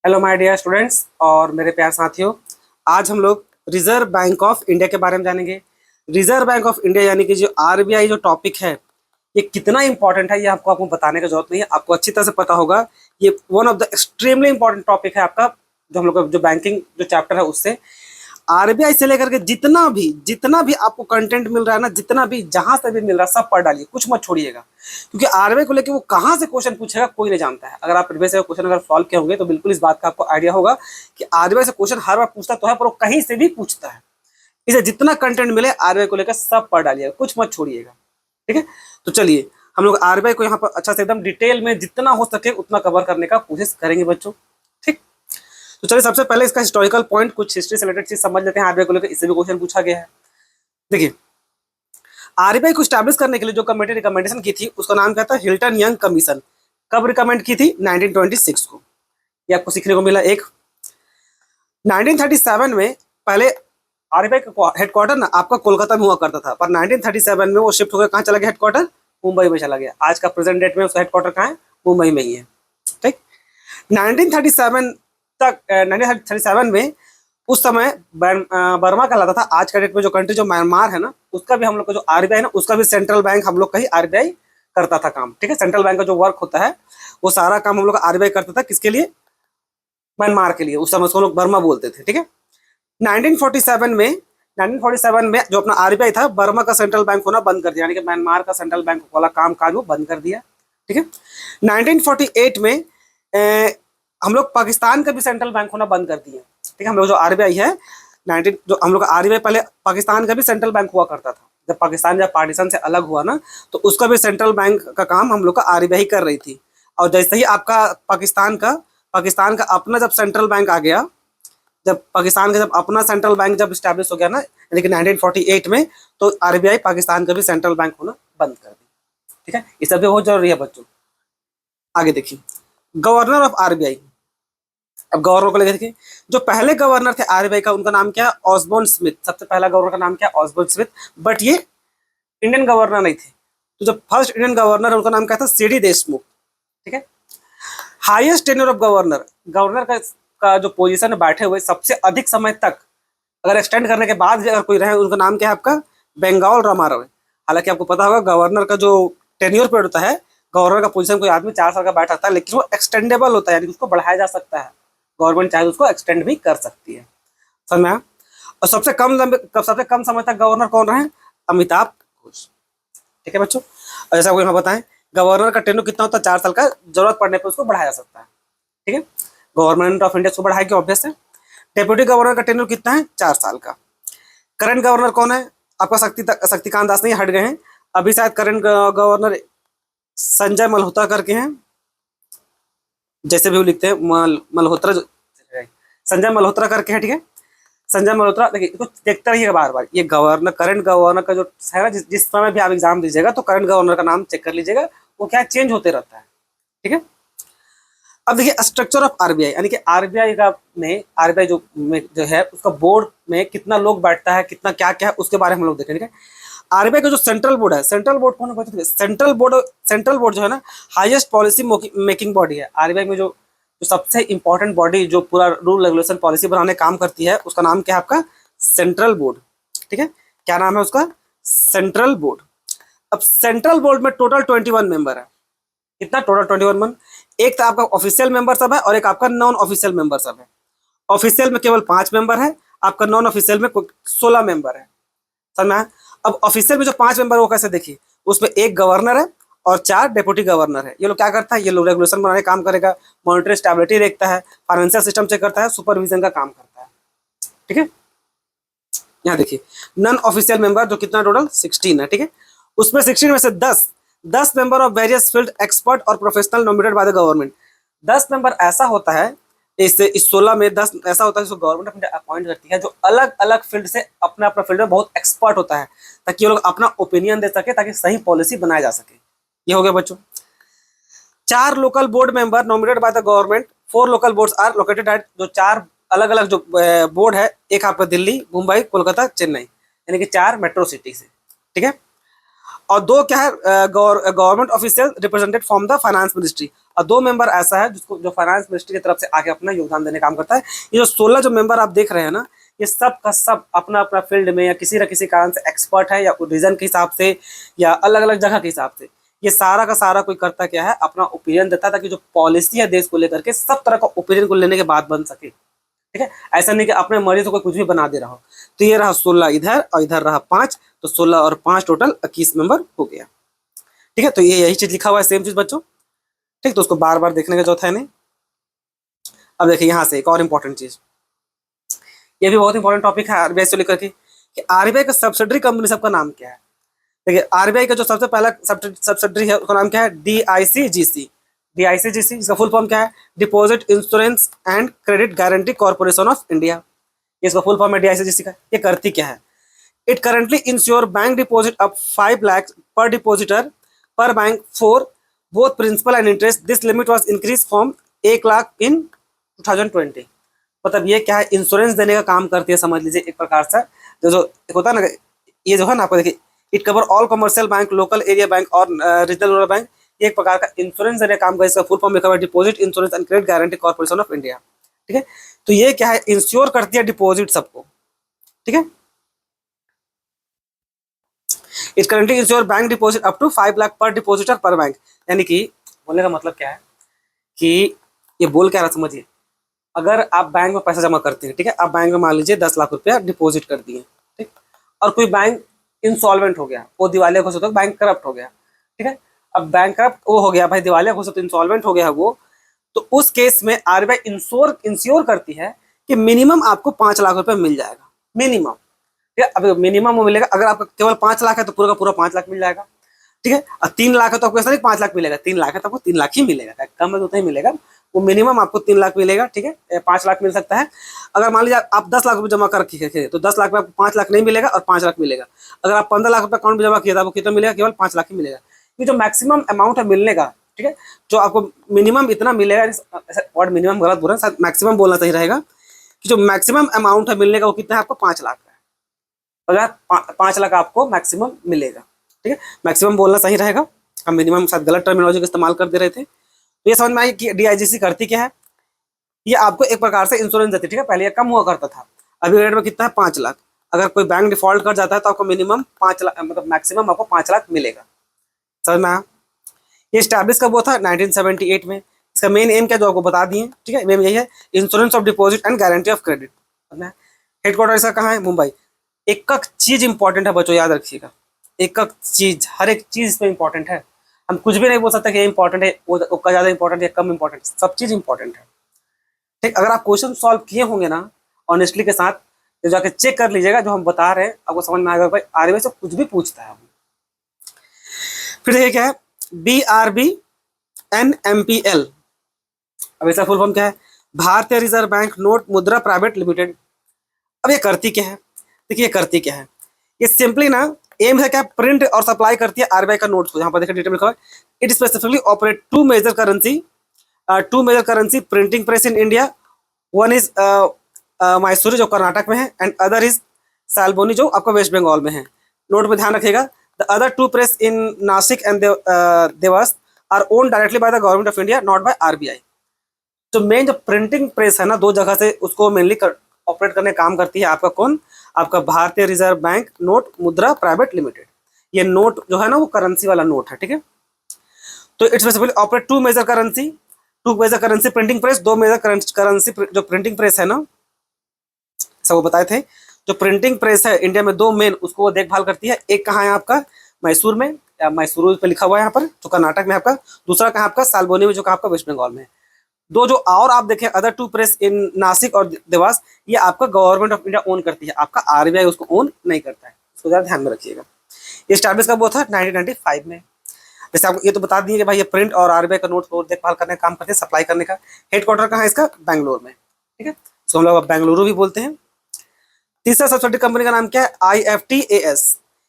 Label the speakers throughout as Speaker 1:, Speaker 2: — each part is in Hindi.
Speaker 1: हेलो माय डियर स्टूडेंट्स और मेरे प्यार साथियों। आज हम लोग रिजर्व बैंक ऑफ इंडिया के बारे में जानेंगे। रिजर्व बैंक ऑफ इंडिया यानी कि जो आरबीआई जो टॉपिक है ये कितना इंपॉर्टेंट है ये आपको बताने की जरूरत नहीं है, आपको अच्छी तरह से पता होगा। ये one of the extremely important topic है आपका, जो हम लोग का जो बैंकिंग जो चैप्टर है उससे आरबीआई से लेकर के जितना भी आपको कंटेंट मिल रहा है ना, जितना भी जहां से भी मिल रहा है सब पढ़ डालिए, कुछ मत छोड़िएगा। क्योंकि आरबीआई को लेकर वो कहाँ से क्वेश्चन पूछेगा कोई नहीं जानता है। अगर आप प्रीवियस क्वेश्चन अगर सॉल्व किए होंगे तो बिल्कुल इस बात का आपको आइडिया होगा कि आरबीआई से क्वेश्चन हर बार पूछता तो है, पर वो कहीं से भी पूछता है। इसे जितना कंटेंट मिले आरबीआई को लेकर सब पढ़ डालिएगा, कुछ मत छोड़िएगा। ठीक है, तो चलिए हम लोग आरबीआई को यहाँ पर अच्छा से एकदम डिटेल में जितना हो सके उतना कवर करने का कोशिश करेंगे बच्चों। ठीक, तो चलिए सबसे पहले इसका हिस्टोरिकल पॉइंट, कुछ हिस्ट्री से रिलेटेड चीज समझ लेते हैं आरबीआई को लेकर। इससे भी क्वेश्चन पूछा गया है। देखिए, आरबीआई को स्टैब्लिश करने के लिए जो कमेटी रिकमेंडेशन की थी उसका नाम क्या था? Hilton young commission. कब रिकमेंड की थी? 1926 को। ये आपको सीखने को मिला। एक 1937 में पहले आरबीआई का हेडक्वार्टर ना आपका कोलकाता में हुआ करता था, पर 1937 में वो शिफ्ट होकर कहाँ चला गया? हेडक्वार्टर मुंबई में चला गया। आज का प्रेजेंट डेट में उसका हेडक्वार्टर कहाँ है? मुंबई में ही है। ठीक, 1937 तक 1937 में उस समय बर्मा कहलाता था। आज का डेट में जो कंट्री जो म्यांमार है ना, उसका भी हम लोग का जो आरबीआई ना, उसका भी सेंट्रल बैंक हम लोग का ही आरबीआई करता था काम। ठीक है, सेंट्रल बैंक का जो वर्क होता है वो सारा काम हम लोग का आरबीआई करता था। किसके लिए? म्यांमार के लिए। उस समय उसको लोग बर्मा बोलते थे। ठीक है, 1947 में जो अपना आरबीआई था, बर्मा का सेंट्रल बैंक होना बंद कर दिया, यानी कि म्यांमार का सेंट्रल बैंक वाला काम काज वो बंद कर दिया। ठीक है, 1948 में हम लोग पाकिस्तान का भी सेंट्रल बैंक होना बंद कर दिए। ठीक है, हम लोग जो आरबीआई है 19 जो हम लोग आरबीआई पहले पाकिस्तान का भी सेंट्रल बैंक हुआ करता था। जब पाकिस्तान जब पार्टीशन से अलग हुआ ना, तो उसका भी सेंट्रल बैंक का काम हम लोग का आरबीआई कर रही थी। और जैसे ही आपका पाकिस्तान का अपना जब सेंट्रल बैंक आ गया, जब पाकिस्तान का जब अपना सेंट्रल बैंक जब स्टैब्लिश हो गया ना, यानी कि 1948 में, तो आरबीआई पाकिस्तान का भी सेंट्रल बैंक होना बंद कर दी। ठीक है, ये सब भी बहुत जरूरी है बच्चों। आगे देखिए, गवर्नर ऑफ आरबीआई। अब गवर्नर को लेकर देखिए, जो पहले गवर्नर थे आरबीआई का उनका नाम क्या है? Osborne Smith. सबसे पहला गवर्नर का नाम क्या है? Osborne Smith. बट ये इंडियन गवर्नर नहीं थे। तो जो फर्स्ट इंडियन गवर्नर है उनका नाम क्या था? सीडी देशमुख। ठीक है, highest tenure of governor, governor का जो पोजीशन है बैठे हुए सबसे अधिक समय तक अगर एक्सटेंड करने के बाद भी अगर कोई रहे, उनका नाम क्या है आपका? बेंगाल रामाराव। हालांकि आपको पता होगा गवर्नर का जो टेन्योर पीरियड होता है, गवर्नर का पोजीशन कोई आदमी 4 साल का बैठ सकता है, लेकिन वो एक्सटेंडेबल होता है, यानी उसको बढ़ाया जा सकता है। गवर्नमेंट चाहे उसको एक्सटेंड भी कर सकती है। समझ में आया? और सबसे कम समय तक गवर्नर कौन रहे? अमिताभ घोष। ठीक है बच्चों, और जैसा कोई बताएं, गवर्नर का टेन्योर कितना होता है? 4 साल का। जरूरत पड़ने पर उसको बढ़ाया जा सकता है। ठीक है, गवर्नमेंट ऑफ इंडिया को बढ़ाएगी ऑब्वियस है। डेप्यूटी गवर्नर का टेन्योर कितना है? 4 साल का। करंट गवर्नर कौन है आपका? शक्तिकांत दास नहीं, हट गए हैं अभी, शायद करंट गवर्नर संजय मल्होत्रा करके हैं, जैसे भी वो लिखते हैं मल्होत्रा, संजय मल्होत्रा करके है। ठीक है, संजय मल्होत्रा। देखिए इसको देखते रहिएगा बार बार, ये गवर्नर करंट गवर्नर का जो है ना, जिस समय भी आप एग्जाम दीजिएगा तो करंट गवर्नर का नाम चेक कर लीजिएगा, वो क्या चेंज होते रहता है। ठीक है, अब देखिए स्ट्रक्चर ऑफ आरबीआई, यानी कि आरबीआई का में आरबीआई जो है उसका बोर्ड में कितना लोग बैठता है, कितना क्या क्या है, उसके बारे में हम लोग देखेंगे। आरबीआई का जो सेंट्रल बोर्ड है, सेंट्रल बोर्ड कौन है? सेंट्रल बोर्ड जो है ना, हाईएस्ट पॉलिसी मेकिंग बॉडी है। आरबीआई में जो सबसे इंपॉर्टेंट बॉडी जो पूरा रूल रेगुलेशन पॉलिसी बनाने काम करती है, उसका नाम क्या है आपका? Central board. ठीक है, क्या नाम है उसका? Central board. अब सेंट्रल बोर्ड में टोटल 21 मेंबर है। कितना? Total 21 member. एक तो आपका ऑफिशियल मेंबर सब है और एक आपका नॉन ऑफिशियल मेंबर सब है। ऑफिशियल में केवल 5 मेंबर है, आपका नॉन ऑफिशियल में 16 मेंबर है। समझ में आया? अब ऑफिशियल में जो 5 मेंबर वो कैसे देखिए, उसमें एक गवर्नर है और 4 डेप्यूटी गवर्नर है। ये लोग क्या करता है? ये लोग रेगुलेशन बनाने काम करेगा, मॉनिटरी स्टेबिलिटी देखता है, फाइनेंशियल सिस्टम चेक करता है, सुपरविजन का काम करता है। ठीक है, यहाँ देखिए नॉन ऑफिशियल मेंबर जो कितना टोटल 16 है। ठीक है, उसमें 16 में से 10 member of various field expert और professional nominated by the government. 10 member ऐसा होता है, इस 16 में 10 ऐसा होता है जिसको गवर्नमेंट अपने अपॉइंट करती है, जो अलग अलग फील्ड से अपना अपना फील्ड में बहुत एक्सपर्ट होता है, ताकि ये लोग अपना ओपिनियन दे सके, ताकि सही पॉलिसी बनाया जा सके। ये हो गया बच्चों। 4 local board member nominated by the government. 4 local boards are located at, जो 4 अलग अलग जो बोर्ड है, एक आपका दिल्ली, मुंबई, कोलकाता, चेन्नई, यानी कि 4 मेट्रो सिटी से। ठीक है, और 2 क्या है? Government official represented from the finance ministry. और 2 मेंबर ऐसा है जिसको जो फाइनेंस मिनिस्ट्री की तरफ से आके अपना योगदान देने का काम करता है। ये जो 16 जो मेंबर आप देख रहे हैं ना, ये सब का सब अपना अपना फील्ड में या किसी न किसी कारण से एक्सपर्ट है, या रीजन के हिसाब से या अलग अलग जगह के हिसाब से। ये सारा का सारा कोई करता क्या है, अपना ओपिनियन देता है ताकि जो पॉलिसी है देश को लेकर के सब तरह का ओपिनियन को लेने के बाद बन सके। ठीक है, ऐसा नहीं कि अपने मर्जी से कोई कुछ भी बना दे रहा हो। तो ये रहा 16 इधर और इधर रहा 5, तो 16 और 5 टोटल 21 मेंबर हो गया। ठीक है, तो ये यही चीज लिखा हुआ है, सेम चीज बच्चों। ठीक, तो उसको बार बार देखने का जरूरत है नहीं। अब देखिए यहाँ से एक और इम्पोर्टेंट चीज, ये भी बहुत इंपॉर्टेंट टॉपिक है आरबीआई से लेकर के, कि आरबीआई का सब्सिडरी कंपनी सबका नाम क्या है। देखिए आरबीआई का जो सबसे पहला सब्सिडरी है उसका नाम क्या है, डीआईसीजीसी। डीआईसीजीसी इसका फुल फॉर्म क्या है, deposit insurance and credit guarantee corporation of India. इसका फुल फॉर्म है डीआईसीजीसी का। ये करती क्या है, it currently insure bank deposit up 5 lakh per depositor per bank for both principal and interest. This limit was increase from 1 lakh in 2020। मतलब ये क्या है, इंश्योरेंस देने का काम करती है, समझ लीजिए एक प्रकार से। जो एक होता है ना, ये जो है ना आपको देखिए, it cover all commercial bank, local area bank और रीजनल रूरल बैंक। ये एक प्रकार का इंश्योरेंस देने का काम करता है। इसका फुल फॉर्म लिखा हुआ है deposit insurance and credit guarantee corporation of India. ठीक है, तो ये क्या है, इंश्योर करती है डिपॉजिट सबको। ठीक है, it currently insure bank deposit up to 5 lakh per depositor per bank. यानी कि बोलने का मतलब क्या है कि ये बोल क्या रहा समझिए, अगर आप बैंक में पैसा जमा करते हैं, ठीक है, आप बैंक में मान लीजिए 10 लाख रुपया डिपॉजिट कर दिए, ठीक, और कोई बैंक इंसॉल्वेंट हो गया, वो दिवालिया घोषित हो, बैंक करप्ट हो गया। ठीक है, अब बैंक करप्ट वो हो गया भाई, दिवालिया घोषित, इंसॉल्वेंट हो गया है वो, तो उस केस में आरबीआई इंश्योर करती है कि मिनिमम आपको 5 लाख रुपए मिल जाएगा, मिनिमम। ठीक है, अब मिनिमम वो मिलेगा, अगर आपका केवल 5 लाख है तो पूरा का पूरा 5 लाख मिल जाएगा। ठीक है, और 3 लाख है तो आपको ऐसा नहीं 5 लाख मिलेगा, 3 लाख है तो आपको 3 लाख ही मिलेगा, कम है तो उतना ही मिलेगा, वो मिनिमम आपको 3 लाख मिलेगा। ठीक है, 5 लाख मिल सकता है। अगर मान लीजिए आप 10 लाख रुपए जमा कर रखे तो 10 लाख में आपको 5 लाख नहीं मिलेगा और 5 लाख मिलेगा। अगर आप 15 लाख रुपए अकाउंट में जमा किया था, आपको कितना मिलेगा, केवल 5 लाख ही मिलेगा। ये जो मैक्सिमम अमाउंट है मिलने का, ठीक है, जो आपको मिनिमम इतना मिलेगा, वर्ड मिनिमम गलत बोल रहा है, मैक्सिमम बोलना सही रहेगा, कि जो मैक्सिमम अमाउंट है मिलने का वो कितना है, आपको 5 लाख है। अगर 5 लाख आपको मैक्सिमम मिलेगा। ठीक है, मैक्सिमम बोलना सही रहेगा, हम मिनिमम साथ गलत टर्मिनोलॉजी का इस्तेमाल कर दे रहे थे। तो ये समझ में आई कि डीआईजीसी करती क्या है, ये आपको एक प्रकार से इंश्योरेंस देती है। ठीक है, पहले ये कम हुआ करता था, अभी रेट में कितना है, 5 लाख। अगर कोई बैंक डिफॉल्ट कर जाता है तो आपको मिनिमम 5 लाख, मतलब मैक्सिमम आपको 5 लाख मिलेगा। समझ में आया। ये स्टैब्लिश कब हुआ था, 1978 में। इसका मेन एम क्या जो आपको बता दिए। ठीक है, मेन यही है, insurance of deposit and guarantee of credit. Headquarter इसका कहाँ है, मुंबई। एक एक चीज इंपॉर्टेंट है बच्चों, याद रखिएगा, एक एक चीज, हर एक चीज इसमें इंपॉर्टेंट है। हम कुछ भी नहीं बोल सकते कि ये इंपॉर्टेंट है, वो का ज्यादा इंपॉर्टेंट है, कम इंपॉर्टेंट, सब चीज इंपॉर्टेंट है। ठीक, अगर आप क्वेश्चन सॉल्व किए होंगे ना ऑनेस्टली के साथ, तो जाके चेक कर लीजिएगा, जो हम बता रहे हैं आपको समझ में आएगा। भाई आरबीआई से कुछ भी पूछता है। फिर ये क्या है, BRBNMPL। अब इसका फुल फॉर्म क्या है, भारतीय रिजर्व बैंक नोट मुद्रा प्राइवेट लिमिटेड। अब ये करती क्या है, देखिए ये करती क्या है, ये सिंपली ना एम है क्या, प्रिंट और सप्लाई करती है आरबीआई का नोट्स को। यहाँ पर देखिए डिटेल लिखा है, it specifically operate two major currency printing press in India. One is Mysuru जो कर्नाटक में है, एंड अदर इज सालबोनी जो आपका वेस्ट बंगाल में है। नोट में ध्यान रखिएगा, the other two press in Nashik and Dewas are own directly by the government of India, not by RBI. जो मेन जो प्रिंटिंग प्रेस है ना, 2 जगह से उसको मेनली ऑपरेट करने का काम करती है आपका कौन, आपका भारतीय रिजर्व बैंक नोट मुद्रा प्राइवेट लिमिटेड। ये नोट जो है ना वो करेंसी वाला नोट है। ठीक है, तो it's basically operate two major currency printing press, 2 major currency जो प्रिंटिंग प्रेस है ना, सब वो बताए थे। जो प्रिंटिंग प्रेस है इंडिया में 2 मेन, उसको वो देखभाल करती है। एक कहाँ है आपका मैसूर में, या मैसूरू पे लिखा हुआ है यहाँ पर, जो कर्नाटक में आपका। दूसरा कहाँ आपका सालबोनी में, जो कहाँ आपका वेस्ट बंगाल में है। 2 जो और आप देखें अदर 2 प्रेस इन नासिक और देवास, ये आपका गवर्नमेंट ऑफ इंडिया ओन करती है, आपका आरबीआई उसको ओन नहीं करता है। इसको ज़रा ध्यान में रखिएगा। ये स्टैब्लिश कब हुआ था, 1995 में। जैसे आपको ये तो बता दिए कि भाई ये प्रिंट और आरबीआई का नोट को देखभाल करने का काम करते हैं, सप्लाई करने का। हेडक्वार्टर कहाँ है इसका, बैंगलोर में। ठीक है, इसको हम लोग बेंगलुरु भी बोलते हैं। तीसरा सब्सिडरी कंपनी का नाम क्या है, IFTAS,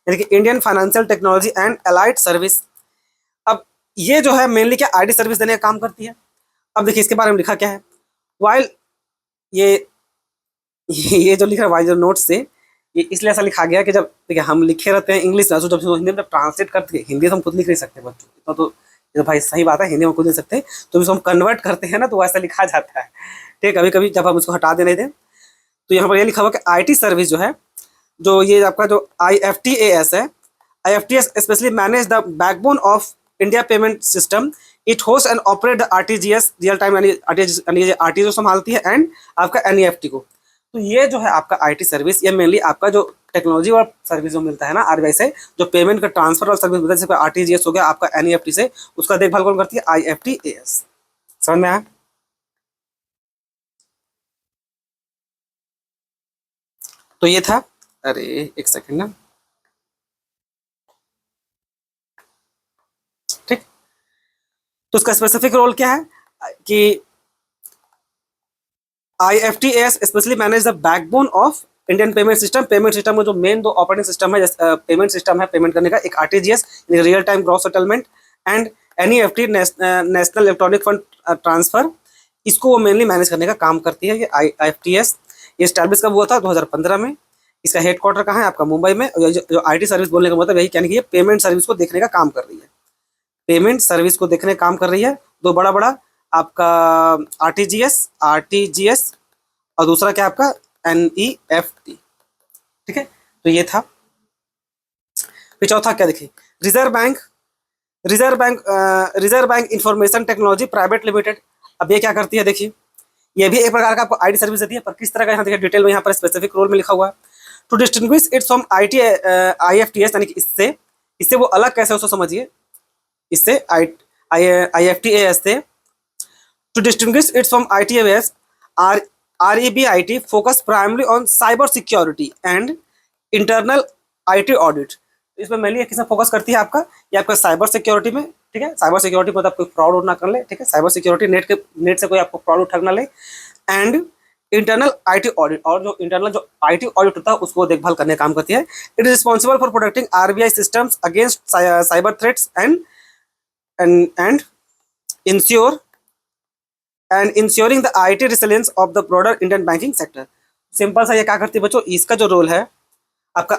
Speaker 1: यानी कि Indian financial technology and allied service. अब ये जो है मेनली क्या आईडी सर्विस देने का काम करती है। अब देखिए इसके बारे में लिखा क्या है, वाइल ये जो लिखा है वाइल जो नोट से, ये इसलिए ऐसा लिखा गया कि जब देखिए हम लिखे रहते हैं इंग्लिश ना, तो जब हिंदी में ट्रांसलेट करते हैं, हिंदी तो हम खुद लिख नहीं सकते बच्चों, इतना तो ये तो भाई सही बात है, हिंदी में कुछ नहीं सकते, तो इसको हम कन्वर्ट करते हैं ना तो वैसा लिखा जाता है। ठीक है, कभी कभी जब हम उसको हटा देने थे तो यहाँ पर ये लिखा हुआ कि आईटी सर्विस जो है, जो ये आपका जो IFTAS है, IFTAS specially manage the backbone of India payment system, it host and operate the RTGS real time, यानी RTGS जो संभालती है, एंड आपका NEFT को। तो ये जो है आपका आईटी सर्विस, ये मेनली आपका जो टेक्नोलॉजी और सर्विस जो मिलता है ना RBI से, जो पेमेंट का ट्रांसफर और सर्विस मिलता है, जैसे RTGS हो गया आपका NEFT से, उसका देखभाल कौन करती है? IFTAS। समझ में आया? तो ये था, अरे एक सेकंड ना, ठीक। तो उसका स्पेसिफिक रोल क्या है कि IFTAS specially manage the backbone of Indian payment system. Payment system में जो मेन दो ऑपरेटिंग सिस्टम है, जैसे पेमेंट सिस्टम है पेमेंट करने का, एक RTGS real time gross settlement, and NEFT national electronic fund transfer, इसको वो मेनली मैनेज करने का काम करती है ये IFTAS। ये स्टैब्लिश कब हुआ था? 2015 में। इसका हेडक्वार्टर कहाँ है? आपका मुंबई में। और जो IT सर्विस बोलने का मतलब यही, यानी कि ये पेमेंट सर्विस को देखने का काम कर रही है, पेमेंट सर्विस को देखने का काम कर रही है। दो बड़ा बड़ा आपका RTGS और दूसरा क्या आपका NEFT। ठीक है, तो ये था। फिर चौथा क्या देखिए, reserve bank information technology private limited. अब ये क्या करती है? देखिए, ये भी एक प्रकार का आपको आईटी सर्विस देती है, पर किस तरह का, यहाँ देखिए डिटेल में यहाँ पर स्पेसिफिक रोल में लिखा हुआ है। To distinguish its from IFTS, यानी कि इससे वो अलग कैसे, उसको समझिए। इससे IFTAS से, to distinguish its from ITAS, REBIT focus primary on cyber security and internal IT audit. इसमें मेनली किसमें फोकस करती है? आपका ये आपका साइबर सिक्योरिटी में। ठीक है, साइबर सिक्योरिटी मतलब कोई फ्रॉड ना कर ले। ठीक है, साइबर सिक्योरिटी, नेट से कोई आपको फ्रॉड उठा ना ले, एंड इंटरनल IT ऑडिट, और जो इंटरनल जो IT ऑडिट होता है उसको देखभाल करने का काम करती है। It is responsible for protecting RBI systems against cyber threats and ensure ensuring the IT resilience of the broader Indian banking sector. Simple सा ये क्या करती है बच्चों, इसका जो रोल है आपका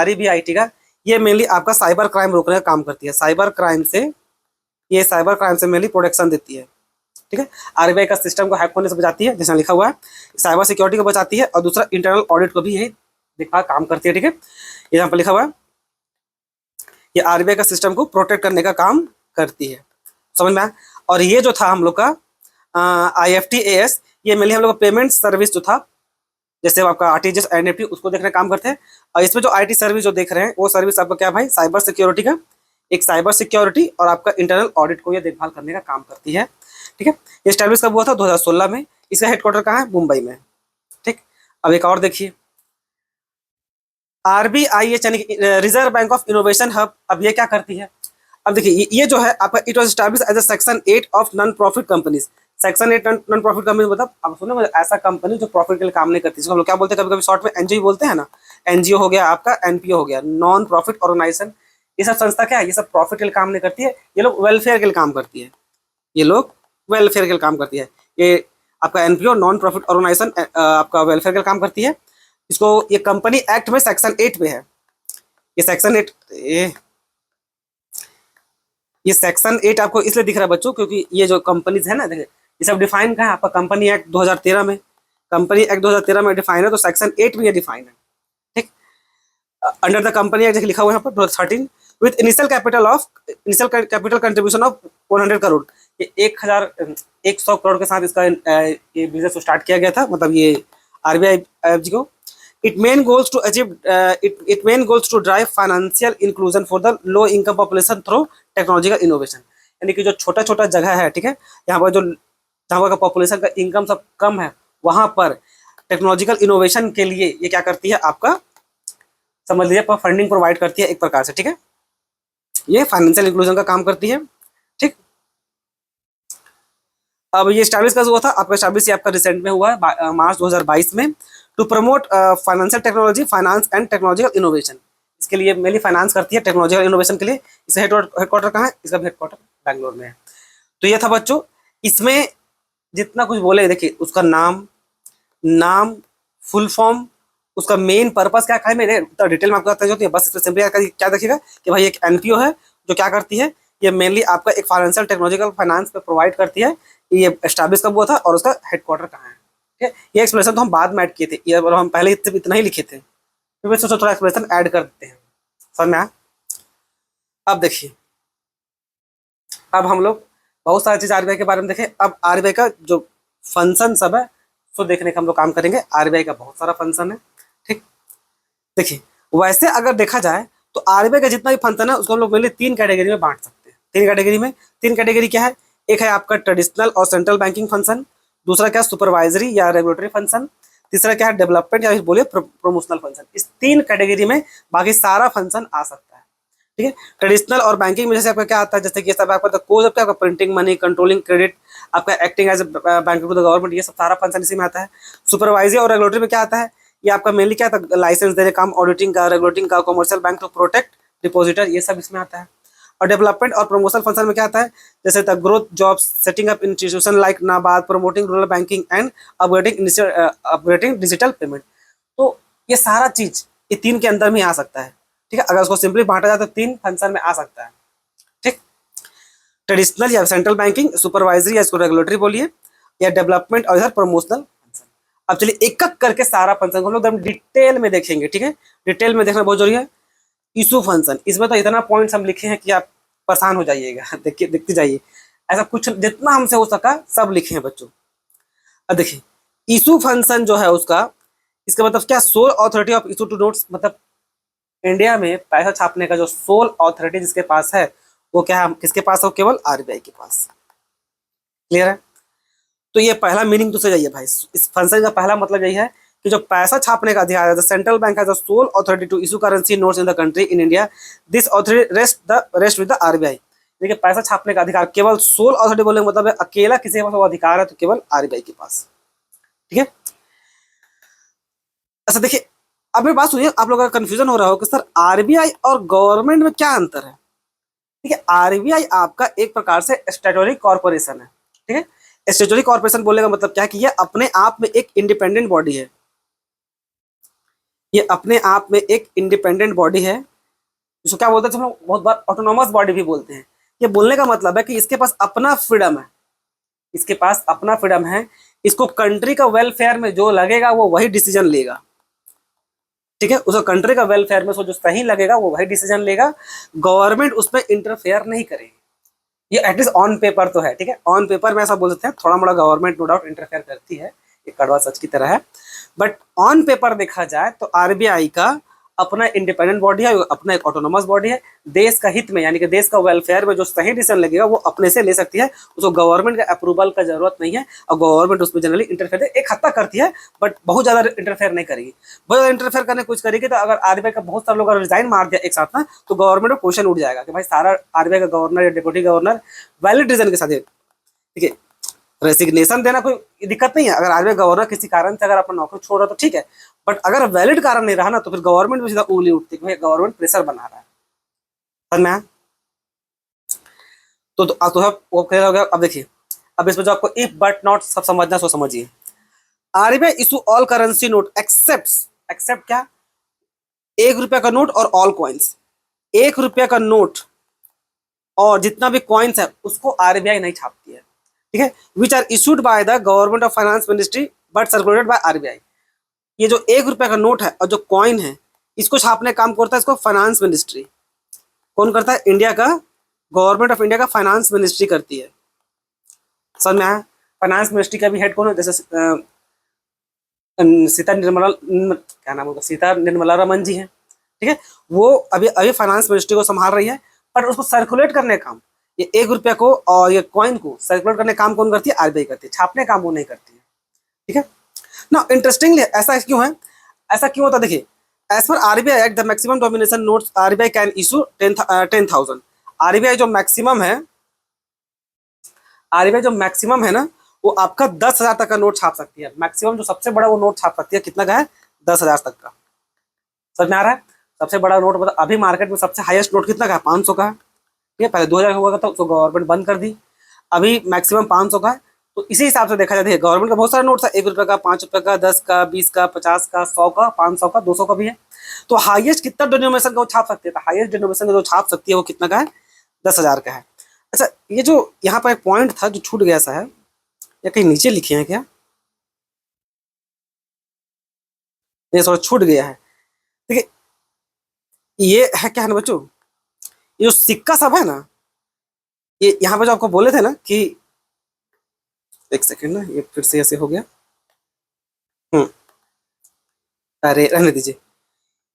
Speaker 1: REBIT का, ये मेनली आपका साइबर क्राइम रोकने का काम करती है। साइबर क्राइम से मेनली प्रोटेक्शन देती है। ठीक है, RBI का सिस्टम को हैक होने से बचाती है, जैसा लिखा हुआ है, साइबर सिक्योरिटी को बचाती है, और दूसरा इंटरनल ऑडिट को भी यही देखा काम करती है। ठीक है, ये यहाँ पर लिखा हुआ है, ये RBI का सिस्टम को प्रोटेक्ट करने का काम करती है। समझ में आया? और ये जो था हम लोग का IFTAS, ये मेनली हम लोग का पेमेंट सर्विस जो था, जैसे आपका RTGS NEFT, उसको देखने का काम करते हैं। और इसमें जो IT सर्विस जो देख रहे हैं, वो सर्विस आपका क्या भाई? साइबर सिक्योरिटी का, एक साइबर सिक्योरिटी और आपका इंटरनल ऑडिट को ये देखभाल करने का काम करती है। ठीक है, ये स्टैब्लिश कब हुआ था? 2016 में। इसका हेडक्वार्टर कहाँ है? मुंबई में। ठीक, अब एक और देखिए, RBIH यानी reserve bank of innovation hub. अब ये क्या करती है? अब देखिए, ये जो है आपका, it was establish as a section 8 of non profit companies. Section 8 non profit company मतलब, अब सुनो, मतलब ऐसा कंपनी जो प्रॉफिट के लिए काम नहीं करती, जिसको हम लोग क्या बोलते हैं कभी कभी शॉर्ट में NGO बोलते हैं ना। NGO हो गया आपका, NPO हो गया, नॉन प्रॉफिट ऑर्गेनाइजेशन। ये सब संस्था क्या है? ये सब प्रॉफिट के लिए काम नहीं करती है, ये लोग वेलफेयर के लिए काम करती है। ये लोग वेलफेयर के लिए काम करती है। ये आपका NPO, नॉन प्रॉफिट ऑर्गेनाइजेशन, आपका वेलफेयर के लिए काम करती है। इसको ये कंपनी एक्ट में सेक्शन 8 में है। ये सेक्शन 8, ये सेक्शन 8 आपको इसलिए दिख रहा है बच्चों, क्योंकि ये जो कंपनीज है ना, देखिए ये सब डिफाइन कहाँ है? आपका कंपनी एक्ट 2013 में, कंपनी एक्ट 2013 में डिफाइन है, तो सेक्शन 8 में ये डिफाइन है। ठीक, अंडर द कंपनी एक्ट लिखा हुआ है यहाँ पर 2013, with initial capital contribution of 100 crore. ये 100 करोड़ के साथ इसका ये बिजनेस स्टार्ट किया गया था, मतलब ये RBI को। It main goals to drive financial inclusion for the low income population through technological innovation। यानी कि जो छोटा छोटा जगह है, ठीक है, यहाँ पर जो जहाँ का पॉपुलेशन का इनकम सब कम है, वहाँ पर टेक्नोलॉजिकल इनोवेशन के लिए ये क्या करती है? आपका समझ लीजिए फंडिंग प्रोवाइड करती है एक प्रकार से। ठीक है, ये फाइनेंशियल इंक्लूजन का काम करती है। ठीक, अब ये स्टैब्लिश कब हुआ था? आपका स्टैब्लिश आपका रिसेंट में हुआ है, मार्च 2022 में। To promote financial technology, finance and technological innovation. इसके लिए मेनली फाइनेंस करती है टेक्नोलॉजिकल इनोवेशन के लिए। इसका हेडक्वार्टर कहाँ है? इसका हेडक्वार्टर बैंगलोर में है। तो ये था बच्चों, इसमें जितना कुछ बोले, देखिए उसका नाम, फुल फॉर्म, उसका मेन पर्पस क्या है, मेरे डिटेल में आपको बताते हैं। बस इसमें सिंपली क्या देखिएगा कि भाई एक NPO है जो क्या करती है, ये मेनली आपका एक फाइनेंशियल टेक्नोलॉजिकल फाइनेंस पे प्रोवाइड करती है। ये एस्टैब्लिश कब हुआ था और उसका हेडक्वार्टर कहाँ है, ठीक है। ये एक्सप्लेनेशन तो हम बाद में ऐड किए थे, ये हम पहले इतना ही लिखे थे, फिर सोचो थोड़ा एक्सप्लेनेशन ऐड कर देते हैं, समझ में आया। अब देखिए, अब हम लोग बहुत सारी चीज आरबीआई के बारे में देखें। अब आरबीआई का जो फंक्शन सब है उसको देखने का हम लोग काम करेंगे। आरबीआई का बहुत सारा फंक्शन है, ठीक। देखिए, वैसे अगर देखा जाए तो आरबीआई का जितना भी फंक्शन है उसको हम लोग पहले 3 कैटेगरी में बांट सकते हैं। 3 कैटेगरी में, 3 कैटेगरी क्या है? एक है आपका ट्रेडिशनल और सेंट्रल बैंकिंग फंक्शन, दूसरा क्या है सुपरवाइजरी या रेगुलेटरी फंक्शन, तीसरा क्या है डेवलपमेंट या बोलिए प्रमोशनल फंक्शन। इस 3 कैटेगरी में बाकी सारा फंक्शन आ सकता है, ठीक है। ट्रेडिशनल और बैंकिंग में जैसे आपका क्या आता है, जैसे कि सब आपका कोर्स ऑफ क्या आपका प्रिंटिंग मनी, कंट्रोलिंग क्रेडिट, आपका acting as bank to the government, ये सब सारा फंक्शन इसी में आता है। सुपरवाइजरी और रेगुलेटरी में क्या आता है? ये आपका मेनली क्या था, लाइसेंस देने काम, ऑडिटिंग का, रेगुलेटिंग का, commercial bank to protect depositor, ये सब इसमें आता है। और डेवलपमेंट और प्रमोशनल फंक्शन में क्या आता है? जैसे the growth jobs, setting up institution like NABARD, promoting rural banking and upgrading digital payment. तो ये सारा चीज ये 3 के अंदर में आ सकता है, ठीक है। अगर उसको सिंपली बांटा जाए तो 3 फंक्शन में आ सकता है, ठीक। ट्रेडिशनल या सेंट्रल बैंकिंग, सुपरवाइजरी या इसको रेगुलेटरी बोलिए, या डेवलपमेंट और इधर प्रमोशनल फंक्शन। अब चलिए एक एक करके सारा फंक्शन हम लोग एकदम डिटेल में देखेंगे, ठीक है। डिटेल में देखना बहुत जरूरी है। इशू फंक्शन, इसमें तो इतना पॉइंट्स हम लिखे हैं कि आप परेशान हो जाइएगा, देखिए देखते जाइए, ऐसा कुछ जितना हमसे हो सका सब लिखे हैं बच्चों। अब देखिए, इशू फंक्शन जो है उसका, इसका मतलब क्या? Sole authority of issue to notes, मतलब इंडिया में पैसा छापने का जो सोल अथॉरिटी जिसके पास है वो क्या है, किसके पास है? वो केवल आरबीआई के पास। क्लियर है? तो ये पहला मीनिंग तो सही है भाई, इस फंक्शन का पहला मतलब यही है कि जो पैसा छापने का अधिकार है, central bank has the sole authority to issue currency notes in the country in India, this authority rest with the RBI. देखिए, पैसा छापने का अधिकार केवल सोल अथॉरिटी बोलने का मतलब है अकेला किसी के पास वो अधिकार है तो केवल आरबीआई के पास, ठीक है। अच्छा देखिए, अब मेरी बात सुनिए, आप लोगों का कंफ्यूजन हो रहा हो कि सर आरबीआई और गवर्नमेंट में क्या अंतर है। ठीक है, आरबीआई आपका एक प्रकार से स्टैट्यूटरी कॉर्पोरेशन है, ठीक है। स्टैट्यूटरी कॉर्पोरेशन बोलने का मतलब क्या है कि ये अपने आप में एक इंडिपेंडेंट बॉडी है, ये अपने आप में एक इंडिपेंडेंट बॉडी है, जिसको क्या बोलते हैं हम लोग बहुत बार ऑटोनोमस बॉडी भी बोलते हैं। ये बोलने का मतलब है कि इसके पास अपना फ्रीडम है, इसके पास अपना फ्रीडम है, इसको कंट्री का वेलफेयर में जो लगेगा वो वही डिसीजन लेगा, ठीक है। उसको कंट्री का वेलफेयर में उसको जो सही लगेगा वो वही डिसीजन लेगा, गवर्नमेंट उसमें इंटरफेयर नहीं करेगी। ये एटलीस्ट ऑन पेपर तो है, ठीक है। ऑन पेपर में ऐसा बोल सकते हैं, थोड़ा मोड़ा गवर्नमेंट नो डाउट इंटरफेयर करती है, ये कड़वा सच की तरह है, बट ऑन पेपर देखा जाए तो आरबीआई का अपना इंडिपेंडेंट बॉडी है, अपना एक ऑटोनोमस बॉडी है। देश का हित में यानी कि देश का वेलफेयर में जो सही डिसीजन लगेगा वो अपने से ले सकती है, उसको गवर्नमेंट का अप्रूवल का जरूरत नहीं है। और गवर्नमेंट उसमें जनरली इंटरफेयर एक हद तक करती है, बट बहुत ज्यादा इंटरफेयर नहीं करेगी। बहुत ज्यादा इंटरफेयर करने की कोशिश करेगी तो अगर आरबीआई का बहुत सारे लोग रिजाइन मार दिया एक साथ ना, तो गवर्नमेंट में क्वेश्चन उठ जाएगा कि भाई सारा आरबीआई का गवर्नर या डिप्टी गवर्नर वैलिड रीजन के साथ है, ठीक है। रेसिग्नेशन देना कोई दिक्कत नहीं है, अगर आरबीआई गवर्नर किसी कारण से अगर अपना नौकरी छोड़ रहा तो ठीक है, बट अगर वैलिड कारण नहीं रहा ना तो फिर गवर्नमेंट में सीधा उंगली उठती है, गवर्नमेंट प्रेशर बना रहा है, समझ में आया? तो वो क्लियर हो गया। अब देखिए, अब इसमें जो आपको इफ बट नॉट सब समझना सो समझिए। RBI issue all currency note except क्या? 1 रुपया का नोट और ऑल कॉइन्स। 1 रुपया का नोट और जितना भी कॉइन्स है उसको आरबीआई नहीं छापती है, ठीक है। Which are issued by the government of finance ministry but circulated by RBI. ये जो 1 रुपया का नोट है और जो कॉइन है इसको छापने का काम करता है इसको फाइनेंस मिनिस्ट्री। कौन करता है? इंडिया का गवर्नमेंट ऑफ इंडिया का फाइनेंस मिनिस्ट्री करती है, समझ में आया? फाइनेंस मिनिस्ट्री का भी हेड कौन है? जैसे सीता निर्मला रमन जी हैं, ठीक है। वो अभी अभी फाइनेंस मिनिस्ट्री को संभाल रही है, पर उसको सर्कुलेट करने का काम, ये 1 रुपया को और ये कॉइन को सर्कुलेट करने का काम कौन करती है? आरबीआई करती है, छापने का काम वो नहीं करती है, ठीक है ना। इंटरेस्टिंगली ऐसा क्यों है? ऐसा क्यों होता है? देखिए, as per RBI act the maximum domination notes RBI can issue 10,000। RBI जो मैक्सिमम है, आरबीआई जो मैक्सिमम है ना वो आपका 10,000 तक का नोट छाप सकती है। मैक्सिमम जो सबसे बड़ा वो नोट छाप सकती है कितना का है? 10,000 तक का। समझ में आ रहा है? सबसे बड़ा नोट मतलब अभी मार्केट में सबसे हाईएस्ट नोट कितना का है? 500 का है, ठीक है। पहले 2000 हुआ था उसको गवर्नमेंट बंद कर दी, अभी मैक्सिमम 500 का है। तो इसी हिसाब से देखा जाता है गवर्नमेंट का बहुत सारे नोट्स है, 1 रुपये का, 5 रुपये का, 10 का, 20 का, 50 का, 100 का, 500 का, 200 का भी है। तो हाईएस्ट कितना डिनोमिनेशन का वो छाप सकती है? तो हाईएस्ट डिनोमिनेशन का जो छाप सकती है वो कितना का है? 10,000 का है। अच्छा, ये जो यहाँ पर एक पॉइंट था जो छूट गया सा है, या कहीं नीचे लिखे हैं क्या? ये थोड़ा छूट गया है। देखिए, ये है क्या है ना बच्चों, ये जो सिक्का सब है ना, ये यहाँ पे जो आपको बोले थे ना कि, एक सेकंड ना, ये फिर से ऐसे हो गया। हम्म अरे रहने दीजिए।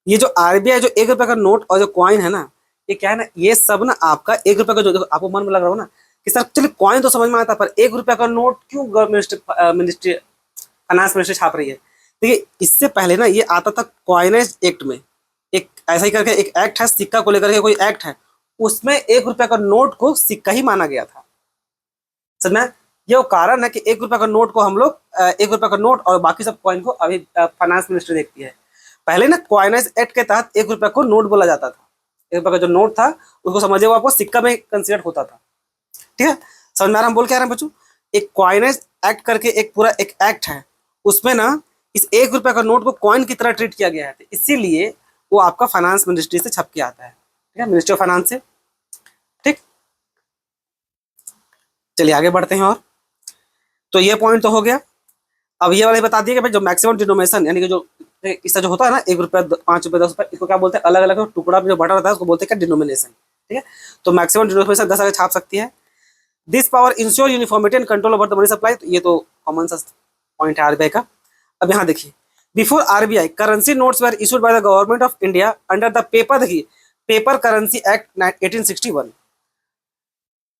Speaker 1: ये जो आरबीआई जो 1 रुपए का नोट और जो कॉइन है ना, ये क्या है ना, ये सब ना आपका 1 रुपए का, जो देखो आपको मन में लग रहा हो ना कि सर चलिए कॉइन तो समझ में आता है, पर 1 रुपए का नोट क्यों गवर्नमेंट मिनिस्ट्री, फाइनेंस मिनिस्ट्री छाप रही है? देखिए, इससे पहले ना ये आता था कॉइनेज एक्ट में, एक ऐसा ही करके एक एक्ट है, सिक्का को लेकर के कोई एक्ट है, उसमें 1 रुपए का नोट को सिक्का ही माना गया था। समझ में? ये वो कारण है कि 1 रुपए का नोट को हम लोग 1 रुपए का नोट और बाकी सब कॉइन को अभी फाइनेंस मिनिस्ट्री देखती है। पहले ना क्वाइनेज एक्ट के तहत 1 रुपए को नोट बोला जाता था। 1 रुपए का जो नोट था उसको समझिए वो आपको सिक्का में कंसिडर होता था। ठीक है, समझ में आ रहा, हम बोल के आ रहे हैं बच्चों? एक क्वाइनेज एक्ट करके एक पूरा एक एक्ट है, उसमें ना इस 1 रुपए का नोट को कॉइन की तरह ट्रीट किया गया है, तो इसीलिए वो आपका फाइनेंस मिनिस्ट्री से छप के आता है। ठीक है, मिनिस्ट्री ऑफ फाइनेंस से। ठीक, चलिए आगे बढ़ते हैं। और तो ये पॉइंट तो हो गया। अब ये वाले बता दिए कि भाई जो मैक्सिमम डिनोमिनेशन, यानी कि जो इसका जो होता है ना 1 रुपया, 5 रुपये, 10 रुपये, इसको क्या बोलते हैं, अलग अलग टुकड़ा में जो बटा रहता है उसको बोलते हैं क्या, डिनोमिनेशन। ठीक है, तो मैक्सिमम डिनोमिनेशन 10 आगे छाप सकती है। This power ensure uniformity and control over the money supply, तो ये तो कॉमन सा पॉइंट है आरबीआई का। अब यहाँ देखिए, before RBI currency notes were issued by the government of India under the paper, देखिए पेपर करेंसी एक्ट 1861।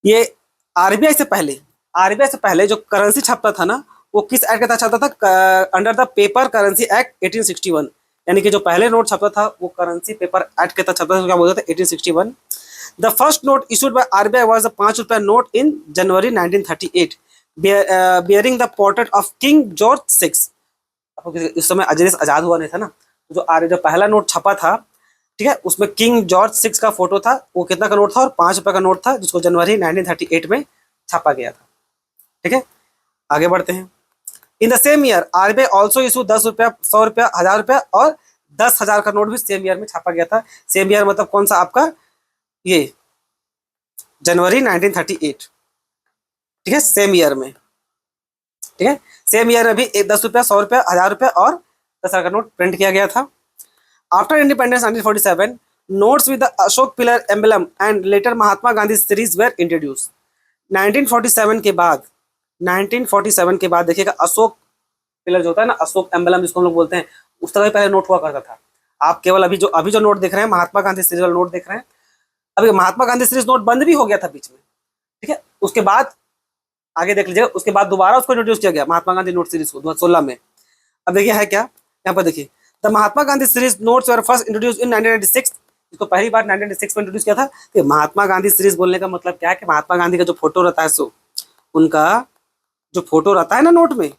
Speaker 1: ये आरबीआई से पहले, आरबीआई से पहले जो करेंसी छपता था ना, वो किस एक्ट के तहत छपता था? Under the paper currency act 1861। यानी कि जो पहले नोट छपता था वो करेंसी पेपर एक्ट के तहत छपता था, क्या बोलते थे, 1861। The first note issued by RBI was the 5 रुपया note in January 1938, bearing the portrait of king George six. इस समय देश आजाद हुआ नहीं था ना, तो जो जो पहला नोट छपा था, ठीक है, उसमें किंग जॉर्ज सिक्स का फोटो था। वो कितना का नोट था? और 5 रुपए का नोट था, जिसको जनवरी 1938 में छापा गया था। ठीक है, आगे बढ़ते हैं। In the same year RBI also issue 10 रुपया, 100 रुपया, 1000 रुपया और 10,000 का नोट भी सेम ईयर में छापा गया था। सेम ईयर मतलब कौन सा आपका, ये जनवरी 1938। ठीक है, सेम ईयर में। ठीक है, सेम ईयर में भी 10 रुपया, 100 रुपया, 1000 रुपया और 10,000 का नोट प्रिंट किया गया था। After independence 1947, notes with the Ashok pillar emblem and later Mahatma Gandhi series were introduce. 1947 के बाद, 1947 के बाद देखिएगा, अशोक पिलर जो होता है ना, अशोक एम्बलम जिसको हम लोग बोलते हैं, उस तरह पहले नोट हुआ करता था। आप केवल अभी जो नोट देख रहे हैं, महात्मा गांधी सीरीज वाला नोट देख रहे हैं। अभी महात्मा गांधी सीरीज नोट बंद भी हो गया था बीच में। ठीक है, उसके बाद आगे देख लीजिएगा, उसके बाद दोबारा उसको इंट्रोड्यूस किया गया महात्मा गांधी नोट सीरीज को 2016 में। अब देखिए है क्या, यहाँ पर देखिए, the Mahatma Gandhi series notes were first introduce इन 1996। इसको पहली बार 1996 में इंट्रोड्यूस किया था। कि महात्मा गांधी सीरीज बोलने का मतलब क्या है कि महात्मा गांधी का जो फोटो रहता है, सो उनका जो फोटो रहता है ना नोट में,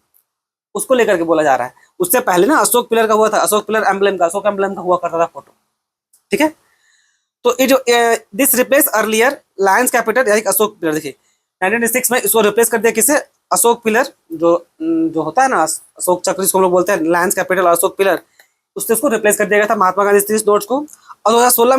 Speaker 1: उसको लेकर के बोला जा रहा है। उससे पहले ना अशोक पिलर का हुआ था, अशोक पिलर एम्बलम का, अशोक एम्बलम का हुआ करता था फोटो। ठीक है, तो ये जो this replace earlier Lions capital, यानी अशोक पिलर, देखिए 1996 में इसको रिप्लेस कर दिया किसे, अशोक पिलर, जो होता है ना अशोक चक्र जिसको हम लोग बोलते हैं, लायंस कैपिटल और अशोक पिलर, उससे उसको रिप्लेस कर दिया गया था महात्मा गांधी सीरीज नोट्स को। और 2016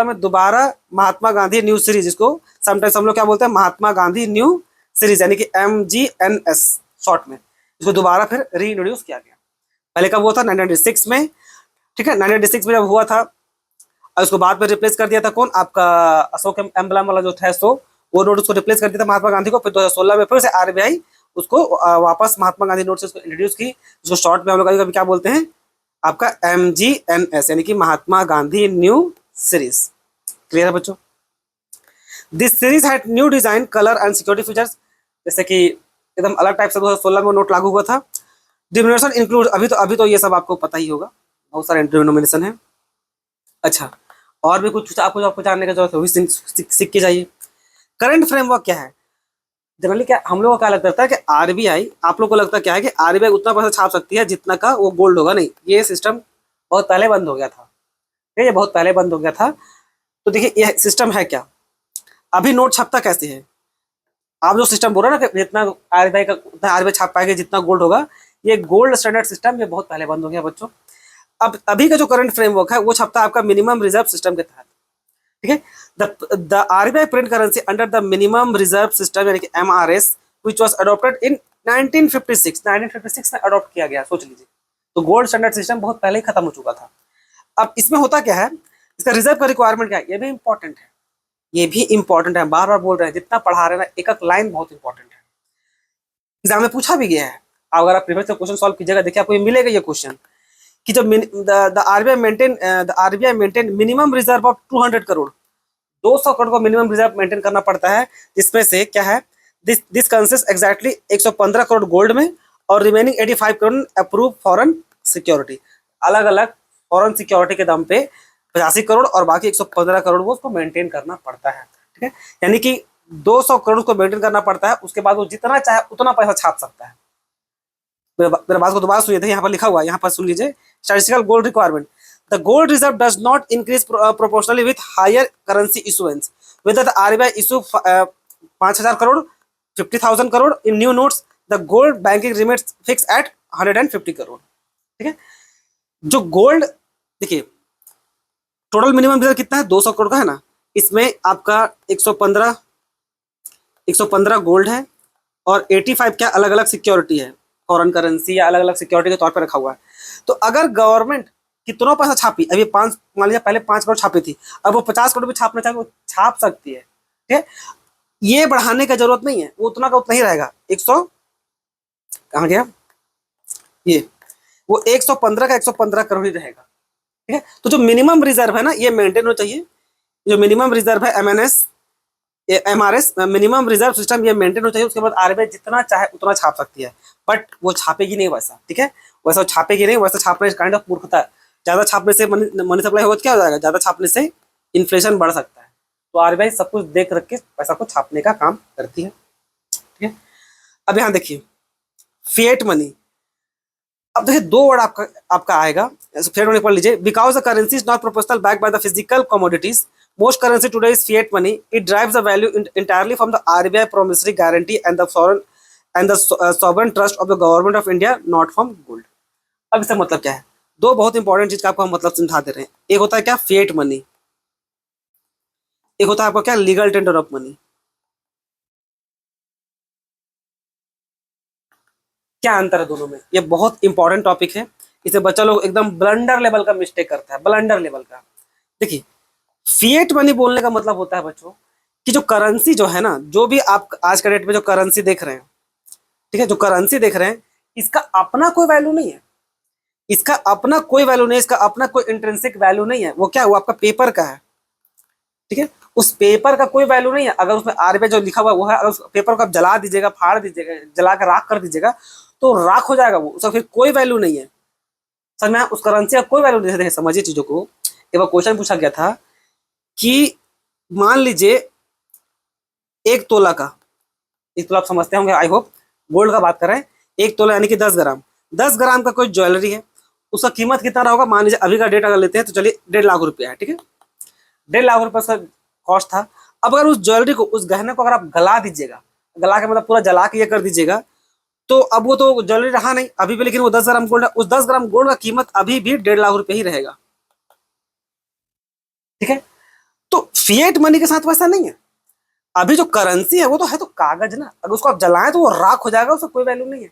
Speaker 1: में दोबारा महात्मा गांधी न्यू सीरीज, जिसको समटाइम्स हम लोग क्या बोलते हैं, महात्मा गांधी न्यू सीरीज, यानी कि MGNS शॉर्ट में, इसको दोबारा फिर री इंट्रोड्यूस किया गया। पहले कब हुआ था? 1996 में। ठीक है, 1996 में जब हुआ था, और उसको बाद में रिप्लेस कर दिया था कौन, आपका अशोक एम्बलम वाला जो था, सो वो नोट उसको रिप्लेस कर दिया था महात्मा गांधी को। फिर 2016 में फिर से आरबीआई उसको वापस महात्मा गांधी नोट से उसको इंट्रोड्यूस की, जो शॉर्ट में हम लोग कभी क्या बोलते हैं, आपका MGNS, यानी कि Mahatma Gandhi new series. Clear है बच्चों? This series had new design, colour and security features, जैसे कि एकदम अलग टाइप से 2016 में नोट लागू हुआ था। डिनोमिनेशन इंक्लूड, अभी तो ये सब आपको पता ही होगा, बहुत सारे डिनोमिनेशन है। अच्छा, और भी कुछ आपको जानने की जरूरत है, वो भी सीख के जाइए। करंट फ्रेमवर्क क्या है? जनरली क्या हम लोगों को क्या लगता है कि आरबीआई, आप लोग को लगता क्या है कि आरबीआई उतना पैसा छाप सकती है जितना का वो गोल्ड होगा? नहीं, ये सिस्टम बहुत पहले बंद हो गया था। ये बहुत पहले बंद हो गया था। तो देखिए ये सिस्टम है क्या, अभी नोट छपता कैसे है? आप जो सिस्टम बोल रहे हो ना कि जितना आरबीआई का उतना आरबीआई छाप पाएगा जितना गोल्ड होगा, ये गोल्ड स्टैंडर्ड सिस्टम ये बहुत पहले बंद हो गया बच्चों। अब अभी का जो करंट फ्रेमवर्क है वो छपता है आपका मिनिमम रिजर्व सिस्टम के तहत। ठीक है। The RBI print currency under the minimum reserve system यानी कि MRS which was adopted in 1956 में अडॉप्ट किया गया, सोच लीजिए। तो गोल्ड स्टैंडर्ड सिस्टम बहुत पहले ही खत्म हो चुका था। अब इसमें होता क्या है, इसका रिजर्व का रिक्वायरमेंट क्या है, ये भी इंपॉर्टेंट है, ये भी इंपॉर्टेंट है, बार बार बोल रहे हैं, जितना पढ़ा रहे हैं ना, एक एक लाइन बहुत इंपॉर्टेंट है, एग्जाम में पूछा भी गया है। अगर आप प्रीवियस क्वेश्चन सॉल्व कीजिएगा, देखिए आपको ये मिलेगा ये क्वेश्चन कि जब the RBI maintain minimum reserve of 200 crore, 200 crore को मिनिमम रिजर्व मेंटेन करना पड़ता है, जिसमें से क्या है, this consist exactly 115 crore gold में और remaining 85 crore approve foreign security, अलग अलग फॉरेन सिक्योरिटी के दम पे 85 करोड़ और बाकी 115 करोड़ वो उसको मेंटेन करना पड़ता है, ठीक है। यानी कि 200 करोड़ को मेंटेन करना पड़ता है, उसके बाद वो जितना चाहे उतना पैसा छाप सकता है। मेरे बात को दोबारा सुनिए, थे यहाँ पर लिखा हुआ है, यहाँ पर सुन लीजिए, statistical gold requirement, the gold reserve does not increase proportionally with higher currency issuance, whether the RBI issue 5,000 crore 50,000 crore in new notes, the gold banking remains fixed at 150 crore, ठीक है। जो गोल्ड, देखिए टोटल मिनिमम रिजर्व कितना है, 200 करोड़ का है ना, इसमें आपका 115 गोल्ड है और 85 क्या अलग अलग सिक्योरिटी है, फॉरेन करेंसी या अलग अलग सिक्योरिटी के तौर पर रखा हुआ है। तो अगर गवर्नमेंट कितना पैसा छापी, अभी 5 मान लीजिए पहले 5 करोड़ छापी थी, अब वो 50 करोड़ भी छापना चाहे वो छाप सकती है, ठीक है। ये बढ़ाने का जरूरत नहीं है, वो उतना का उतना ही रहेगा। 100 कहाँ गया ये, वो 115 का 115 करोड़ ही रहेगा, ठीक है। तो जो मिनिमम रिजर्व है ना, ये मेंटेन होना चाहिए। जो मिनिमम रिजर्व है एमआरएस मिनिमम रिजर्व सिस्टम, ये मेंटेन होना चाहिए। उसके बाद आरबीआई जितना चाहे उतना छाप सकती है, बट वो छापेगी नहीं वैसा, ठीक है, वैसा छापेगी नहीं, वैसा छापने काइंड ऑफ मूर्खता है। ज्यादा छापने से मनी सप्लाई होगा तो क्या हो जाएगा, ज्यादा छापने से इन्फ्लेशन बढ़ सकता है। तो आरबीआई सब कुछ देख रख के पैसा को छापने का काम करती है, ठीक है। अब यहाँ देखिए फिएट मनी, अब देखिए 2 वर्ड आपका आएगा, फिएट मनी पढ़ लीजिए। Because the currency is not proportional back by the physical commodities, most currency today is fiat money. It drives the value entirely from the RBI promissory guarantee and the sovereign trust of the government of India, not from gold. अब इसका मतलब क्या है, 2 बहुत इंपॉर्टेंट चीज का आपको हम मतलब समझा दे रहे हैं। एक होता है क्या, फिएट मनी, एक होता है आपका क्या, लीगल टेंडर ऑफ मनी। क्या अंतर है दोनों में, ये बहुत इंपॉर्टेंट टॉपिक है। इसे बच्चा लोग एकदम ब्लंडर लेवल का मिस्टेक करता है, ब्लंडर लेवल का। देखिए फिएट मनी बोलने का मतलब होता है बच्चों कि जो करेंसी जो है ना, जो भी आप आज के डेट में जो करेंसी देख रहे हैं, ठीक है, जो करेंसी देख रहे हैं, इसका अपना कोई वैल्यू नहीं है, इसका अपना कोई वैल्यू नहीं है, इसका अपना कोई इंट्रिंसिक वैल्यू नहीं है। वो क्या है, वो आपका पेपर का है, ठीक है। उस पेपर का कोई वैल्यू नहीं है। अगर उसमें आरबीआई जो लिखा हुआ वो है, अगर उस पेपर को आप जला दीजिएगा, फाड़ दीजिएगा, जला कर राख कर दीजिएगा तो राख हो जाएगा वो, उसका फिर कोई वैल्यू नहीं है। समझ में, उस करेंसी का कोई वैल्यू नहीं है। समझिए चीजों को। एक बार क्वेश्चन पूछा गया था कि मान लीजिए 1 तोला का, 1 तोला आप समझते होंगे आई होप, गोल्ड का बात कर रहे हैं, 1 तोला यानी कि 10 ग्राम, 10 ग्राम का कोई ज्वेलरी है, उसका कीमत कितना रहा होगा, मान लीजिए अभी का डेट अगर लेते हैं तो चलिए 1.5 लाख रुपया है, ठीक है, 1.5 लाख रुपये उसका कॉस्ट था। अब अगर उस ज्वेलरी को, उस गहने को अगर आप गला दीजिएगा, गला के मतलब पूरा जला के ये कर दीजिएगा, तो अब वो तो ज्वेलरी रहा नहीं अभी भी, लेकिन वो 10 ग्राम गोल्ड है, उस 10 ग्राम गोल्ड का कीमत अभी भी 1.5 लाख रुपये ही रहेगा, ठीक है। तो फिएट मनी के साथ वैसा नहीं है। अभी जो करेंसी है वो तो है तो कागज ना, अगर उसको आप जलाएं तो वो राख हो जाएगा, उसका कोई वैल्यू नहीं है।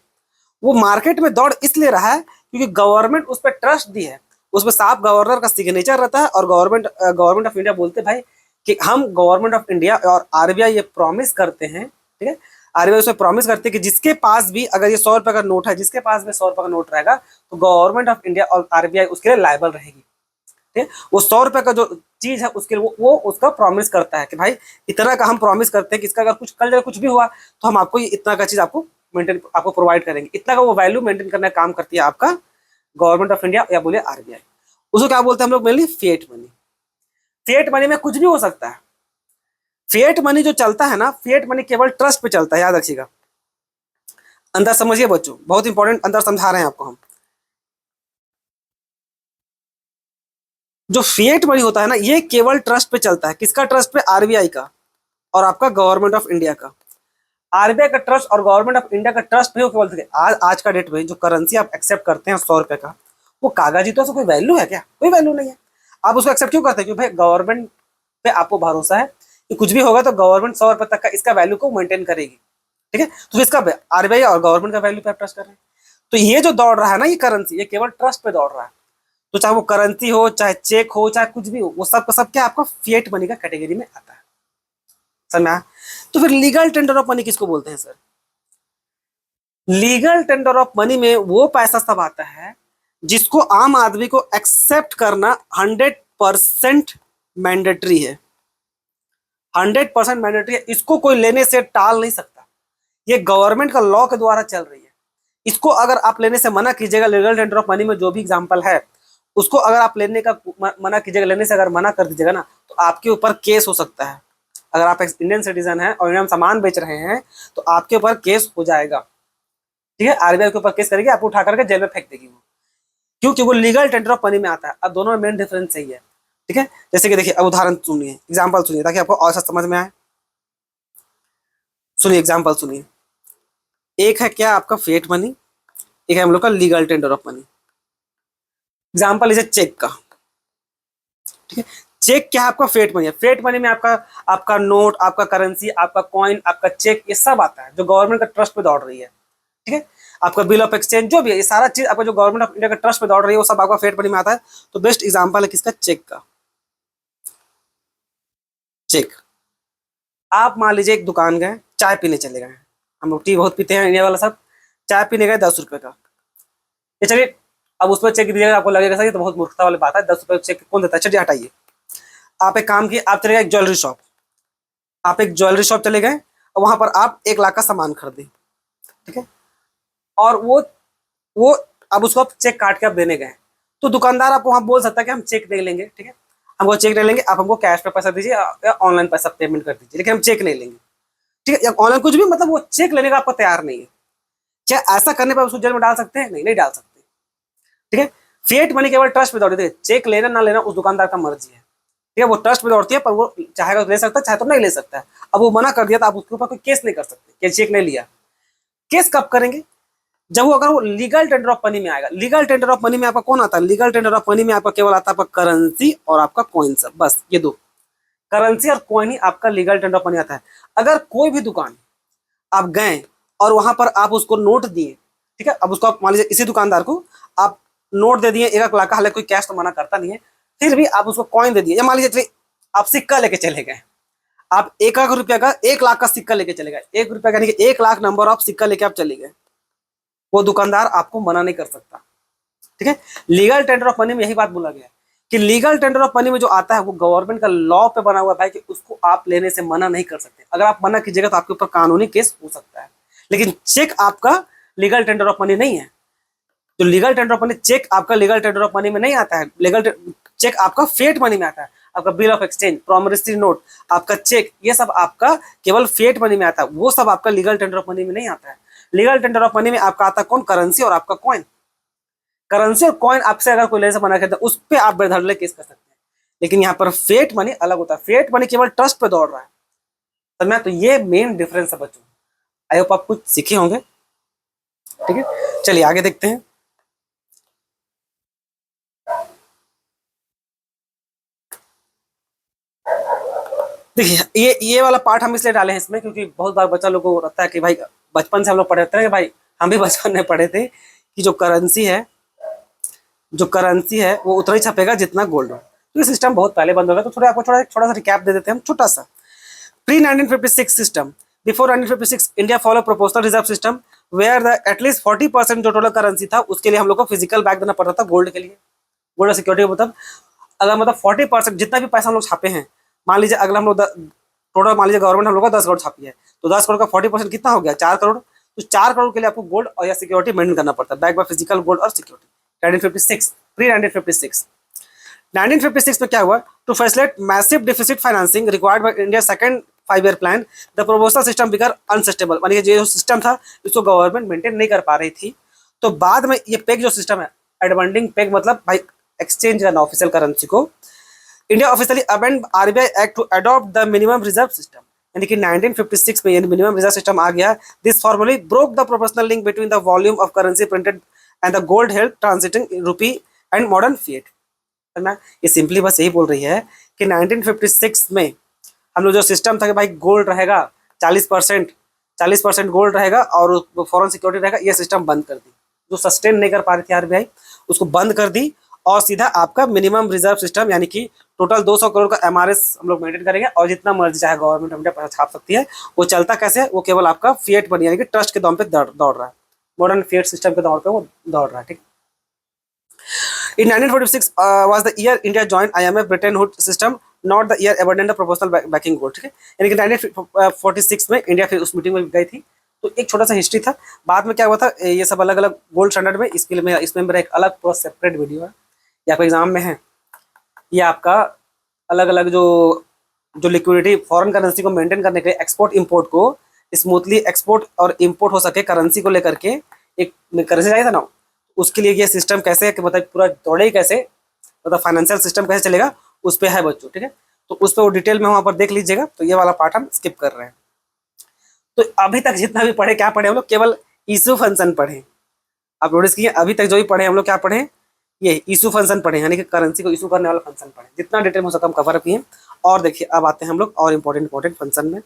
Speaker 1: वो मार्केट में दौड़ इसलिए रहा है क्योंकि गवर्नमेंट उस पर ट्रस्ट दी है, उसमें साफ गवर्नर का सिग्नेचर रहता है और गवर्नमेंट ऑफ इंडिया बोलते भाई कि हम गवर्नमेंट ऑफ इंडिया और आरबीआई ये प्रॉमिस करते हैं, ठीक है, आरबीआई उसमें प्रॉमिस करती है कि जिसके पास भी अगर ये 100 रुपए का नोट है, जिसके पास भी 100 रुपए का नोट रहेगा तो गवर्नमेंट ऑफ इंडिया और आरबीआई उसके लिए लायबल रहेगी, ठीक है। वो 100 रुपए का जो चीज है उसके लिए वो उसका प्रॉमिस करता है कि भाई इतना का हम प्रॉमिस करते हैं कि इसका अगर कुछ कल कुछ भी हुआ तो हम आपको इतना का चीज आपको मेंटेन आपको प्रोवाइड करेंगे। इतना का वो वैल्यू मेंटेन करने का काम करती है आपका गवर्नमेंट ऑफ इंडिया या बोले आरबीआई। उसको क्या बोलते हैं हम लोग, mainly fiat money. Fiat money में कुछ भी हो सकता है। फिएट मनी जो चलता है ना, फिएट मनी केवल ट्रस्ट पे चलता है, याद रखिएगा। अंदर समझिए बच्चों, बहुत इंपॉर्टेंट अंदर समझा रहे हैं आपको हम। जो फिएट मनी होता है ना, ये केवल ट्रस्ट पे चलता है। किसका ट्रस्ट पे, आरबीआई का और आपका गवर्नमेंट ऑफ इंडिया का। आरबीआई का ट्रस्ट और गवर्नमेंट ऑफ इंडिया का ट्रस्ट पे केवल आज का डेट में जो करेंसी आप एक्सेप्ट करते हैं 100 रुपए का, वो कागजी तो कोई वैल्यू है क्या, कोई वैल्यू नहीं है। आप उसको एक्सेप्ट क्यों करते हैं, क्योंकि भाई गवर्नमेंट पे आपको भरोसा है कि कुछ भी होगा तो गवर्नमेंट 100 रुपए तक का इसका वैल्यू को मेंटेन करेगी, ठीक है। तो इसका आरबीआई और गवर्नमेंट का वैल्यू पे आप ट्रस्ट कर रहे हैं। तो ये जो दौड़ रहा है ना, ये करेंसी, ये केवल ट्रस्ट पे दौड़ रहा है। तो चाहे वो करेंसी हो, चाहे चेक हो, चाहे कुछ भी हो, वो सब का सब क्या आपका फिएट मनी का कैटेगरी में आता है, समझ में आया? तो फिर लीगल टेंडर ऑफ मनी किसको बोलते हैं sir? Legal tender of money में वो पैसा सब आता है जिसको आम आदमी को एक्सेप्ट करना 100% मैंडेटरी है, 100% मैंडेटरी है। इसको कोई लेने से टाल नहीं सकता। ये गवर्नमेंट का लॉ के द्वारा चल रही है। इसको अगर आप लेने से मना कीजिएगा, लीगल टेंडर ऑफ मनी में जो भी एग्जांपल है उसको अगर आप लेने का मना कीजिएगा, लेने से अगर मना कर दीजिएगा ना, तो आपके ऊपर केस हो सकता है। अगर आप एक इंडियन सिटीजन हैं और इंडियन सामान बेच रहे हैं तो आपके ऊपर केस हो जाएगा, ठीक है। आरबीआई के ऊपर केस करेगी, आपको उठा करके जेल में फेंक देगी वो, क्योंकि वो लीगल टेंडर ऑफ मनी में आता है। अब दोनों में मेन डिफरेंस यही है, ठीक है। जैसे कि देखिए, अब उदाहरण सुनिए, एग्जाम्पल सुनिए ताकि आपको और समझ में आए। सुनिए एग्जाम्पल सुनिए। एक है क्या आपका फिएट मनी, एक है हम लोग का legal tender of money. Example इसे चेक का, ठीक है। चेक क्या है आपका? फिएट मनी है। फिएट मनी में आपका आपका नोट, आपका करेंसी, आपका कॉइन, आपका चेक, ये सब आता है जो गवर्नमेंट का ट्रस्ट पे दौड़ रही है, ठीक है। आपका बिल ऑफ एक्सचेंज जो भी है, ये सारा चीज आपका जो गवर्नमेंट ऑफ इंडिया का ट्रस्ट पे दौड़ रही है वो सब आपका फिएट मनी में आता है। तो बेस्ट एग्जांपल है किसका? चेक का। चेक, आप मान लीजिए एक दुकान गए, चाय पीने चले गए, हम लोग टी बहुत पीते हैं इंडिया वाला सब, चाय पीने गए 10 रुपए का, ये चलिए। अब उसमें चेक दीजिएगा, आपको लगेगा सर ये तो बहुत मूर्खता वाली बात है, 10 रुपए चेक कौन देता है, चलिए हटाइए। आप एक काम किए, आप चले गए एक ज्वेलरी शॉप, आप एक ज्वेलरी शॉप चले गए और वहां पर आप 1 लाख का सामान खरीदे, ठीक है। और वो अब उसको आप चेक काट के आप देने गए, तो दुकानदार आपको वहां बोल सकता है कि हम चेक नहीं लेंगे, ठीक है, हमको चेक नहीं लेंगे, आप हमको कैश पे पैसा दीजिए या ऑनलाइन पैसा पेमेंट कर दीजिए, लेकिन हम चेक नहीं लेंगे, ठीक है, या ऑनलाइन कुछ भी, मतलब वो चेक लेने का आपको तैयार नहीं है। क्या ऐसा करने पर उसको जेल में डाल सकते हैं? नहीं, नहीं डाल सकते, ठीक है। फिएट मनी केवल ट्रस्ट पे दौड़ती है, चेक लेना ना लेना उस दुकानदार का मर्जी है, ठीक है। वो ट्रस्ट पे दौड़ती है, पर वो चाहेगा तो ले सकता है, चाहे तो नहीं ले सकता है। अब वो मना कर दिया तो आप उसके ऊपर कोई केस नहीं कर सकते कि चेक नहीं लिया। केस कब करेंगे? जब वो अगर वो लीगल टेंडर ऑफ मनी में आएगा। लीगल टेंडर ऑफ मनी में आपका कौन आता है? लीगल टेंडर ऑफ मनी में आपका केवल आता है आपका करेंसी और आपका कॉइन, सब, बस ये दो, करेंसी और कॉइन ही आपका लीगल टेंडर ऑफ मनी आता है। अगर कोई भी दुकान आप गए और वहां पर आप उसको नोट दिए, ठीक है, अब उसको आप मान लीजिए इसी दुकानदार को आप नोट दे दिए 1 लाख का, हालांकि कोई कैश तो मना करता नहीं है, फिर भी आप उसको कॉइन दे दिए, या मान लीजिए आप सिक्का लेके चले गए, आप 1 लाख रुपया का 1 लाख का सिक्का लेके चले गए, 1 रुपया यानी कि 1 लाख नंबर ऑफ सिक्का लेके आप चले गए, वो दुकानदार आपको मना नहीं कर सकता, ठीक है। लीगल टेंडर ऑफ मनी में यही बात बोला गया है कि लीगल टेंडर ऑफ मनी में जो आता है वो गवर्नमेंट का लॉ पे बना हुआ है भाई, कि उसको आप लेने से मना नहीं कर सकते। अगर आप मना कीजिएगा तो आपके ऊपर कानूनी केस हो सकता है। लेकिन चेक आपका लीगल टेंडर ऑफ मनी नहीं है। तो legal tender of money, cheque आपका लीगल टेंडर ऑफ मनी में नहीं आता है। लीगल चेक आपका फिएट मनी में आता है। आपका bill of exchange, promissory note, आपका चेक, ये सब आपका केवल फिएट मनी में आता है, वो सब आपका लीगल टेंडर ऑफ मनी में नहीं आता है। लीगल टेंडर ऑफ मनी में आपका आता है कौन? करेंसी और आपका कॉइन। करेंसी और कॉइन आपसे अगर कोई लेने से मना करता है उस पर आप बेधड़क केस कर सकते हैं। लेकिन यहाँ पर फिएट मनी अलग होता है। फिएट मनी केवल ट्रस्ट पे दौड़ रहा है, तो मैं तो ये मेन डिफरेंस है बच्चों। आई होप आप कुछ सीखे होंगे, ठीक है। चलिए आगे देखते हैं। देखिए ये वाला पार्ट हम इसलिए डाले हैं इसमें क्योंकि बहुत बार बच्चा लोग को रहता है कि भाई बचपन से हम लोग पढ़े होते हैं कि भाई हम भी बचपन में पढ़े थे कि जो करेंसी है वो उतना ही छपेगा जितना गोल्ड हो। तो ये सिस्टम बहुत पहले बंद हो गया। तो थोड़ा आपको छोटा सा रिकैप दे देते हैं हम, छोटा सा। Pre 1956 system, before 1956 India follow proportional reserve system where the at least 40% जो टोटल करेंसी था उसके लिए हम लोग को फिजिकल बैक देना पड़ता था गोल्ड के लिए। गोल्ड सिक्योरिटी मतलब अगर मतलब 40% जितना भी पैसा हम लोग छापे हैं, मान लीजिए अगला हम लोग टोटल मान लीजिए गवर्नमेंट हम लोग का 10 करोड़ छापी है, तो 10 करोड़ का 40% कितना हो गया? 4 करोड़। तो 4 करोड़ के लिए आपको गोल्ड और या सिक्योरिटी मेंटेन करना पड़ता है, बैक बाय फिजिकल गोल्ड और सिक्योरिटी। 1956, प्री 1956 में क्या हुआ? To facilitate massive deficit financing required by India second 5 year plan, the proportional system become unsustainable. मानिए जो सिस्टम था इसको गवर्नमेंट मेंटेन नहीं कर पा रही थी, तो बाद में ये पेग जो सिस्टम है, एडबंडिंग पेग मतलब भाई एक्सचेंज करना ऑफिशियल करेंसी को, India officially amend RBI act to adopt the minimum reserve system, यानी कि 1956 में ये मिनिमम रिजर्व सिस्टम आ गया। This formally broke the proportional link between the volume of currency printed and the gold held transiting rupee and modern fiat. है ना। ये सिंपली बस यही बोल रही है कि 1956 में हम लोग जो सिस्टम था कि भाई गोल्ड रहेगा 40% गोल्ड रहेगा और फॉरेन सिक्योरिटी रहेगा, ये सिस्टम बंद कर दी। जो सस्टेन नहीं कर पा रही थी आरबीआई, उसको बंद कर दी और सीधा आपका मिनिमम रिजर्व सिस्टम यानी कि टोटल 200 करोड़ का एमआरएस हम लोग मेंटेन करेंगे और जितना मर्जी चाहे गवर्नमेंट ऑफ इंडिया पैसा छाप सकती है। वो चलता कैसे है, वो केवल आपका फिएट मनी यानी कि ट्रस्ट के दम पे दौड़ रहा है, मॉडर्न फिएट सिस्टम के दौर पे वो दौड़ रहा है। ठीक। In 1946 was the year India joined IMF Bretton Woods system, not the year abandoned the proportional backing gold। ठीक है, यानी कि 1946 में इंडिया फिर उस मीटिंग में गई थी। तो एक छोटा सा हिस्ट्री था, बाद में क्या हुआ था, ये सब अलग अलग गोल्ड स्टैंडर्ड में, इसमें मेरा एक अलग पूरा सेपरेट वीडियो है, ये आपका एग्जाम में है। ये आपका अलग अलग जो लिक्विडिटी फॉरेन करेंसी को मेंटेन करने के लिए एक्सपोर्ट इंपोर्ट को स्मूथली एक्सपोर्ट और इंपोर्ट हो सके करेंसी को लेकर के, एक करेंसी चाहिए था ना, उसके लिए ये सिस्टम कैसे है कि मतलब पूरा दौड़े ही कैसे, मतलब फाइनेंशियल सिस्टम कैसे चलेगा उस पर है बच्चों। ठीक है, तो उस पर वो डिटेल में वहाँ पर देख लीजिएगा। तो ये वाला पार्ट हम स्किप कर रहे हैं। तो अभी तक जितना भी पढ़े, क्या पढ़े हम लोग, केवल इशू फंक्शन पढ़े। आप नोटिस किए अभी तक जो भी पढ़े हम लोग क्या पढ़े, ये इशू फंक्शन पढ़े, यानी कि करेंसी को इशू करने वाला फंक्शन पढ़े। जितना डिटेल हो सका हम कवर किए। और देखिए अब आते हैं हम लोग और इंपॉर्टेंट फंक्शन में,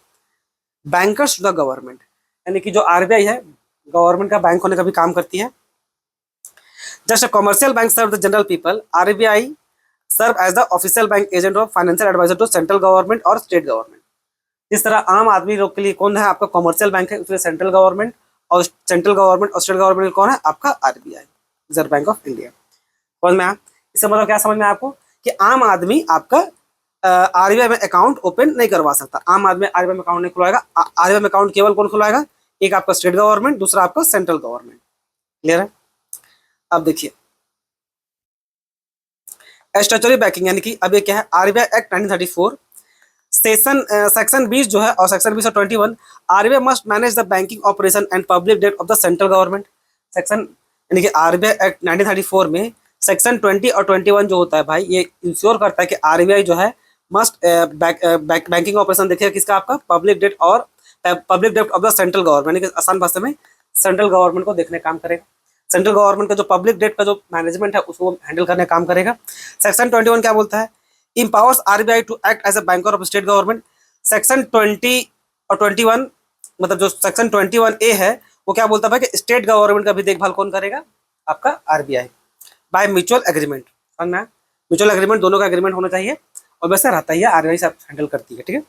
Speaker 1: बैंकर्स टू द गवर्नमेंट, यानी कि जो आरबीआई है गवर्नमेंट का बैंक होने का भी काम करती है। Just a commercial bank serve the general people, RBI serve as the official bank agent of financial advisor to central government और state government। जिस तरह आम आदमी लोग के लिए कौन है आपका कमर्शियल बैंक है, उसमें सेंट्रल गवर्नमेंट और स्टेट गवर्नमेंट कौन है आपका RBI, reserve bank of India. समझ में आया? इसका मतलब क्या समझ में आपको कि आम आदमी आपका आरबीआई में अकाउंट ओपन नहीं करवा सकता। आम आदमी आरबीआई में अकाउंट नहीं खुलवाएगा। आरबीआई में अकाउंट केवल कौन खुलवाएगा, एक आपका स्टेट गवर्नमेंट, दूसरा आपका सेंट्रल गवर्नमेंट। क्लियर है? अब देखिए स्टैट्यूटरी बैंकिंग, यानी कि अब ये क्या है, आरबीआई एक्ट 1934 सेक्शन 20 जो है और सेक्शन 20 और 21, RBI must manage the banking operation and public debt of the central government. Section यानी कि आरबीआई एक्ट 1934 में सेक्शन 20 और 21 जो होता है भाई, ये इंश्योर करता है कि आरबीआई जो है मस्ट बैंकिंग ऑपरेशन देखिएगा किसका, आपका public debt of the central government, यानी कि आसान भाषा में सेंट्रल गवर्नमेंट को देखने काम करेगा। सेंट्रल गवर्नमेंट का जो पब्लिक डेट का जो मैनेजमेंट है उसको हैंडल करने का काम करेगा। सेक्शन 21 क्या बोलता है, empowers RBI to act as a banker of state government. Section 20 और 21 मतलब जो सेक्शन 21 ए है वो क्या बोलता है कि स्टेट गवर्नमेंट का भी देखभाल कौन करेगा, आपका आरबीआई, बाय म्यूचुअल एग्रीमेंट। समझना है, म्यूचुअल एग्रीमेंट दोनों का एग्रीमेंट होना चाहिए और वैसे रहता ही है, आरबीआई से हैंडल करती है। ठीक है,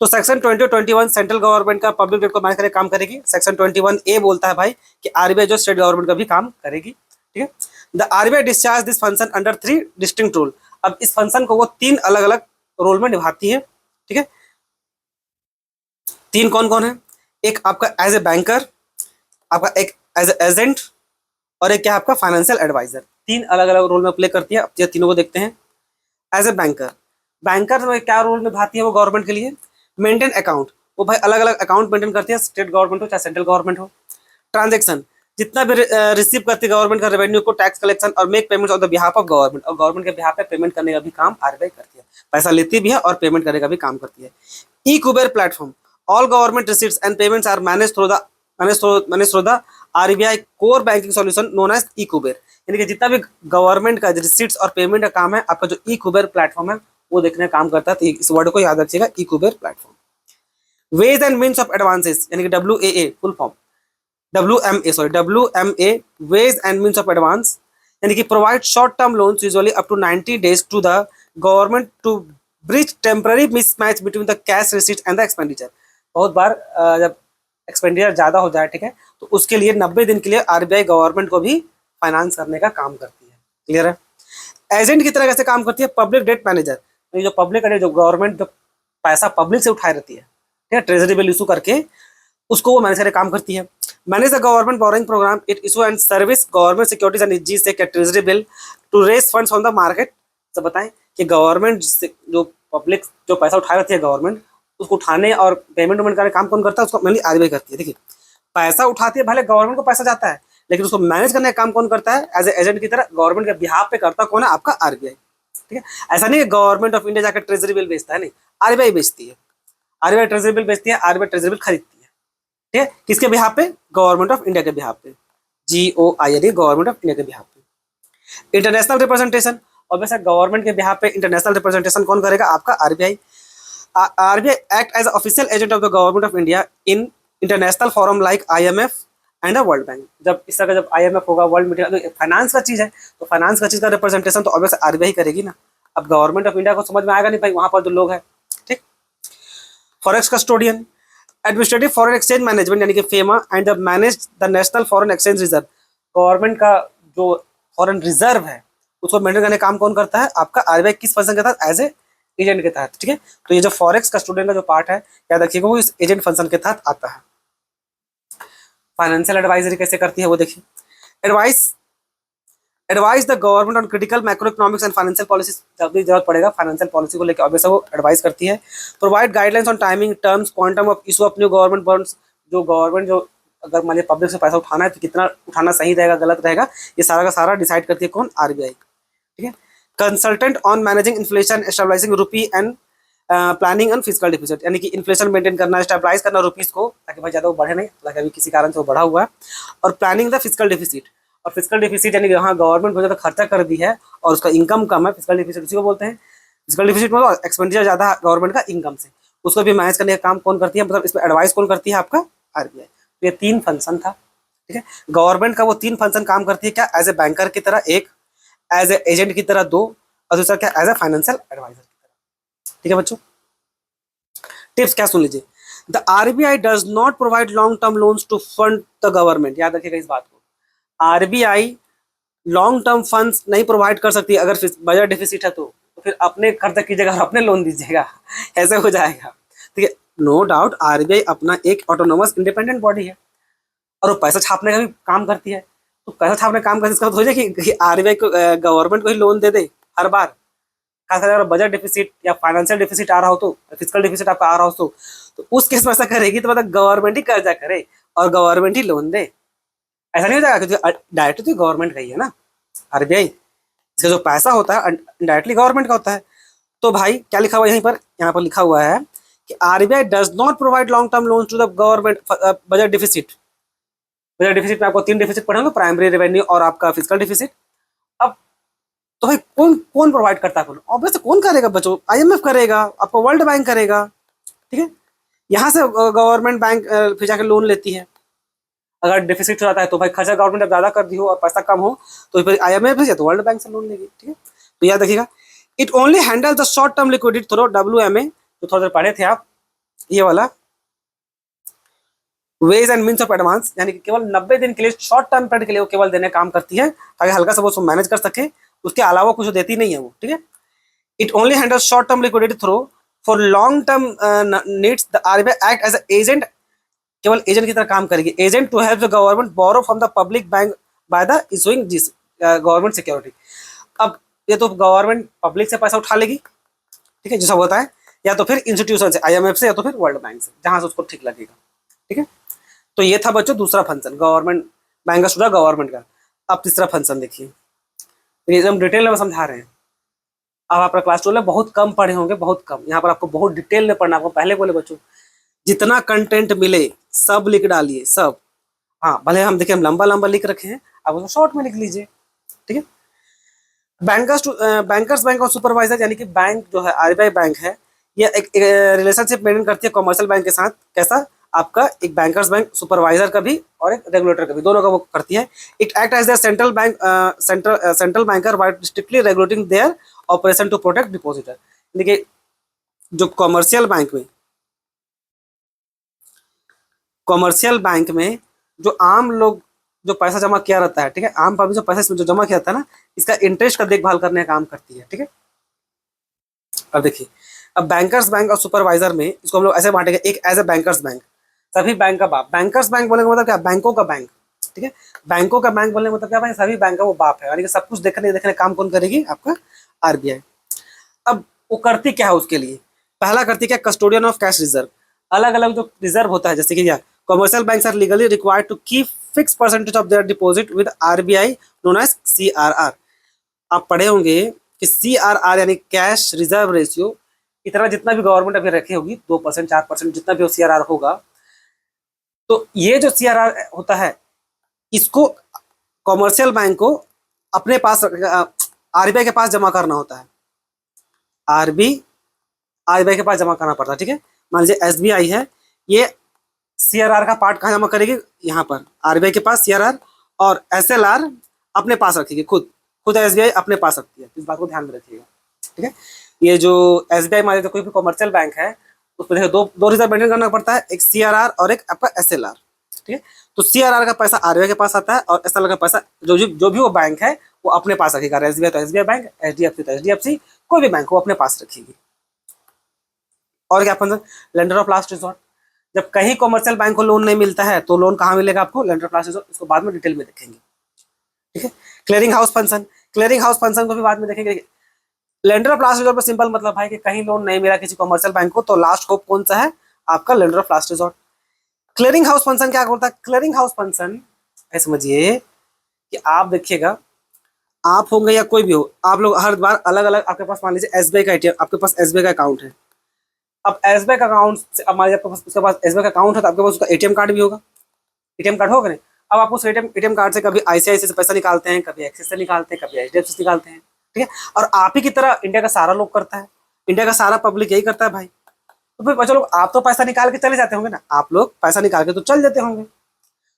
Speaker 1: तो सेक्शन 20 और 21 सेंट्रल गवर्नमेंट का पब्लिक डेट को मैनेज करके काम करेगी। सेक्शन 21 ए बोलता है भाई कि आरबीआई जो स्टेट गवर्नमेंट का भी काम करेगी। ठीक है, the RBI discharge this function under 3 distinct rule. अब इस फंक्शन को वो 3 अलग अलग रोल में निभाती है। ठीक है, 3 कौन कौन है, एक आपका एज ए बैंकर, आपका एक एज ए एजेंट और एक क्या आपका फाइनेंशियल एडवाइजर। 3 अलग अलग रोल में प्ले करती है। अब ये तीनों को देखते हैं। एज ए बैंकर में क्या रोल निभाती है वो गवर्नमेंट के लिए, मेंटेन अकाउंट, वो भाई अलग अलग अकाउंट मेंटेन करती है, स्टेट गवर्नमेंट हो चाहे सेंट्रल गवर्नमेंट हो। ट्रांजैक्शन, जितना भी रिसीव करती है गवर्नमेंट का रेवेन्यू को, टैक्स कलेक्शन और make payments on the behalf of government, और गवर्नमेंट के बिहाफ पे पेमेंट करने का भी काम आरबीआई करती है। पैसा लेती भी है और पेमेंट करने का भी काम करती है। E Kuber platform, all government receipts and payments are manage through the RBI core banking solution known as e Kuber, यानी कि जितना भी गवर्नमेंट का रिसीट्स और पेमेंट का काम है आपका जो ई कुबेर प्लेटफॉर्म है वो देखने का काम करता है। तो इस वर्ड को याद रखिएगा, e Kuber platform. Ways and means of advances, यानी कि WAA full form, WMA ways and means of advance, यानी कि provide short term loans usually up to 90 days to the government to bridge temporary mismatch between the cash receipt and the expenditure. बहुत बार जब एक्सपेंडिचर ज़्यादा हो जाए, ठीक है, तो उसके लिए 90 दिन के लिए आरबीआई गवर्नमेंट को भी फाइनेंस करने का काम करती है। क्लियर है? एजेंट की तरह कैसे काम करती है, पब्लिक डेट मैनेजर, जो पब्लिक जो गवर्नमेंट जो पैसा पब्लिक से उठाई रहती है, ठीक है, ट्रेजरी बिल इशू करके उसको वो मैनेज करके काम करती है। Manage the government borrowing program, it issue and service government securities and G sec treasury bill to raise funds on the market. तो बताएं कि गवर्नमेंट जो पब्लिक जो पैसा उठा रहती है गवर्नमेंट, उसको उठाने और पेमेंट वेमेंट करने काम कौन करता है, उसको मेनली आरबीआई करती है। देखिए पैसा उठाती है, भले गवर्नमेंट को पैसा जाता है, लेकिन उसको मैनेज करने का काम कौन करता है, एज ए एजेंट की तरह गवर्नमेंट के बिहाफ पे करता कौन है, आपका आरबीआई। ठीक है, ऐसा नहीं है गवर्नमेंट ऑफ इंडिया जाकर ट्रेजरी बिल बेचता है, नहीं, आरबीआई बेचती है। आरबीआई ट्रेजरी बिल बेचती है, आरबीआई ट्रेजरी बिल खरीदती है। ठीक है, किसके बिहाफ पे, गवर्नमेंट ऑफ इंडिया के बिहाफ पे, GOI यानी गवर्नमेंट ऑफ इंडिया के बिहाफ पे। इंटरनेशनल रिप्रेजेंटेशन, और वैसे गवर्नमेंट के बिहाफ पे इंटरनेशनल रिप्रेजेंटेशन कौन करेगा? आपका RBI. RBI act as official agent of the government of India in international forum like IMF and the World Bank. जब इस तरह का जब आईएमएफ होगा, वर्ल्ड मीटिंग, तो फाइनेंस का चीज है, तो फाइनेंस का चीज का रिप्रेजेंटेशन तो ऑब्वियस आरबीआई करेगी ना। अब गवर्नमेंट ऑफ इंडिया को समझ में आएगा नहीं भाई, वहां पर जो लोग हैं, ठीक। Forex custodian, administrative foreign exchange management यानी कि FEMA and the manage the national foreign exchange reserve. Government का जो फॉरेन रिजर्व है उसको मेंटेन करने का काम कौन करता है? आपका आरबीआई। किस फंक्शन के तहत? एज ए एजेंट के तहत, ठीक है। तो ये जो फॉरेक्स कस्टोडियन का जो पार्ट है, याद रखिएगा, वो इस एजेंट फंक्शन के तहत आता है। फाइनेंशियल एडवाइजरी कैसे करती है वो देखिए। Advise the government on critical macro economics and financial policy. जब भी जरूरत पड़ेगा फाइनेंशियल पॉलिसी को लेकर ऑब्वियसली वो एडवाइस करती है। Provide guidelines on timing, terms, quantum of issue of new government bonds. जो गवर्नमेंट जो अगर मान लीजिए पब्लिक से पैसा उठाना है तो कितना उठाना सही रहेगा, गलत रहेगा, ये सारा का सारा डिसाइड करती है कौन? आरबीआई, ठीक है। Consultant on managing inflation, stabilising rupee and planning on physical deficit, यानी कि इन्फ्लेशन मेंटेन करना, स्टेबलाइज करना रुपीस को, ताकि भाई ज़्यादा वो बढ़े नहीं, ताकि अभी किसी कारण से वो बढ़ा हुआ है। और प्लानिंग द फिजिकल डिफिसिट, और फिजिकल डिफिसिट यानी कि हाँ गवर्नमेंट बहुत ज़्यादा खर्चा कर दी है और उसका इनकम कम है, फिजिकल डिफिसिट उसी को बोलते हैं। फिजिकल डिफिसिट मतलब एक्सपेंडिचर ज़्यादा गवर्नमेंट का इनकम से, उसको भी मैनेज करने का काम कौन करती है? मतलब इसमें एडवाइस कौन करती है? आपका आरबीआई। तो ये 3 फंक्शन था, ठीक है। गवर्नमेंट का वो 3 फंक्शन काम करती है। क्या? एज ए बैंकर की तरह एक, एज ए एजेंट की तरह 2, और दूसरा क्या? एज ए फाइनेंशियल एडवाइजर की तरह, ठीक है बच्चों। टिप्स क्या सुन लीजिए। The RBI does not provide long term loans to fund the government. याद रखिएगा इस बात को, आरबीआई लॉन्ग टर्म फंड्स नहीं प्रोवाइड कर सकती। अगर बजट डिफिसिट है तो फिर अपने खर्च कीजिएगा और अपने लोन दीजिएगा, ऐसे हो जाएगा, ठीक है। नो डाउट आरबीआई अपना एक ऑटोनोमस इंडिपेंडेंट बॉडी है और वो पैसा छापने का भी काम करती है। तो पैसा छापने का काम करती है, इसका मतलब हो जाए कि आरबीआई को गवर्नमेंट को ही लोन दे दे हर बार, खासकर अगर बजट डिफिसिट या फाइनेंशियल डिफिसिट आ रहा हो, तो फिजिकल डिफिसिट आपका आ रहा हो, तो उस केस में ऐसा करेगी तो मतलब गवर्नमेंट ही कर्जा करे और गवर्नमेंट ही लोन दे। ऐसा नहीं हो जाएगा, क्योंकि डायरेक्टली तो गवर्नमेंट का ही है ना आरबीआई, इसका जो पैसा होता है डायरेक्टली गवर्नमेंट का होता है। तो भाई क्या लिखा हुआ है यहीं पर? यहाँ पर लिखा हुआ है कि RBI does not provide long term loan to the government budget deficit. Budget deficit में आपको 3 डिफिसिट पढ़े होंगे, प्राइमरी रेवेन्यू और आपका फिजिकल डिफिसिट। अब तो भाई कौन कौन प्रोवाइड करता है? कौन? ऑब्वियसली कौन करेगा बच्चों? आईएमएफ करेगा, आपको वर्ल्ड बैंक करेगा, ठीक है। यहाँ से गवर्नमेंट बैंक फिर जाकर लोन लेती है। अगर डिफिसिट हो जाता है तो भाई खर्चा गवर्नमेंट अब ज्यादा कर दी हो और पैसा कम हो तो फिर आईएमएफ या तो वर्ल्ड बैंक से लोन लेगी, ठीक है। तो याद रखिएगा, it only handle the short term liquidity through WMA, जो थोड़ा देर पढ़े थे आप, ये वाला ways and means of advance, यानी कि केवल 90 दिन के लिए शॉर्ट टर्म पीरियड के लिए वो केवल देने का काम करती है, ताकि हल्का सा वो मैनेज कर सके, उसके अलावा कुछ देती नहीं है वो, ठीक है। It only handles short term liquidity through for long term needs the RBI act as agent, केवल एजेंट की तरह काम करेगी। Agent to help the government borrow from the public bank by the issuing this government security. अब ये तो गवर्नमेंट पब्लिक से पैसा उठा लेगी, ठीक है, जैसा होता है, या तो फिर इंस्टीट्यूशन से, आईएमएफ से, या तो फिर वर्ल्ड बैंक से, जहां से उसको ठीक लगेगा, ठीक है। तो ये था बच्चों दूसरा फंक्शन, गवर्नमेंट बैंक का स्टूडेंट गवर्नमेंट का। अब तीसरा फंक्शन देखिए, एकदम डिटेल में समझा रहे हैं। अब आपका क्लास 12 में बहुत कम पढ़े होंगे, बहुत कम, यहाँ पर आपको बहुत डिटेल में पढ़ना। आपको पहले बोले बच्चों जितना कंटेंट मिले सब लिख डालिए, सब। हाँ भले हम देखिए हम लंबा लंबा लिख रखे हैं, आप उसको शॉर्ट में लिख लीजिए, ठीक है। बैंकर्स बैंक और सुपरवाइजर, यानी कि बैंक जो है आरबीआई बैंक है, ये एक रिलेशनशिप मेंटेन करती है कमर्शियल बैंक के साथ। कैसा? आपका एक बैंकर्स बैंक सुपरवाइजर का भी और एक रेगुलेटर का भी, दोनों का वो करती है। It act as the central bank central banker while strictly regulating their operation to protect depositor. यानी कि जो कॉमर्शियल बैंक में जो आम लोग जो पैसा जमा किया रहता है, ठीक है, आम पब्लिक जो पैसा इसमें जो जमा किया रहता है ना, इसका इंटरेस्ट का देखभाल करने का काम करती है, ठीक है। अब देखिए, अब बैंकर्स बैंक और सुपरवाइजर में इसको हम लोग ऐसे बांटेंगे, एक एज ए बैंकर्स बैंक, सभी बैंक का बाप। बैंकर्स बैंक बोलने का मतलब क्या? बैंकों का बैंक, ठीक है। बैंकों का बैंक बोलने का मतलब क्या भाई? सभी बैंक का वो बाप है, यानी कि सब कुछ देखने देखने काम कौन करेगी? आपका आरबीआई। अब वो करती क्या है उसके लिए? पहला करती क्या? Custodian of cash reserve. अलग अलग जो रिजर्व होता है, जैसे कि क्या, commercial banks are legally required to keep fix percentage of their deposit with RBI known as CRR. आप पढ़े होंगे कि सीआरआर यानी कैश रिजर्व रेशियो, इतना जितना भी गवर्नमेंट अभी रखी होगी 2% 4% जितना भी सीआरआर होगा, तो ये जो सीआरआर होता है इसको कमर्शियल बैंक को अपने पास आरबीआई के पास जमा करना होता है, आरबीआई के पास जमा करना पड़ता है, ठीक है। मान लीजिए एसबीआई है, ये सीआरआर का पार्ट कहाँ जमा करेगी, यहाँ पर आरबीआई के पास सीआरआर, और एसएलआर अपने पास रखेगी, खुद एसबीआई अपने पास रखती है, इस बात को ध्यान में रखिएगा, ठीक है। ये जो एसबीआई मान लीजिए कोई भी कमर्शियल बैंक है, उसमें देखो दो रिजर्व मेंटेन करना पड़ता है, एक सीआरआर और एक आपका एसएलआर, ठीक है। तो सीआरआर का पैसा आरबीआई के पास आता है और एसएलआर का पैसा जो भी वो बैंक है वो अपने पास रखेगा। एसबीआई तो एसबीआई बैंक, एचडीएफसी तो एचडीएफसी, कोई भी बैंक वो अपने पास रखेगी। और क्या अपन लेंडर ऑफ लास्ट रिजॉर्ट, जब कहीं कमर्शियल बैंक को लोन नहीं मिलता है तो लोन कहाँ मिलेगा आपको, लेंडर ऑफ लास्ट रिजॉर्ट, इसको बाद में डिटेल में देखेंगे, ठीक है। Clearing house function, clearing house function को भी बाद में देखेंगे। लेंडर ऑफ लास्ट रिजॉर्ट पर सिंपल मतलब भाई कि कहीं लोन नहीं मिला किसी कमर्शियल बैंक को तो लास्ट होप कौन सा है, आपका lender of last resort. Clearing house function क्या करता है, क्लियरिंग हाउस फंक्शन समझिए कि आप देखिएगा, आप होंगे या कोई भी हो, आप लोग हर बार अलग अलग, आपके पास मान लीजिए एसबीआई का एटीएम, आपके पास एसबीआई का अकाउंट है। अब एसबीआई का अकाउंट से, अब मान लीजिए आपके पास, उसके पास एसबीआई का अकाउंट है तो आपके पास उसका एटीएम कार्ड भी होगा, एटीएम कार्ड होगा नहीं। अब आप उस एटीएम कार्ड से कभी आईसीआईसी से पैसा निकालते हैं, कभी एक्सिस से निकालते हैं, कभी एचडीएफसी से निकालते हैं, ठीक है। और आप ही की तरह इंडिया का सारा लोग करता है, इंडिया का सारा पब्लिक यही करता है भाई। तो फिर बच्चों लोग, आप तो पैसा निकाल के चले जाते होंगे ना, आप लोग पैसा निकाल के तो चल जाते होंगे,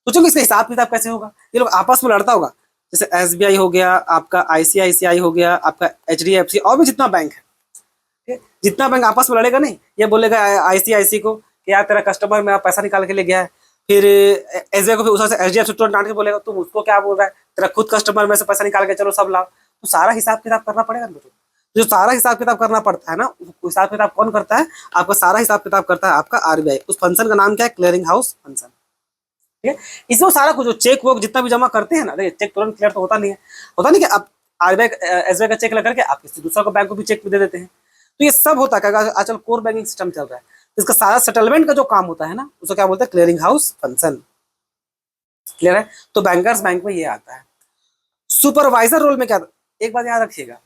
Speaker 1: तो चलो इसका हिसाब किताब कैसे होगा, ये लोग आपस में लड़ता होगा। जैसे एसबीआई हो गया, आपका आईसीआईसीआई हो गया, आपका एचडीएफसी, और भी जितना बैंक है, ठीक है, जितना बैंक आपस में लड़ेगा नहीं, ये बोलेगा आईसीआईसी को कि यार तेरा कस्टमर मेरा पैसा निकाल के ले गया है, फिर एसबीआई को फिर उस एचडीएफसी तुरंत डांट के बोलेगा तुम उसको क्या बोल रहा है, तेरा खुद कस्टमर में से पैसा निकाल के चलो सब लाओ। तो सारा हिसाब किताब करना पड़ेगा ना, जो सारा हिसाब किताब करना पड़ता है ना, हिसाब किताब कौन करता है, आपका सारा हिसाब किताब करता है आपका आरबीआई। उस फंक्शन का नाम क्या है, क्लियरिंग हाउस फंक्शन, ठीक है। इसमें सारा कुछ जो चेक वो जितना भी जमा करते हैं ना, देखिए चेक तुरंत क्लियर तो होता नहीं है, होता नहीं कि आप आरबीआई एसबीआई का चेक लगा करके आप किसी दूसरा को बैंक को भी चेक भी दे देते हैं। तो ये सब होता है, आजकल कोर बैंकिंग सिस्टम चल रहा है, तो इसका सारा सेटलमेंट का जो काम होता है ना, उसको क्या बोलते हैं, क्लियरिंग हाउस फंक्शन, क्लियर है। तो बैंकर्स बैंक में ये आता है। सुपरवाइजर रोल में क्या, एक बात याद रखिएगा,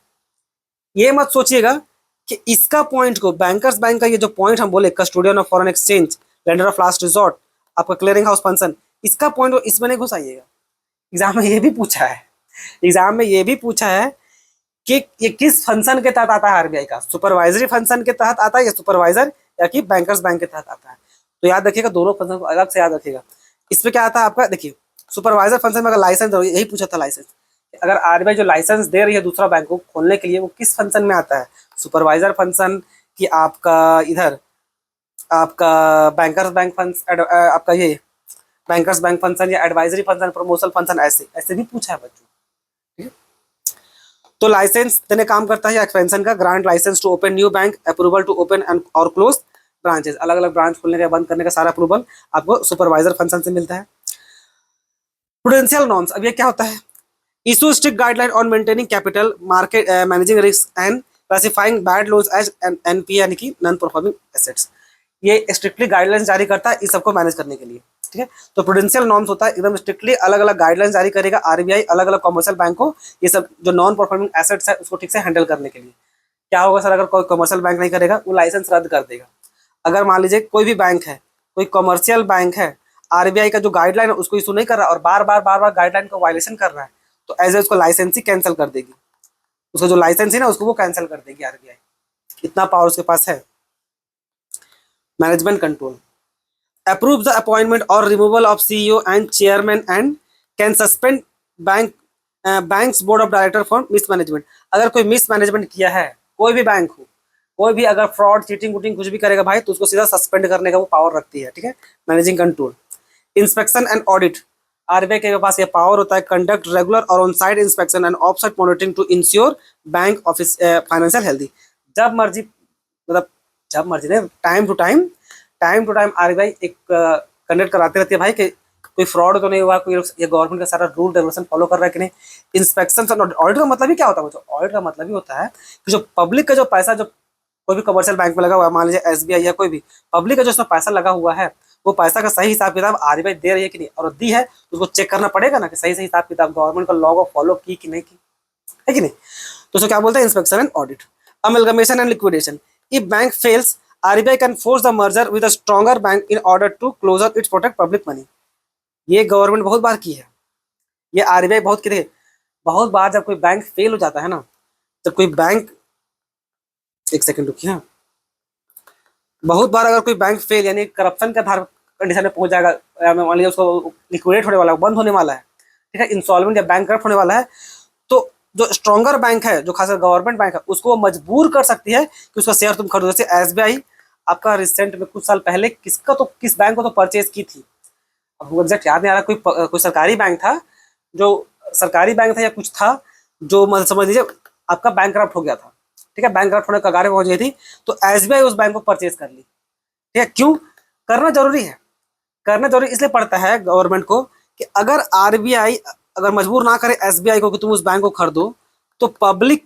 Speaker 1: ये मत सोचिएगा कि इसका पॉइंट को, बैंकर्स बैंक का ये जो पॉइंट हम बोले, custodian of foreign exchange, lender of last resort, आपका क्लियरिंग हाउस फंक्शन, इसका पॉइंट को इसमें नहीं घुसाइएगा। एग्जाम में ये भी पूछा है, एग्जाम में ये भी पूछा है कि ये किस फंक्शन के तहत आता है आरबीआई का, सुपरवाइजरी फंक्शन के तहत आता है या सुपरवाइजर या कि बैंकर्स बैंक के तहत आता है। तो याद रखिएगा, दोनों फंक्शन को अलग से याद रखिएगा। इसमें क्या आता है आपका, देखिए सुपरवाइजर फंक्शन में अगर लाइसेंस, यही पूछा था लाइसेंस, अगर आरबीआई जो लाइसेंस दे रही है दूसरा बैंक को खोलने के लिए, वो किस फंक्शन में आता है, सुपरवाइजर फंक्शन कि आपका इधर आपका बैंकर्स बैंक फंक्शन, आपका ये बैंकर्स बैंक फंक्शन या एडवाइजरी फंक्शन, प्रमोशन फंक्शन, ऐसे ऐसे भी पूछा है बच्चों, ठीक है। तो लाइसेंस देने काम करता है एक्सपेंशन का, grant licence to open new bank, approval to open and और क्लोज ब्रांचेस, अलग अलग ब्रांच खोलने का बंद करने का सारा अप्रूवल आपको सुपरवाइजर फंक्शन से मिलता है। प्रूडेंशियल नॉर्म्स, अब ये क्या होता है, issue strict guideline on maintaining capital market, managing risk and classifying bad loans as NPA यानी कि नॉन परफॉर्मिंग एसेट्स। ये स्ट्रिक्टली गाइडलाइंस जारी करता है इस सबको मैनेज करने के लिए, ठीक है। तो प्रूडेंशियल नॉर्म्स होता है, एकदम स्ट्रिक्टली अलग अलग गाइडलाइंस जारी करेगा आरबीआई अलग अलग कमर्शियल बैंक को, ये सब जो नॉन परफॉर्मिंग एसेट्स है उसको ठीक से हैंडल करने के लिए। क्या होगा सर, अगर कोई कमर्शियल बैंक नहीं करेगा वो लाइसेंस रद्द कर देगा। अगर मान लीजिए कोई भी बैंक है, कोई कमर्शियल बैंक है, आरबीआई का जो गाइडलाइन है उसको इशू नहीं कर रहा और बार बार गाइडलाइन को वायलेशन कर रहा है, तो एज ए उसको लाइसेंस ही कैंसिल कर देगी, उसका जो लाइसेंस है ना उसको वो कैंसिल कर देगी आरबीआई, इतना पावर उसके पास है। Management control, approves the appointment or removal of CEO and chairman and can suspend bank's board of director for mismanagement। अगर कोई मिसमैनेजमेंट किया है, कोई भी बैंक हो, कोई भी अगर फ्रॉड चीटिंग वुटिंग कुछ भी करेगा भाई तो उसको सीधा सस्पेंड करने का वो पावर रखती है, ठीक है। Managing control, inspection and audit, RBI के पास ये पावर होता है, कंडक्ट रेगुलर और on site inspection and off site monitoring to ensure bank office financial healthy. जब मर्जी, मतलब जब मर्जी नहीं, टाइम टू टाइम आरबीआई एक कंडक्ट कराते रहती है भाई कि कोई फ्रॉड तो नहीं हुआ, कोई ये गवर्नमेंट का सारा रूल रेगुलेशन फॉलो कर रहा है कि नहीं। इंस्पेक्शन और ऑडिट का मतलब ही क्या होता है बच्चों, ऑडिट का मतलब ही होता है कि जो पब्लिक का जो पैसा, जो कोई भी कमर्शियल बैंक में लगा हुआ है, मान लीजिए एसबीआई या कोई भी, पब्लिक का जो उसमें पैसा लगा हुआ है वो पैसा का सही हिसाब किताब आरबीआई दे रही है कि नहीं, और दी है तो उसको चेक करना पड़ेगा ना कि सही से हिसाब किताब गवर्नमेंट का लॉ को फॉलो की कि नहीं की, है कि नहीं। तो उसको क्या बोलते हैं, inspection and audit. Amalgamation and liquidation, if bank fails RBI can force the merger with a stronger bank in order to closer its protect public money. ये गवर्नमेंट बहुत बार की है, ये आरबीआई बहुत की है। बहुत बार जब कोई बैंक फेल हो जाता है ना, जब कोई बैंक, एक सेकंड रुकिए, हाँ, बहुत बार अगर कोई बैंक फेल यानी करप्शन के आधार कंडीशन में पहुंच जाएगा, मान लीजिए उसको लिक्विडेट होने वाला है, बंद होने वाला है, ठीक है, इंसॉल्वेंट या बैंक होने वाला है, तो जो स्ट्रॉन्गर बैंक है, जो खासकर गवर्नमेंट बैंक है, उसको वो मजबूर कर सकती है कि उसका शेयर तुम खरीदो। जैसे एसबीआई आपका रिसेंट में कुछ साल पहले किस बैंक को तो परचेज की थी, अब वो एग्जैक्ट याद नहीं आ रहा, कोई सरकारी बैंक था, जो सरकारी बैंक था या कुछ था, जो मतलब समझ लीजिए आपका बैंक हो गया था, ठीक है, बैंक होने का कगार पहुंच गई थी, तो एसबीआई उस बैंक को परचेज कर ली, ठीक है। क्यों करना जरूरी है? करना जरूरी इसलिए पड़ता है गवर्नमेंट को कि अगर आरबीआई अगर मजबूर ना करे एसबीआई को कि तुम उस बैंक को खरीदो, तो पब्लिक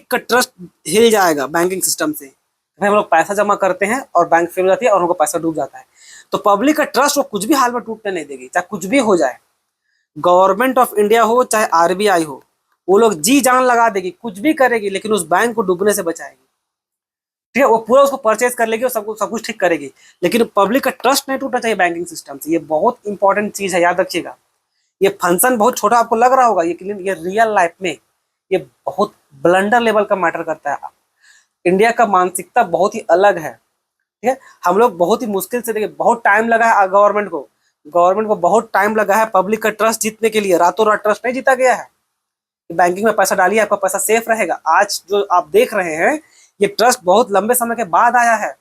Speaker 1: का ट्रस्ट हिल जाएगा बैंकिंग सिस्टम से। हम लोग पैसा जमा करते हैं और बैंक फेल हो जाती है और उनको पैसा डूब जाता है, तो पब्लिक का ट्रस्ट वो कुछ भी हाल में टूटने नहीं देगी, चाहे कुछ भी हो जाए, गवर्नमेंट ऑफ इंडिया हो चाहे आरबीआई हो, वो लोग जी जान लगा देगी, कुछ भी करेगी, लेकिन उस बैंक को डूबने से बचाएगी, ठीक है। वो पूरा उसको परचेज कर लेगी और सब कुछ ठीक करेगी, लेकिन पब्लिक का ट्रस्ट नहीं टूटना चाहिए बैंकिंग सिस्टम से। ये बहुत इंपॉर्टेंट चीज है, याद रखिएगा। ये फंक्शन बहुत छोटा आपको लग रहा होगा, ये रियल लाइफ में ये बहुत ब्लंडर लेवल का मैटर करता है। इंडिया का मानसिकता बहुत ही अलग है, ठीक है। हम लोग बहुत ही मुश्किल से, देखिए बहुत टाइम लगा है गवर्नमेंट को बहुत टाइम लगा है पब्लिक का ट्रस्ट जीतने के लिए। रातों रात ट्रस्ट नहीं जीता गया है। बैंकिंग में पैसा डालिए, आपका पैसा सेफ रहेगा। आज जो आप देख रहे हैं, ये ट्रस्ट बहुत लंबे समय के बाद आया है।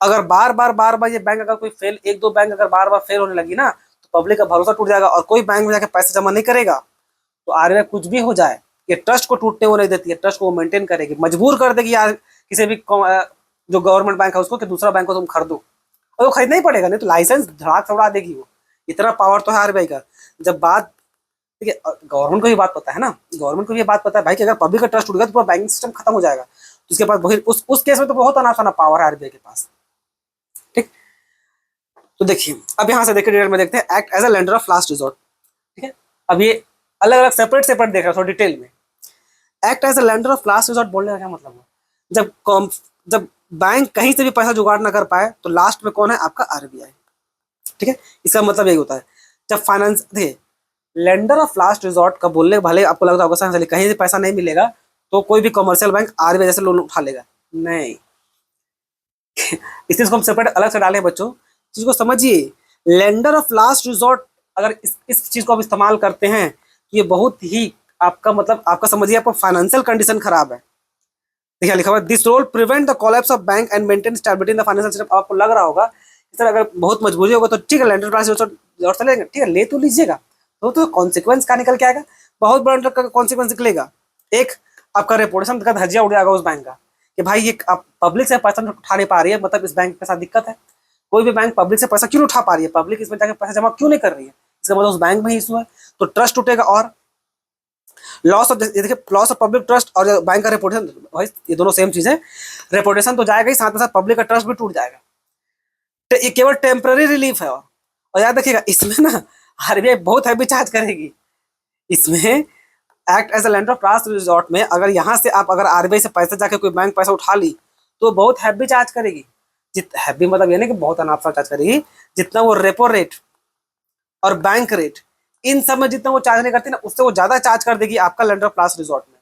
Speaker 1: अगर बार बार ये बैंक अगर कोई फेल, एक दो बैंक अगर बार बार फेल होने लगी ना, तो पब्लिक का भरोसा टूट जाएगा और कोई बैंक में जाके पैसा जमा नहीं करेगा। तो आरबीआई कुछ भी हो जाए, ये ट्रस्ट को टूटने वो नहीं देती है, ट्रस्ट को वो मेंटेन करेगी, मजबूर कर देगी यार किसी भी जो गवर्नमेंट बैंक है उसको कि दूसरा बैंक को तुम खरीदो, और वो खरीदना ही पड़ेगा, नहीं तो लाइसेंस धड़ाक से उड़ा देगी वो। इतना पावर तो है आरबीआई का। जब बात, ठीक है, गवर्नमेंट को भी बात पता है ना, गवर्नमेंट को भी बात पता है भाई कि अगर पब्लिक का ट्रस्ट टूट गया तो पूरा बैंकिंग सिस्टम खत्म हो जाएगा। तो उसके पास वही उस केस में तो बहुत अनाफाना पावर है आरबीआई के पास, ठीक। तो देखिए अब यहाँ से देखिए डिटेल में देखते हैं, act as a lender of last resort, ठीक है। अब ये अलग अलग सेपरेट देख रहा हूँ डिटेल में। Act as a lender of last resort बोलने का क्या मतलब है? जब बैंक कहीं से भी पैसा जुगाड़ ना कर पाए तो लास्ट में कौन है? आपका आरबीआई, ठीक है। इसका मतलब यही होता है। जब फाइनेंस, देखिए लेंडर ऑफ लास्ट रिजॉर्ट का बोलने भले आपको लगता होगा कहीं से पैसा नहीं मिलेगा तो कोई भी कमर्शियल बैंक आरबीआई जैसे लोन उठा लेगा, नहीं। इस चीज को हम सेपरेट अलग से डालें बच्चों, चीज को समझिए। लेंडर ऑफ लास्ट रिजॉर्ट अगर इस चीज को आप इस्तेमाल करते हैं तो ये बहुत ही आपका मतलब आपका समझिए आपका फाइनेंशियल कंडीशन खराब है। देखिए लिखा हुआ है, this role prevent the collapse of bank and maintain stability in the financial system. आपको लग रहा होगा सर अगर बहुत मजबूरी होगा तो ठीक है लेंडर ऑफ लास्ट रिजॉर्ट से लेंगे, ठीक है ले तो लीजिएगा, तो कॉन्सिक्वेंस क्या निकल के आएगा? बहुत बड़ा कॉन्सिक्वेंस निकलेगा। एक, आपका रेपुटेशन का धज्जिया उड़ जाएगा उस बैंक का कि भाई ये आप पब्लिक से पैसा उठा नहीं पा रही है, मतलब इस बैंक के साथ दिक्कत है। कोई भी बैंक पब्लिक से पैसा क्यों उठा पा रही है, पब्लिक इसमें जाकर पैसा जमा क्यों नहीं कर रही है, इसका मतलब उस बैंक में ही इशू है, तो ट्रस्ट टूटेगा। और लॉस ऑफ, देखिए लॉस ऑफ पब्लिक ट्रस्ट और बैंक का रेपुटेशन, भाई ये दोनों सेम चीज है। रेपुटेशन तो जाएगा ही, साथ में साथ पब्लिक का ट्रस्ट भी टूट जाएगा। तो ये केवल टेम्पररी रिलीफ है। और याद रखिएगा इसमें ना आरबीआई बहुत हैवी चार्ज करेगी। इसमें act as a lender of last resort में अगर यहाँ से आप अगर आरबीआई से पैसा जाके कोई बैंक पैसा उठा ली तो बहुत हैवी चार्ज करेगी। हैवी मतलब ये नहीं कि बहुत अनाप चार्ज करेगी, जितना वो रेपो रेट और बैंक रेट इन सब में जितना वो चार्ज नहीं करती ना, उससे वो ज्यादा चार्ज कर देगी आपका लेंडर ऑफ लास्ट रिजॉर्ट में।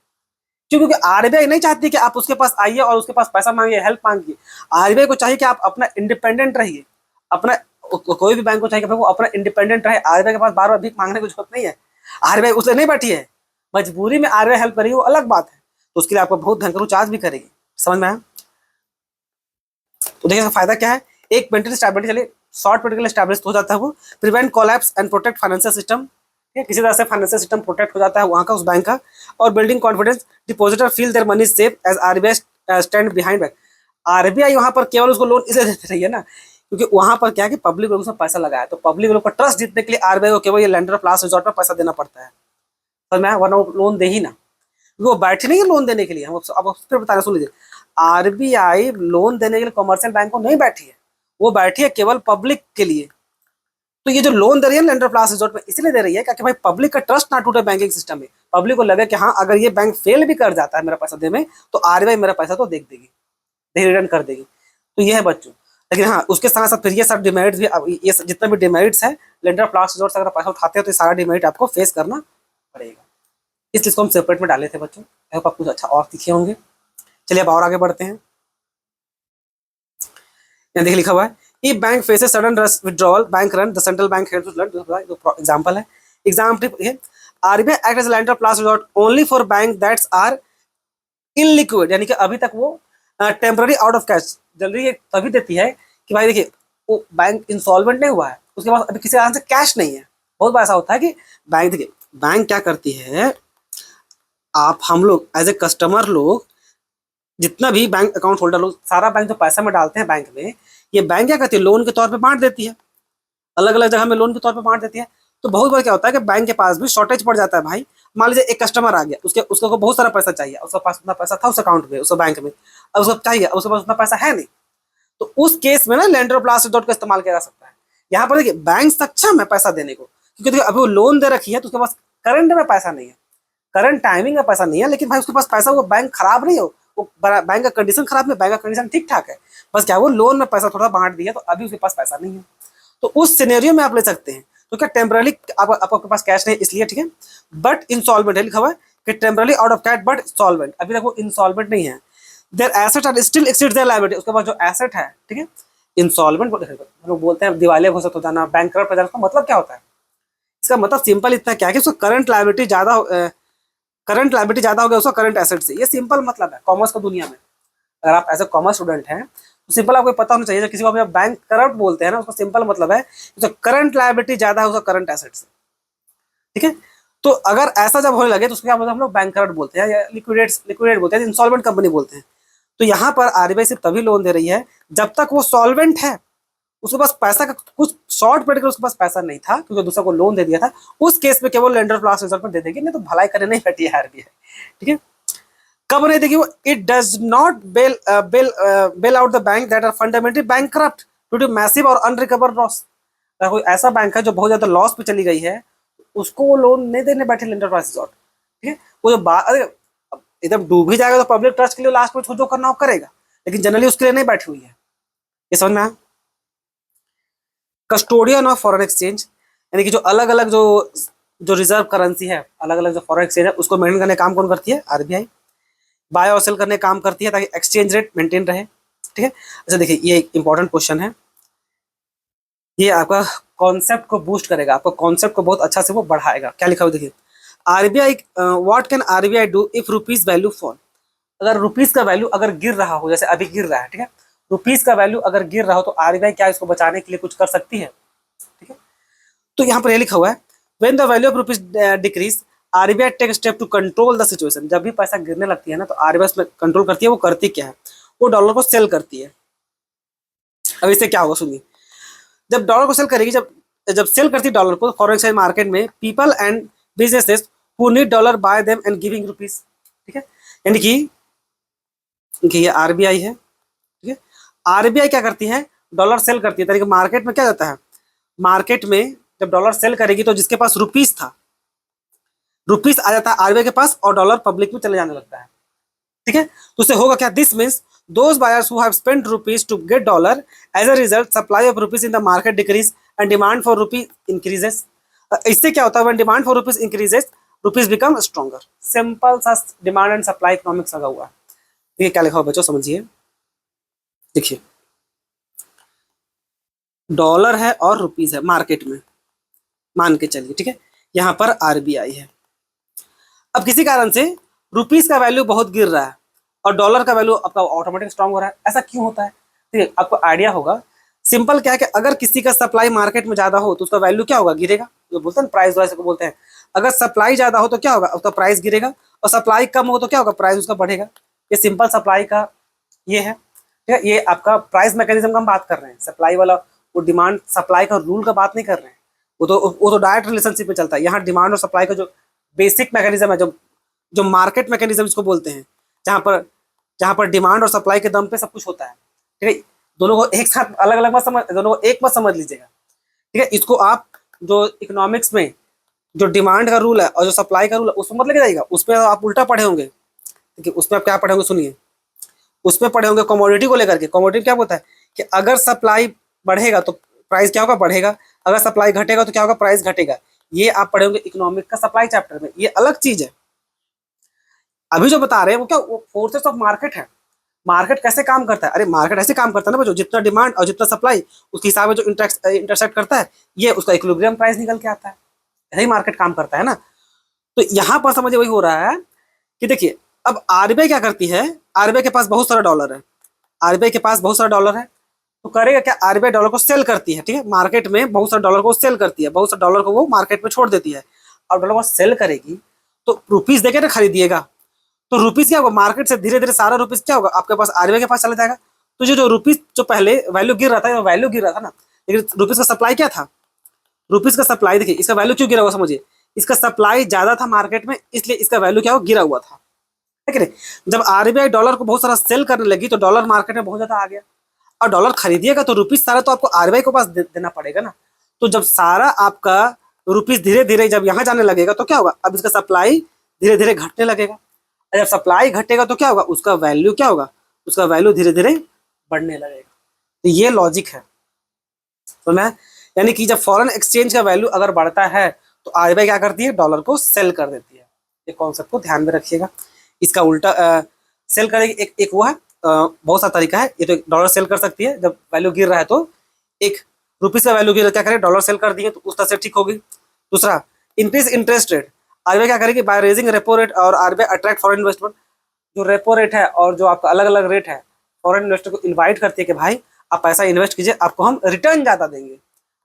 Speaker 1: क्योंकि आरबीआई नहीं चाहती कि आप उसके पास आइए और उसके पास पैसा मांगिए, हेल्प मांगिए। आरबीआई को चाहिए कि आप अपना इंडिपेंडेंट रहिए, अपना कोई भी बैंक को चाहिए कि वो अपना इंडिपेंडेंट रहे। आरबीआई के पास बार बार भीख मांगने की जरूरत नहीं है। आरबीआई उससे नहीं बैठी है, मजबूरी में आरबीआई हेल्प करेगी वो अलग बात है, तो उसके लिए आपको बहुत भयंकर चार्ज भी करेगी। समझ में आया? तो देखिए फायदा क्या है, एक मेंटल स्टेबिलिटी चलिए शॉर्ट पीरियड के लिए स्टैब्लिश हो जाता है, वो prevent collapse and protect financial system, किसी तरह से फाइनेंशियल सिस्टम प्रोटेक्ट हो जाता है वहाँ का उस बैंक का। और building confidence, depositor feel their money safe as RBI stand behind bank. RBI वहाँ पर केवल उसको लोन इसलिए देती रही है ना क्योंकि वहाँ पर क्या है कि पब्लिक लोग उसमें पैसा लगाया, तो पब्लिक लोग का ट्रस्ट जीतने के लिए आरबीआई को केवल ये लेंडर ऑफ लास्ट रिजॉर्ट पर पैसा देना पड़ता है। तो मैं वरना वो लोन दे ही ना, वो बैठे नहीं है लोन देने के लिए। हम अब फिर बताना सुन लीजिए, आरबीआई लोन देने के लिए कमर्शियल बैंक को नहीं बैठी है, वो बैठी है केवल पब्लिक के लिए। तो ये जो लोन दे रही है लेंडर ऑफ लास्ट रिजॉर्ट में इसलिए दे रही है कि भाई पब्लिक का ट्रस्ट ना टूटे बैंकिंग सिस्टम में। पब्लिक को लगे कि हाँ अगर ये बैंक फेल भी कर जाता है मेरा पैसा देने में तो आरबीआई मेरा पैसा तो देख देगी, रिटर्न कर देगी। तो ये है बच्चों। लेकिन हाँ उसके साथ साथ फिर ये सब डिमेरिट्स भी, ये जितना भी डिमेरिट्स है लेंडर ऑफ लास्ट रिजॉर्ट से अगर पैसा उठाते हो तो ये सारा डिमेरिट आपको फेस करना पड़ेगा। इसलिए इसको हम सेपरेट में डाले थे बच्चों। आई होप आप कुछ अच्छा और सीखे होंगे। चलिए अब और आगे बढ़ते हैं। यहाँ देखिए लिखा हुआ है, if bank faces sudden withdrawal bank run the central bank has to learn, example है एग्जाम्पल है RBI act as a lender प्लास resort only for bank that's are illiquid, यानी कि अभी तक वो टेम्पररी आउट ऑफ कैश जल्दी ये तभी देती है कि भाई देखिए वो बैंक इंसॉल्वेंट नहीं हुआ है, उसके पास अभी किसी कारण से कैश नहीं है। बहुत बार ऐसा होता है कि बैंक देखिए बैंक क्या करती है, आप हम लोग एज ए कस्टमर लोग जितना भी बैंक अकाउंट होल्डर लोग सारा बैंक जो पैसा में डालते हैं बैंक में, ये बैंक क्या करती है लोन के तौर पे बांट देती है, अलग अलग जगह में लोन के तौर पे बांट देती है। तो बहुत बार क्या होता है कि बैंक के पास भी शॉर्टेज पड़ जाता है भाई। मान लीजिए एक कस्टमर आ गया, उसके उसको बहुत सारा पैसा चाहिए, उसके पास उतना पैसा था उस अकाउंट में उस बैंक में, अब उसको चाहिए, अब उसके पास उतना पैसा है नहीं, तो उस केस में ना लैंडर ऑफ लास्ट रिजॉर्ट का इस्तेमाल किया जा सकता है। यहाँ पर देखिए बैंक सक्षम है पैसा देने को, क्योंकि देखिए अभी वो लोन दे रखी है तो उसके पास करंट में पैसा नहीं है, करंट टाइमिंग में पैसा नहीं है, लेकिन भाई उसके पास पैसा, वो बैंक खराब नहीं हो, वो बैंक का कंडीशन खराब नहीं, बैंक का कंडीशन ठीक ठाक है, बस क्या वो लोन में पैसा थोड़ा बांट दिया तो अभी उसके पास पैसा नहीं है। तो उस सिनेरियो में आप ले सकते हैं। तो क्या टेम्परली आपके पास कैश नहीं इसलिए, ठीक है, बट इंसॉल्वेंट है लिखा हुआ है कि temporarily out of cash but solvent, अभी तक वो इंसॉल्वेंट नहीं है। Their asset are still exceed their liability, उसके पास जो एसेट है, ठीक है, इंसॉल्वेंट लोग बोलते हैं दिवालिया घोषित हो जाना, बैंकरप्ट हो जाना, उसका मतलब क्या होता है? इसका मतलब सिंपल इतना क्या है कि उसका करंट लायबिलिटी ज्यादा हो गया उसका करंट एसेट से, ये सिंपल मतलब है कॉमर्स की दुनिया में। अगर आप एज ए कॉमर्स स्टूडेंट हैं तो सिंपल आपको पता होना चाहिए, किसी को आप बैंक करप्ट बोलते हैं ना, उसका सिंपल मतलब है तो करंट लायबिलिटी ज्यादा है उसका करंट एसेट से, ठीक है। तो अगर ऐसा जब होने लगे तो उसको क्या बोलते हैं हम लोग बैंक करप्ट बोलते हैं या लिक्विडेट बोलते हैं, इंसॉल्वेंट कंपनी बोलते हैं। तो यहाँ पर आरबीआई सिर्फ तभी लोन दे रही है जब तक वो सॉल्वेंट है, उसके पास पैसा का कुछ शॉर्ट पीरियड का उसके पास पैसा नहीं था क्योंकि दूसरा को लोन दे दिया था, उस केस में केवल लेंडर ऑफ लास्ट रिजॉर्ट में दे देगी, नहीं तो भलाई करने नहीं बैठी है आरबीआई, ठीक है। कब नहीं देगी वो? It does not bail out the bank that are fundamentally bankrupt due to massive और अनरिकवर लॉस। अगर कोई ऐसा बैंक है जो बहुत ज्यादा लॉस पे चली गई है, उसको वो लोन नहीं देने बैठे लेंडर ऑफ लास्ट रिजॉर्ट, ठीक है। वो जो अरे एकदम डूब ही जाएगा तो पब्लिक ट्रस्ट के लिए लास्ट में जो करना हो करेगा, लेकिन जनरली उसके लिए नहीं बैठी हुई है। ये समझ में आया? कस्टोडियन ऑफ फॉरेन एक्सचेंज, यानी कि जो अलग अलग जो रिजर्व करेंसी है, अलग अलग जो फॉरेन एक्सचेंज है उसको मेंटेन करने का काम कौन करती है? आरबीआई। बाय और सेल करने का काम करती है ताकि एक्सचेंज रेट मेंटेन रहे, ठीक है। अच्छा देखिए ये एक इंपॉर्टेंट क्वेश्चन है, ये आपका कॉन्सेप्ट को बूस्ट करेगा, आपका कॉन्सेप्ट को बहुत अच्छा से वो बढ़ाएगा। क्या लिखा हुआ देखिए, RBI what can RBI do if rupees value fall. अगर रुपीज का वैल्यू अगर गिर रहा हो, जैसे अभी गिर रहा है, ठीक है, रुपीज का वैल्यू अगर गिर रहा हो तो आरबीआई क्या इसको बचाने के लिए कुछ कर सकती है, ठीक है। तो यहाँ पर ये लिखा हुआ है when the value of rupees decrease RBI take step to control the situation. जब भी पैसा गिरने लगती है ना तो आरबीआई उसमें कंट्रोल करती है। वो करती क्या है? वो डॉलर को सेल करती है। अब इससे क्या होगा सुनिए, जब डॉलर को सेल करेगी, जब सेल करती है डॉलर को फॉरेन एक्सचेंज मार्केट में, people and businesses who need dollar bye them and giving rupees, ठीक है। यानी कि ये आरबीआई है, ठीक है। आरबीआई क्या करती है? डॉलर सेल करती है, मार्केट में क्या जाता है, मार्केट में जब डॉलर सेल करेगी तो जिसके पास रुपीस था, रुपीस आ जाता है आरबीआई के पास और डॉलर पब्लिक में चले जाने लगता है, ठीक है। तो उससे होगा क्या? This means those buyers who have spent rupees to get dollar, as a result supply of rupees in the market decrease and demand for rupee increases. इससे क्या होता है? When demand for rupees increases rupees become stronger. Simple सा डिमांड एंड सप्लाई इकोनॉमिक्स लगा हुआ है। ये क्या लिखा हुआ बच्चों समझिए, देखिए डॉलर है और रुपीस है मार्केट में, मान के चलिए, ठीक है। यहाँ पर आरबीआई है। अब किसी कारण से रुपीस का वैल्यू बहुत गिर रहा है और डॉलर का वैल्यू आपका ऑटोमेटिक स्ट्रांग हो रहा है। ऐसा क्यों होता है? ठीक है, आपको आइडिया होगा। सिंपल क्या है कि अगर किसी का सप्लाई मार्केट में ज्यादा हो तो उसका वैल्यू क्या होगा? गिरेगा। जो बोलते हैं प्राइस वाइज को बोलते हैं। अगर सप्लाई ज्यादा हो तो क्या होगा? उसका प्राइस गिरेगा, और सप्लाई कम हो तो क्या होगा? प्राइस उसका बढ़ेगा। ये सिंपल सप्लाई का ये है, ठीक है। ये आपका प्राइस मैकेनिज्म का हम बात कर रहे हैं, सप्लाई वाला वो डिमांड सप्लाई का रूल का बात नहीं कर रहे हैं। वो तो डायरेक्ट रिलेशनशिप में चलता है। यहाँ डिमांड और सप्लाई का जो बेसिक मैकेनिज्म है, जो मार्केट मैकेनिज्म इसको बोलते हैं, जहाँ पर डिमांड और सप्लाई के दम पे सब कुछ होता है, ठीक है। दोनों को एक साथ अलग अलग मत समझ, दोनों को एक मत समझ लीजिएगा, ठीक है। इसको आप जो इकोनॉमिक्स में जो डिमांड का रूल है और जो सप्लाई का रूल है उसमें मत लेके जाइएगा, उस पर आप उल्टा पढ़े होंगे, ठीक है। उसमें आप क्या पढ़े होंगे सुनिए, उसमें पढ़े होंगे कमोडिटी को लेकर के। कमोडिटी क्या बोलता है कि अगर सप्लाई बढ़ेगा तो प्राइस क्या होगा? बढ़ेगा। अगर सप्लाई घटेगा तो क्या होगा? प्राइस घटेगा। ये आप पढ़े होंगे इकोनॉमिक का सप्लाई चैप्टर में। ये अलग चीज है, अभी जो बता रहे हैं वो क्या, वो फोर्सेस ऑफ मार्केट है। मार्केट कैसे काम करता है, अरे मार्केट ऐसे काम करता है ना बच्चों, जितना डिमांड और जितना सप्लाई उसके हिसाब से जो इंटरसेक्ट करता है, ये उसका इक्विलिब्रियम प्राइस निकल के आता है। ऐसे ही मार्केट काम करता है ना। तो यहाँ पर समझिए वही हो रहा है कि देखिए, अब आरबीआई क्या करती है, आरबीआई के पास बहुत सारा डॉलर है, आरबीआई के पास बहुत सारा डॉलर है, तो करेगा क्या, आरबीआई डॉलर को सेल करती है, ठीक है, मार्केट में बहुत सारे डॉलर को सेल करती है, बहुत सारे डॉलर को वो मार्केट में छोड़ देती है। और डॉलर को सेल करेगी तो रुपीज देके ना खरीदिएगा, तो रुपीज क्या होगा, मार्केट से धीरे धीरे सारा रुपीज क्या होगा आपके पास, आरबीआई के पास चला जाएगा। तो जो जो रुपीज जो पहले वैल्यू गिर रहा था, वैल्यू गिर रहा था ना, लेकिन रुपीज का सप्लाई क्या था, रुपीज का सप्लाई देखिए, इसका वैल्यू क्यों गिरा हुआ समझिए, इसका सप्लाई ज्यादा था मार्केट में, इसलिए इसका वैल्यू क्या हो गिरा हुआ था, है कि नहीं। जब आरबीआई डॉलर को बहुत सारा सेल करने लगी तो डॉलर मार्केट में बहुत ज्यादा आ गया, और डॉलर खरीदिएगा तो रुपीज सारा तो आपको आरबीआई को पास देना पड़ेगा ना। तो जब सारा आपका रुपीज धीरे धीरे जब यहाँ जाने लगेगा तो क्या होगा, अब इसका सप्लाई धीरे धीरे घटने लगेगा, और जब सप्लाई घटेगा तो क्या होगा, उसका वैल्यू क्या होगा, उसका वैल्यू धीरे धीरे बढ़ने लगेगा। तो ये लॉजिक है, तो मैं यानी कि जब फॉरेन एक्सचेंज का वैल्यू अगर बढ़ता है तो आरबीआई क्या करती है, डॉलर को सेल कर देती है। ये कॉन्सेप्ट को ध्यान में रखिएगा। इसका उल्टा सेल करेगी, एक वो है, बहुत सा तरीका है। ये तो डॉलर सेल कर सकती है जब वैल्यू गिर रहा है, तो एक रुपीज का वैल्यू गिर क्या करे, डॉलर सेल कर दिए तो उस तरह से ठीक होगी। दूसरा, इंक्रीज इंटरेस्ट रेट, आरबीआई क्या करेगी, बाय रेजिंग रेपो रेट और आरबीआई अट्रैक्ट फॉरेन इन्वेस्टमेंट। जो रेपो रेट है और जो आपका अलग अलग रेट है, फॉरेन इन्वेस्टर को इन्वाइट करती है कि भाई आप पैसा इन्वेस्ट कीजिए, आपको हम रिटर्न ज्यादा देंगे,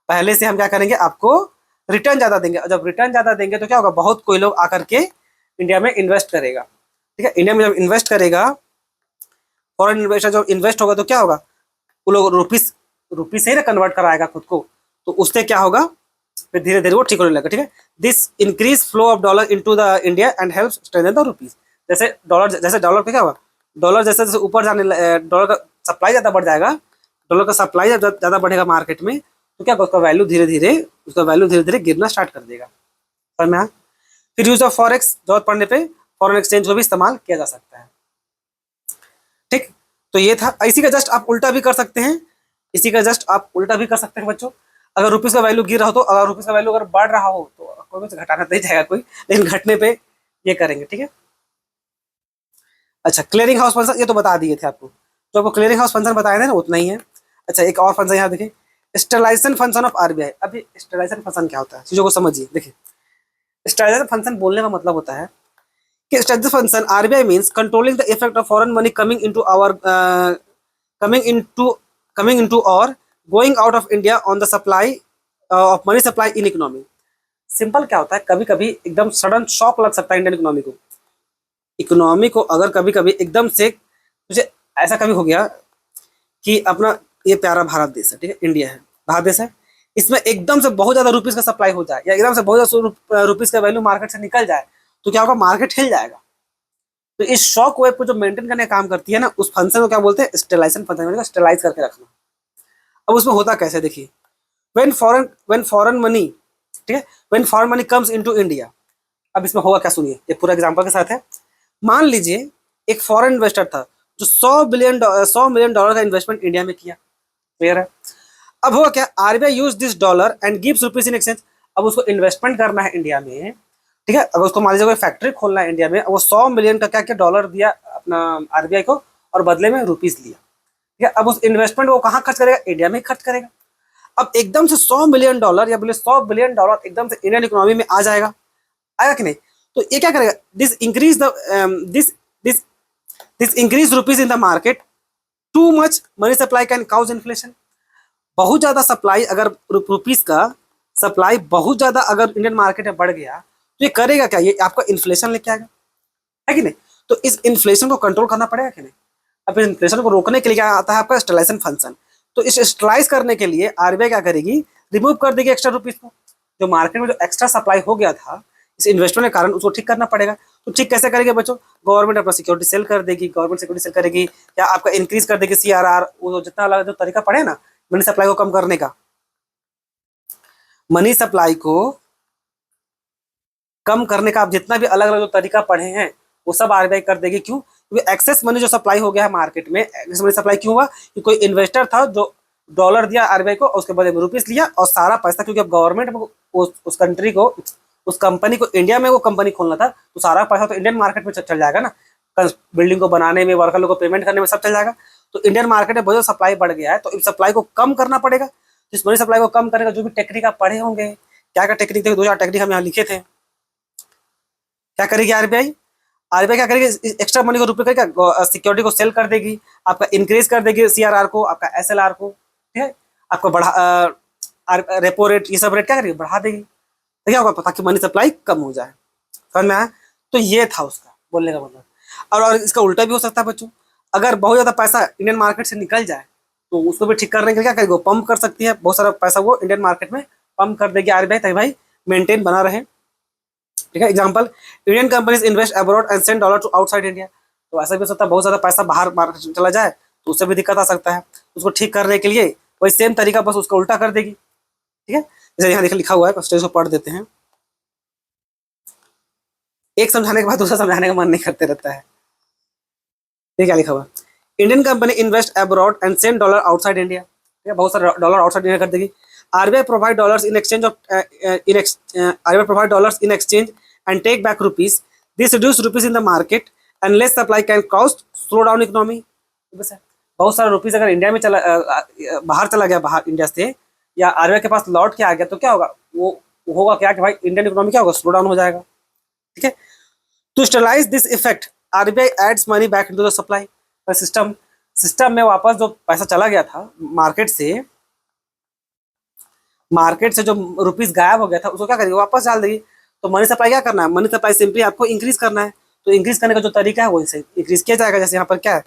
Speaker 1: पहले से हम क्या करेंगे, आपको रिटर्न ज्यादा देंगे। और जब रिटर्न ज्यादा देंगे तो क्या होगा, बहुत कोई लोग आकर के इंडिया में इन्वेस्ट करेगा, ठीक है। इंडिया में जब इन्वेस्ट करेगा, फॉरेन इन्वेस्टर जब इन्वेस्ट होगा तो क्या होगा, वो लोग रुपीज रुपीज से ही ना कन्वर्ट कराएगा खुद को, तो उससे क्या होगा, फिर धीरे धीरे वो ठीक होने लगेगा, ठीक है। This increase flow of dollar into the India and help strengthen the rupees. जैसे डॉलर पे क्या होगा, डॉलर जैसे जैसे ऊपर जाने डॉलर का सप्लाई ज्यादा बढ़ जाएगा, डॉलर का सप्लाई ज्यादा बढ़ेगा मार्केट में, तो क्या उसका वैल्यू धीरे धीरे गिरना स्टार्ट कर देगा। समझ में आया? फिर यूज ऑफ फॉरेक्स, जरूरत पड़ने पे फॉरेन एक्सचेंज को भी इस्तेमाल किया जा सकता है, ठीक। तो ये था, इसी का जस्ट आप उल्टा भी कर सकते हैं, इसी का जस्ट आप उल्टा भी कर सकते हैं बच्चों। अगर रुपीज का वैल्यू गिर रहा हो, तो अगर रुपीज का वैल्यू अगर बढ़ रहा हो तो कोई कुछ घटाना नहीं चाहेगा कोई, लेकिन घटने पे ये करेंगे, ठीक है। अच्छा, क्लियरिंग हाउस फंक्शन ये तो बता दिए थे आपको, जो आपको क्लियरिंग हाउस फंक्शन बताए थे ना उतना ही है। अच्छा, एक और फंक्शन यहाँ देखिए, स्टेलाइजेशन फंक्शन ऑफ आरबीआई। अभी स्टेलाइजेशन फंक्शन क्या होता है, चीजों को समझिए। देखिए, स्टेलाइजेशन फंक्शन बोलने का मतलब होता है कि stabilization function RBI means controlling the effect of foreign money coming into our coming into और going out of India on the supply of money supply in economy. Simple क्या होता है, कभी कभी एकदम सडन शॉक लग सकता है इंडियन इकोनॉमी को अगर कभी कभी एकदम से मुझे ऐसा कभी हो गया कि अपना ये प्यारा भारत देश है, ठीक है, इंडिया है, भारत देश है, इसमें एकदम से बहुत ज्यादा रुपीज का सप्लाई हो जाए या एकदम से बहुत ज्यादा रुपीज का वैल्यू मार्केट से निकल जाए, तो क्या होगा, मार्केट हिल जाएगा। तो इस शॉक वेव को जो मेंटेन करने का काम करती है ना, उस फंक्शन को क्या बोलते हैं, स्टेलाइजेशन फंक्शन, स्टेलाइज करके रखना। अब उसमें होता कैसे, देखिए, व्हेन फॉरेन मनी, ठीक है, when foreign money comes into India. अब इसमें होगा क्या, सुनिए, ये पूरा एग्जांपल के साथ है। मान लीजिए एक फॉरेन इन्वेस्टर था जो 100 मिलियन डॉलर का इन्वेस्टमेंट इंडिया में किया, क्लियर है। अब हुआ क्या, RBI use this dollar and gives rupees in exchange. अब उसको इन्वेस्टमेंट करना है इंडिया में, ठीक है, अगर उसको मान लीजिए कोई फैक्ट्री खोलना है इंडिया में, वो 100 मिलियन का क्या क्या डॉलर दिया अपना आरबीआई को और बदले में रुपीज लिया, ठीक है। अब उस इन्वेस्टमेंट को कहाँ खर्च करेगा, इंडिया में खर्च करेगा। अब एकदम से 100 मिलियन डॉलर या बोले 100 बिलियन डॉलर एकदम से इंडियन इकोनॉमी में आ जाएगा, आएगा कि नहीं। तो ये क्या करेगा, this increase rupees in the market, too much money supply can cause inflation. बहुत ज्यादा सप्लाई, अगर रुपीज का सप्लाई बहुत ज्यादा अगर इंडियन मार्केट में बढ़ गया तो ये करेगा क्या, ये आपका इन्फ्लेशन लेके आएगा, है कि नहीं। तो इस इन्फ्लेशन को कंट्रोल करना पड़ेगा कि नहीं। अब इन्फ्लेशन को रोकने के लिए क्या आता है आपका, स्टेलाइजेशन फंक्शन। तो इस स्टेलाइज करने के लिए आरबीआई क्या करेगी, रिमूव कर देगी एक्स्ट्रा रुपीज को, जो मार्केट में जो एक्स्ट्रा सप्लाई हो गया था इस इन्वेस्टमेंट के कारण, उसको ठीक करना पड़ेगा। तो ठीक कैसे करेंगे बच्चों, गवर्नमेंट अपना सिक्योरिटी सेल कर देगी, गवर्नमेंट सिक्योरिटी सेल करेगी, या आपका इंक्रीज कर देगी सीआरआर, वो जितना अलग जो तरीका पड़े ना मनी सप्लाई को कम करने का, मनी सप्लाई को कम करने का आप जितना भी अलग अलग जो तरीका पढ़े हैं वो सब आरबीआई कर देगी। क्यों, क्योंकि एक्सेस मनी जो सप्लाई हो गया है मार्केट में, एक्सेस मनी सप्लाई क्यों हुआ, कि कोई इन्वेस्टर था जो डॉलर दिया आरबीआई को और उसके बदले में रुपीस लिया, और सारा पैसा क्योंकि अब गवर्नमेंट उस कंट्री को उस कंपनी को इंडिया में वो कंपनी खोलना था, तो सारा पैसा तो इंडियन मार्केट में चल जाएगा ना, बिल्डिंग को बनाने में, वर्कर लोगों को पेमेंट करने में सब चल जाएगा। तो इंडियन मार्केट में बहुत सप्लाई बढ़ गया है, तो इस सप्लाई को कम करना पड़ेगा। इस बड़ी सप्लाई को कम करेगा, जो भी टेक्निक आप पढ़े होंगे, क्या क्या टेक्निक थे, 2-4 टेक्निक हम यहाँ लिखे थे। क्या करेगी आरबीआई? आरबीआई क्या करेगी? एक्स्ट्रा मनी को रुपये करके सिक्योरिटी को सेल कर देगी, आपका इंक्रीज कर देगी सीआरआर को, आपका एसएलआर को, ठीक है, आपको बढ़ा रेपो रेट, ये सब रेट क्या करेगी? बढ़ा देगी। तो क्या होगा? ताकि मनी सप्लाई कम हो जाए। समझ में आया? तो ये था उसका बोलने का मतलब। और इसका उल्टा भी हो सकता है बच्चों, अगर बहुत ज़्यादा पैसा इंडियन मार्केट से निकल जाए तो उसको भी ठीक करने के लिए क्या करेगी? वो पंप कर सकती है, बहुत सारा पैसा वो इंडियन मार्केट में पंप कर देगी आरबीआई, ताकि भाई मेंटेन बना रहे। ठीक है, example, Indian companies invest abroad and send dollar to outside India. तो ऐसा भी हो सकता है बहुत ज़्यादा पैसा बाहर मार्केट में चला जाए तो उससे भी दिक्कत आ सकता है। उसको ठीक करने के लिए वही सेम तरीका, बस उसका उल्टा कर देगी। ठीक है, जैसे यहाँ लिखा हुआ है, स्टेज को पढ़ देते हैं। एक समझाने के बाद दूसरा समझाने का मन नहीं करते रहता है। ये क्या लिखा हुआ? Indian company invest abroad and send dollar outside India. ठीक है, बहुत सारे डॉलर आउटसाइड इंडिया कर देगी। RBI provide dollars in exchange of RBI provide dollars in exchange and take back rupees. This reduce rupees in the market and less supply can cause slow down economy. बहुत सारा रुपीज अगर इंडिया में बाहर चला गया, बाहर इंडिया से, या आरबीआई के पास लौट के आ गया, तो क्या होगा? वो होगा क्या कि भाई इंडियन इकोनॉमी क्या होगा? स्लो डाउन हो जाएगा। ठीक है, to stabilize this effect RBI adds money back into the supply system में। वापस जो पैसा चला गया था मार्केट से जो रुपीस गायब हो गया था, उसको क्या करेगी? वापस डाल देगी। तो मनी सप्लाई क्या करना है? मनी सप्लाई सिंपली आपको इंक्रीज करना है। तो इंक्रीज करने का जो तरीका है वो इसे इंक्रीज किया जाएगा। जैसे यहाँ पर क्या है,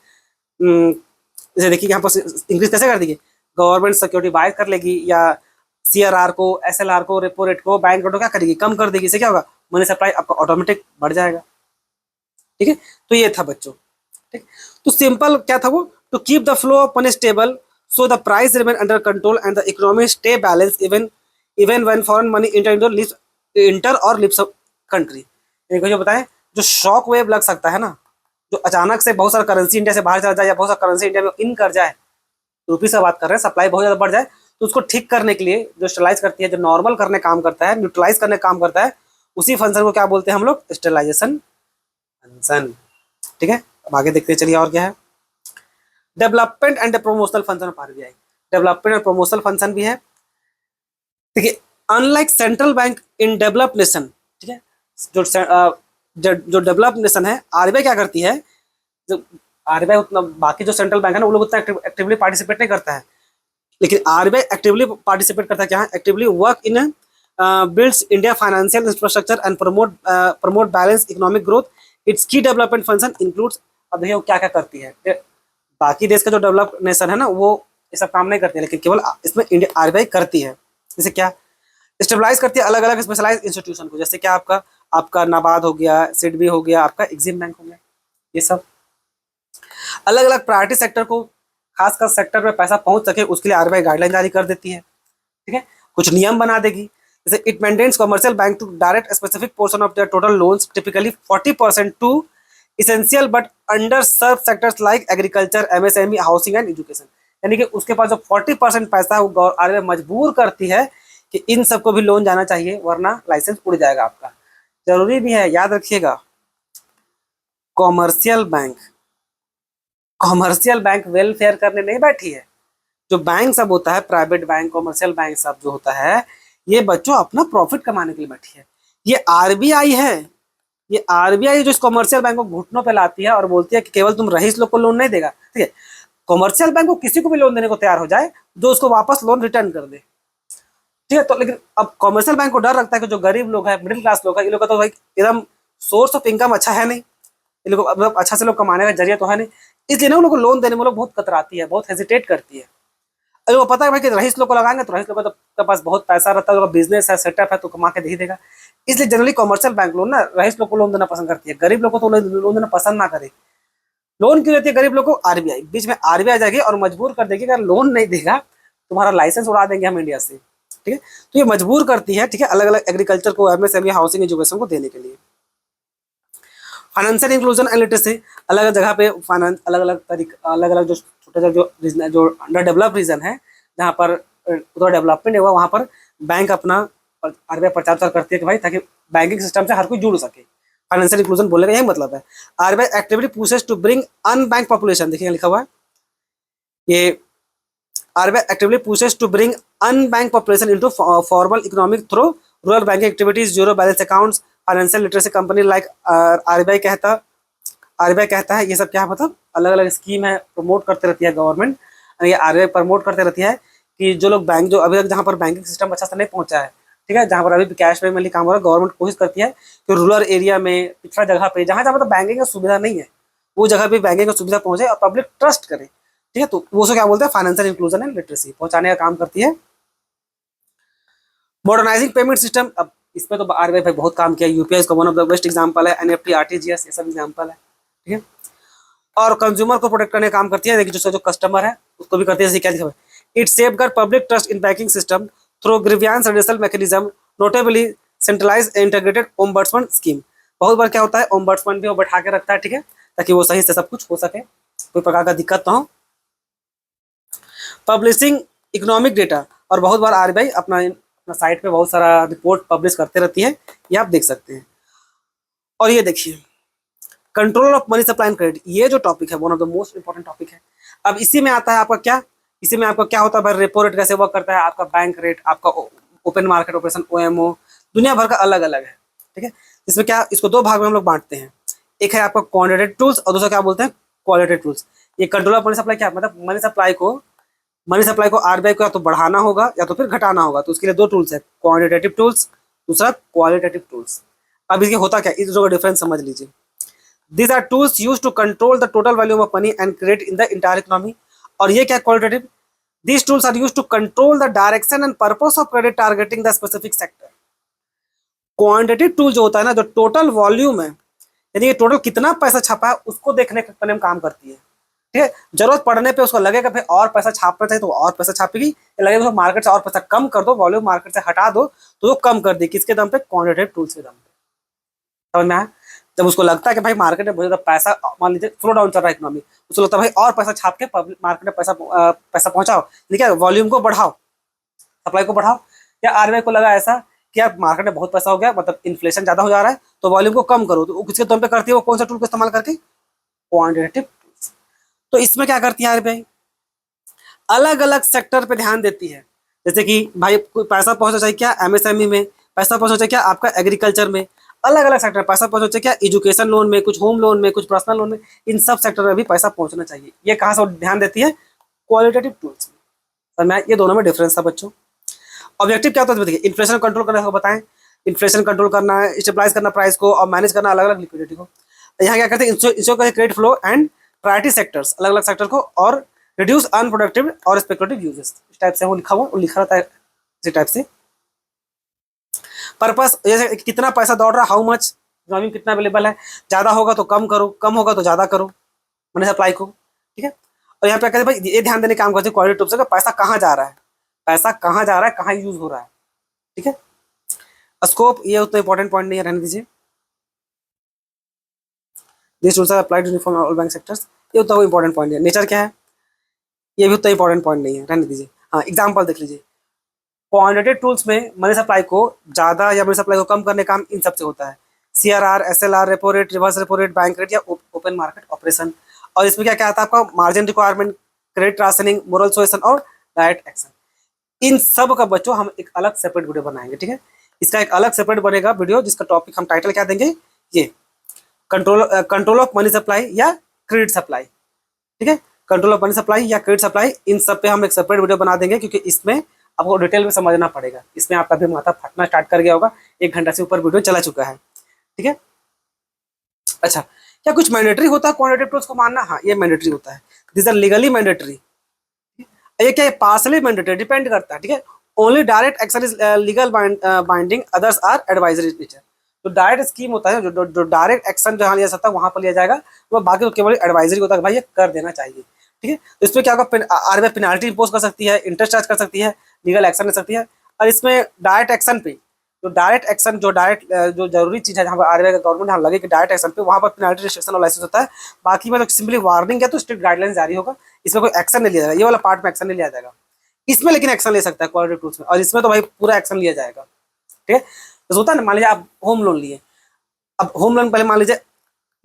Speaker 1: जैसे देखिए यहाँ पर इंक्रीज कैसे कर देगी? गवर्नमेंट सिक्योरिटी बाय कर लेगी, या सीआरआर को, एसएलआर को, रेपो रेट को, बैंक रेट को क्या करेगी? कम कर देगी। इससे क्या होगा? मनी सप्लाई आपका ऑटोमेटिक बढ़ जाएगा। ठीक है, तो ये था बच्चों। ठीक, तो सिंपल क्या था वो? To keep the flow of money stable so the price remain under control and the economy stay balance even when foreign money enter और लिव्स कंट्री। देखो जो बताएं, जो शॉक वेव लग सकता है ना, जो अचानक से बहुत सारा करेंसी इंडिया से बाहर चला जाए, या बहुत सारा करेंसी इंडिया में इन कर जाए, रुपी से बात कर रहे हैं, सप्लाई बहुत ज़्यादा बढ़ जाए, तो उसको ठीक करने के लिए जो स्टेबलाइज करती है, जो नॉर्मल करने काम करता है, न्यूट्रलाइज करने काम करता है, उसी फंक्शन को क्या बोलते हैं हम लोग? Stabilization function. ठीक है, अब आगे देखते हैं, चलिए और क्या है। Development and promotional function of RBI. Development और प्रमोशनल फंक्शन भी है। देखिए, अनलाइक सेंट्रल बैंक इन डेवलप नेशन, ठीक है, जो डेवलप नेशन है, आरबीआई क्या करती है? जो आरबीआई उतना, बाकी जो सेंट्रल बैंक है ना, वो लोग उतना एक्टिवली पार्टिसिपेट नहीं करता है, लेकिन आरबीआई एक्टिवली पार्टिसिपेट करता है। क्या है? Actively work in builds India financial infrastructure and promote balance economic growth. It's की डेवलपमेंट फंक्शन इंक्लूड्स। अब देखिए वो क्या क्या करती है। बाकी देश का जो डेवलप नेशन है ना, वो ये सब काम नहीं करती है, लेकिन केवल इसमें इंडिया आरबीआई करती है। जैसे क्या? स्टेबलाइज करती है अलग अलग स्पेशलाइज इंस्टीट्यूशन को। जैसे क्या? आपका नाबार्ड हो गया, सिडबी हो गया, आपका एग्जिम बैंक हो गया, ये सब अलग अलग प्रायोरिटी सेक्टर को, खासकर सेक्टर में पैसा पहुंच सके उसके लिए आरबीआई गाइडलाइन जारी कर देती है। ठीक है, कुछ नियम बना देगी। जैसे it maintains commercial bank to direct specific portion of their total loans, typically 40% to essential but underserved sectors like agriculture, MSME, housing and education. यानी कि उसके पास जो 40% पैसा है वो आरबीआई मजबूर करती है कि इन सबको भी लोन जाना चाहिए, वरना लाइसेंस उड़ जाएगा आपका। जरूरी भी है, याद रखिएगा। कॉमर्शियल बैंक वेलफेयर करने नहीं बैठी है। जो बैंक सब होता है, प्राइवेट बैंक, कॉमर्शियल बैंक सब जो होता है, ये बच्चों अपना प्रॉफिट कमाने के लिए बैठी है। ये आरबीआई है, ये आरबीआई जो इस कॉमर्शियल बैंक को घुटनों पे लाती है और बोलती है कि केवल तुम रईस लोग को लोन नहीं देगा। ठीक है, कॉमर्शियल बैंक को किसी को भी लोन देने को तैयार हो जाए जो उसको वापस लोन रिटर्न कर दे। ठीक है, तो लेकिन अब कॉमर्शियल बैंक को डर लगता है कि जो गरीब लोग हैं, मिडिल क्लास लोग हैं, इन लोग का तो भाई एकदम सोर्स ऑफ इनकम अच्छा है नहीं, इन लोग मतलब अच्छा से लोग कमाने का जरिया तो है नहीं, इसलिए ना उन लोग को लोन देने में लोग बहुत कतराती है, बहुत हेजिटेट करती है। अगर वो पता है भाई कि रईस लोग को लगाएंगे तो रईस लोग के पास बहुत पैसा रहता है, बिजनेस है, सेटअप है, तो कमा के दे ही देगा। इसलिए जनरली कॉमर्शियल बैंक लोन ना रईस लोग को लोन देना पसंद करती है, गरीब लोग को तो लोन देना पसंद ना करे। लोन क्यों देती है गरीब लोग को? आरबीआई बीच में आरबीआई आ जाएगी और मजबूर कर देगी, अगर लोन नहीं देगा तुम्हारा लाइसेंस उड़ा देंगे हम इंडिया से। ठीक है, तो ये मजबूर करती है, ठीक है, अलग अलग एग्रीकल्चर को, एमएसएमई, हाउसिंग, एजुकेशन को देने के लिए। फाइनेंशियल इंक्लूजन एंड लिटरेसी, अलग अलग जगह पे फाइनेंस, अलग अलग तरीका, अलग अलग जो छोटे छोटे जो अंडर डेवलप रीजन है, जहाँ पर उधर डेवलपमेंट हुआ, वहाँ पर बैंक अपना आरबीआई प्रचार करती है कि भाई ताकि बैंकिंग सिस्टम से हर कोई जुड़ सके, फाइनेंशियल इंक्लूजन बोलने का यही मतलब है। RBI actively pushes to bring unbank population, देखिए लिखा हुआ है ये, RBI actively pushes to bring unbank population into formal economic through rural banking activities, zero balance accounts, financial literacy company like RBI कहता है ये सब क्या मतलब अलग अलग स्कीम है, प्रमोट करते रहती है गवर्नमेंट, ये आरबीआई प्रमोट करते रहती है कि जो लोग बैंक, जो अभी तक जहाँ पर बैंकिंग सिस्टम अच्छा से नहीं पहुंचा है, ठीक है, जहाँ पर अभी भी कैश पेमेंट काम हो रहा है, गवर्नमेंट कोशिश करती है कि रूरल एरिया में, पिछड़ा जगह पे, जहाँ जहाँ मतलब बैंकिंग की सुविधा नहीं है, वो जगह पे बैंकिंग की सुविधा पहुंचे और पब्लिक ट्रस्ट करे, ठीक है। तो वो क्या बोलते हैं, फाइनेंशियल इंक्लूजन एंड लिटरेसी पहुंचाने का काम करती है। मॉडर्नाइजिंग पेमेंट सिस्टम, अब इसमें तो आरबीआई भाई बहुत काम किया, यूपीआई इसका one of the best example है, एनएफटी, आरटीजीएस, ये सब एग्जांपल है, ठीक है। और कंज्यूमर को प्रोटेक्ट करने का काम करती है, देखिए जो कस्टमर है उसको भी करती है, जैसे क्या लिखा हुआ है, it safeguard public trust in banking system through grievance redressal mechanism, notably centralise integrated ombudsman scheme. बहुत बार क्या होता है, ओम्बड्समैन भी वो बैठा के रखता है, ठीक है, ताकि वो सही से सब कुछ हो सके, कोई प्रकार का दिक्कत ना हो। पब्लिशिंग इकोनॉमिक डेटा, और बहुत बार आरबीआई अपना साइट पे बहुत सारा रिपोर्ट पब्लिश करते रहती है, ये आप देख सकते हैं। और ये देखिए control of money supply and credit, ये जो टॉपिक है one of the most important topic है। अब इसी में आता है आपका क्या, इसी में आपका क्या होता है भाई, रेपो रेट कैसे वर्क करता है, आपका बैंक रेट, आपका ओपन मार्केट ऑपरेशन ओएमओ, दुनिया भर का अलग अलग है, ठीक है। इसमें क्या, इसको दो भाग में हम लोग बांटते हैं, एक है आपका क्वांटिटेटिव टूल्स और दूसरा क्या बोलते हैं, क्वालिटेटिव टूल्स। ये कंट्रोल ऑफ मनी सप्लाई क्या मतलब, मनी सप्लाई को आरबीआई को या तो बढ़ाना होगा या तो फिर घटाना होगा, तो उसके लिए दो टूल्स है, क्वांटिटेटिव टूल्स, दूसरा क्वालिटेटिव टूल्स। अब इसके होता क्या, इस दोनों का डिफरेंस समझ लीजिए। These are tools used to control the total volume of money and credit in the entire economy. और ये क्या qualitative? These tools are used to control the direction and purpose of credit targeting the specific sector. Quantitative tool जो होता है ना, जो टोटल वॉल्यूम है, यानी ये टोटल कितना पैसा छापा है उसको देखने करने में काम करती है, ठीक है। जरूरत पड़ने पे उसको लगेगा भाई और पैसा छापना चाहिए तो और पैसा छापेगी, लगेगा मार्केट से और पैसा कम कर दो, वॉल्यूम मार्केट से हटा दो तो वो कम कर देगी, किसके दम पे, क्वांटिटेटिव टूल्स के दम पे। समझ में आया? जब उसको लगता है कि भाई मार्केट में बहुत ज़्यादा पैसा, मान लीजिए फ्लो डाउन चल रहा है इकोनॉमी, उसको लगता है भाई और पैसा छाप के पब्लिक मार्केट में पैसा पहुंचाओ, ठीक है, वॉल्यूम को बढ़ाओ, सप्लाई को बढ़ाओ। या आरबीआई को लगा ऐसा कि यार मार्केट में बहुत पैसा हो गया, मतलब इन्फ्लेशन ज़्यादा हो जा रहा है, तो वॉल्यूम को कम करो, तो वो किसके दम पे करती है, वो कौन सा टूल का इस्तेमाल करके, क्वांटिटेटिव टूल्स। तो इसमें क्या करती है आरबीआई, अलग अलग सेक्टर पे ध्यान देती है, जैसे कि भाई कोई पैसा पहुंचना चाहिए क्या एमएसएमई में, पैसा पहुंचना चाहिए क्या आपका एग्रीकल्चर में, अलग अलग सेक्टर पैसा पहुंचना चाहिए क्या एजुकेशन लोन में, कुछ होम लोन में, कुछ पर्सनल लोन में, इन सब सेक्टर में भी पैसा पहुंचना चाहिए। ये कहाँ से ध्यान देती है, क्वालिटेटिव टूल्स में। ये दोनों में डिफरेंस था बच्चों। ऑब्जेक्टिव क्या होता है देखिए, इन्फ्लेशन कंट्रोल करने को बताएं, इन्फ्लेशन कंट्रोल करना है, स्टेबलाइज करना प्राइस को और मैनेज करना अलग अलग लिक्विडिटी को। यहाँ क्या करते हैं, इंश्योर करते credit flow and priority sectors, अलग अलग सेक्टर को, और रिड्यूस अनप्रोडक्टिव और स्पेकुलेटिव यूजेस, इस टाइप से वो लिखा हुआ, वो लिखा रहता है इसी टाइप से। पर्पस, जैसे कितना पैसा दौड़ रहा है, हाउ मच, इकोनॉमी कितना अवेलेबल है, ज़्यादा होगा तो कम करो, कम होगा तो ज़्यादा करो मनी सप्लाई को, ठीक है। और यहाँ पे कहते हैं भाई ये ध्यान देने का काम करते हैं क्वालिटी टूल्स से, पैसा कहाँ जा रहा है, पैसा कहाँ जा रहा है, कहाँ यूज हो रहा है, ठीक है। स्कोप, ये उतना इंपॉर्टेंट पॉइंट नहीं है, रहने दीजिए। This tools are applied uniform all bank sectors, ये उतना इंपॉर्टेंट पॉइंट है। नेचर क्या है, ये भी उतना इंपॉर्टेंट पॉइंट नहीं है, रहने दीजिए। हाँ, एग्जाम्पल देख लीजिए, क्वांटिटेटिव टूल्स में मनी सप्लाई को ज़्यादा या मनी सप्लाई को कम करने का काम इन सबसे होता है, CRR, SLR, repo rate, reverse repo rate, bank rate या ओपन मार्केट ऑपरेशन। और इसमें क्या क्या आता है आपका, margin requirement, credit rationing, moral suasion और डायरेक्ट एक्शन। इन सब का बच्चों हम एक अलग सेपरेट वीडियो बनाएंगे, ठीक है। इसका एक अलग सेपरेट बनेगा वीडियो, जिसका टॉपिक हम टाइटल क्या देंगे, ये कंट्रोल ऑफ मनी सप्लाई या क्रेडिट सप्लाई, ठीक है। कंट्रोल ऑफ मनी सप्लाई या क्रेडिट सप्लाई, इन सब पे हम एक सेपरेट वीडियो बना देंगे, क्योंकि इसमें आपको डिटेल में समझना पड़ेगा। इसमें आपका भी माथा फटना स्टार्ट कर गया होगा, 1 घंटा से ऊपर वीडियो चला चुका है, ठीक है। अच्छा, क्या कुछ मैंडेटरी होता है क्वांटिटेटिव टूल्स को मानना? हाँ, ये मैंडेटरी होता है, दिस आर लीगली मैंडेटरी। ये क्या है, पार्सली मैंडेटरी, डिपेंड करता है, ठीक है। Only direct action is legal binding, others are advisory nature. जो डायरेक्ट स्कीम होता है, जो डायरेक्ट एक्शन जहाँ लिया सकता है वहाँ पर लिया जाएगा, वो बाकी तो केवल एडवाइजरी होता है, भाई ये कर देना चाहिए, ठीक है। तो इसमें क्या होगा, आरबीआई पेनाल्टी इंपोज कर सकती है, इंटरेस्ट चार्ज कर सकती है, लीगल एक्शन ले सकती है। और इसमें डायरेक्ट एक्शन पे, जो डायरेक्ट एक्शन, जो जरूरी चीज़ है, जहाँ पर आरबीआई का गवर्नमेंट यहाँ लगे कि डायरेक्ट एक्शन पे, वहाँ पर पेनाल्टी, रिस्ट्रिक्शन और लाइसेंस होता है। बाकी में तो सिंपली वार्निंग है, तो स्ट्रिक्ट गाइडलाइन जारी होगा, इसमें कोई एक्शन नहीं लिया जाएगा, ये वाला पार्ट में एक्शन नहीं लिया जाएगा। इसमें लेकिन एक्शन ले सकता है क्वालिटेटिव टूल्स में, और इसमें तो भाई पूरा एक्शन लिया जाएगा, ठीक है। जैसे होता है ना, मान लीजिए आप होम लोन लिए, अब होम लोन पहले मान लीजिए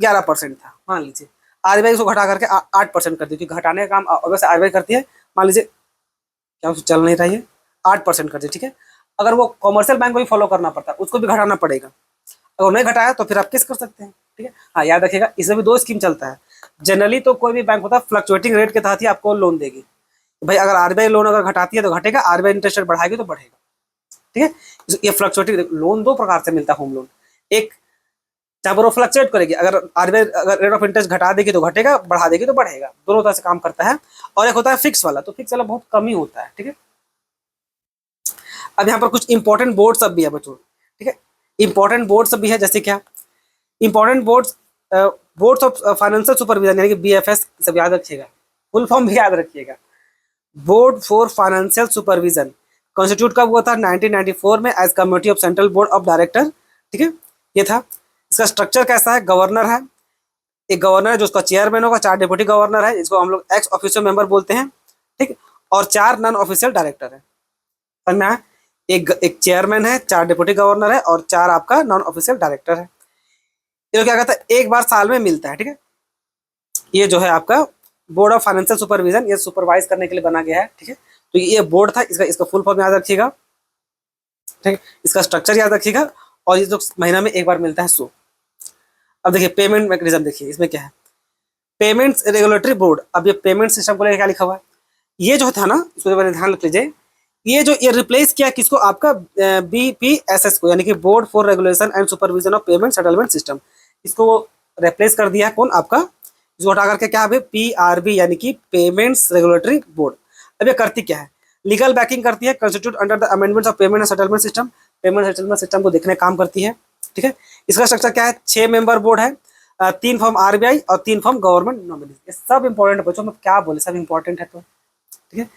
Speaker 1: 11% था, मान लीजिए आरबीआई उसको घटा करके 8% कर दी, क्योंकि घटाने का काम वैसे आरबीआई करती है। मान लीजिए क्या उसे चल नहीं रही है, 8% कर दी, ठीक है। अगर वो कॉमर्शियल बैंक को भी फॉलो करना पड़ता है, उसको भी घटाना पड़ेगा। अगर नहीं घटाया तो फिर आप किस कर सकते हैं, ठीक है। हाँ, याद रखिएगा, इसमें भी 2 स्कीम चलता है। जनरली तो कोई भी बैंक होता है फ्लक्चुएटिंग रेट के तहत ही आपको लोन देगी। भाई अगर आरबीआई लोन अगर घटाती है तो घटेगा, आरबीआई इंटरेस्ट रेट बढ़ाएगी तो बढ़ेगा, ठीक है। ये फ्लक्चुएटिंग लोन 2 प्रकार से मिलता है होम लोन। एक जहाँ पर वो फ्लक्चुएट करेगी, अगर आरबीआई अगर रेट ऑफ इंटरेस्ट घटा देगी तो घटेगा, बढ़ा देगी तो बढ़ेगा, दोनों तरह से काम करता है। और एक होता है फिक्स वाला, तो फिक्स वाला बहुत कम ही होता है, ठीक है। अब यहाँ पर कुछ इंपॉर्टेंट बोर्ड सब भी है बच्चों, ठीक है। इंपॉर्टेंट बोर्ड सब भी है, जैसे क्या important boards, boards of financial supervision यानी कि बीएफएस, सब याद रखिएगा, फुल फॉर्म भी याद रखिएगा। Board for financial supervision constitute कब हुआ था? 1994 में, as committee of central board of director, ठीक है, ये था। इसका स्ट्रक्चर कैसा है? गवर्नर है, एक गवर्नर है जो उसका चेयरमैन होगा, 4 डिप्टी गवर्नर है, इसको हम लोग एक्स ऑफिशियल मेंबर बोलते हैं, ठीक, और 4 नॉन ऑफिशियल डायरेक्टर है। समझ में आया? एक चेयरमैन है, 4 डिप्टी गवर्नर है और 4 आपका नॉन ऑफिशियल डायरेक्टर है। ये क्या कहता है, एक बार साल में मिलता है, ठीक है। ये जो है आपका बोर्ड ऑफ फाइनेंशियल सुपरविजन, ये सुपरवाइज करने के लिए बना गया है, ठीक है। तो ये बोर्ड था, इसका फुल फॉर्म याद रखिएगा, ठीक है। इसका स्ट्रक्चर याद रखिएगा, और ये जो महीना में एक बार मिलता है सो। अब देखिए पेमेंट मैकेनिज्म, देखिए इसमें क्या है, पेमेंट्स रेगुलेटरी बोर्ड। अब ये पेमेंट सिस्टम को लेकर क्या लिखा हुआ है, ये जो था ना, इसको मैंने ध्यान रख लीजिए, ये रिप्लेस किया किसको? आपका बीपीएसएस को, यानी कि board for regulation and supervision of payment settlement system. इसको रिप्लेस कर दिया कौन? आपका, इसको हटा करके क्या है, पीआरबी यानी कि पेमेंट्स रेगुलेटरी बोर्ड। अब ये करती क्या है? लीगल बैकिंग करती है, constitute under the amendments of payment and settlement system, payment settlement system को देखने काम करती है, ठीक है। इसका स्ट्रक्चर क्या है? 6 मेंबर बोर्ड है, 3 फॉर्म आरबीआई और 3 फॉर्म गवर्नमेंट नॉमिनी। ये सब इंपॉर्टेंट है बच्चों, में क्या बोले, सब इंपॉर्टेंट है, तो ठीक है।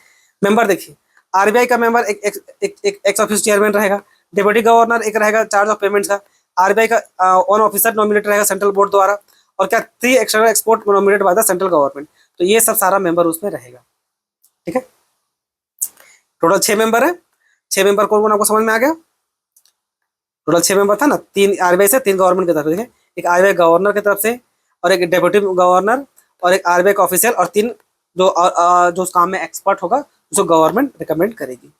Speaker 1: मेंबर देखिए, आरबीआई का मेंबर एक एक्स ऑफिस चेयरमैन रहेगा, डिप्टी गवर्नर एक रहेगा चार्ज ऑफ पेमेंट्स का, आरबीआई का वन ऑफिसर नॉमिनेट रहेगा सेंट्रल बोर्ड द्वारा, और क्या 3 external export nominate by the central government. तो ये सब सारा मेंबर उसमें रहेगा, ठीक है। टोटल 6 मेंबर है, 6 मेंबर कौन कौन आपको समझ में आ गया? टोटल 6 मेंबर था ना, 3 आरबीआई से, 3 गवर्नमेंट की तरफ से, एक आरबीआई गवर्नर की तरफ से, और एक डिप्टी गवर्नर, और एक आरबीआई का ऑफिशियल, और 3 जो उस काम में एक्सपर्ट होगा उसको गवर्नमेंट रिकमेंड करेगी।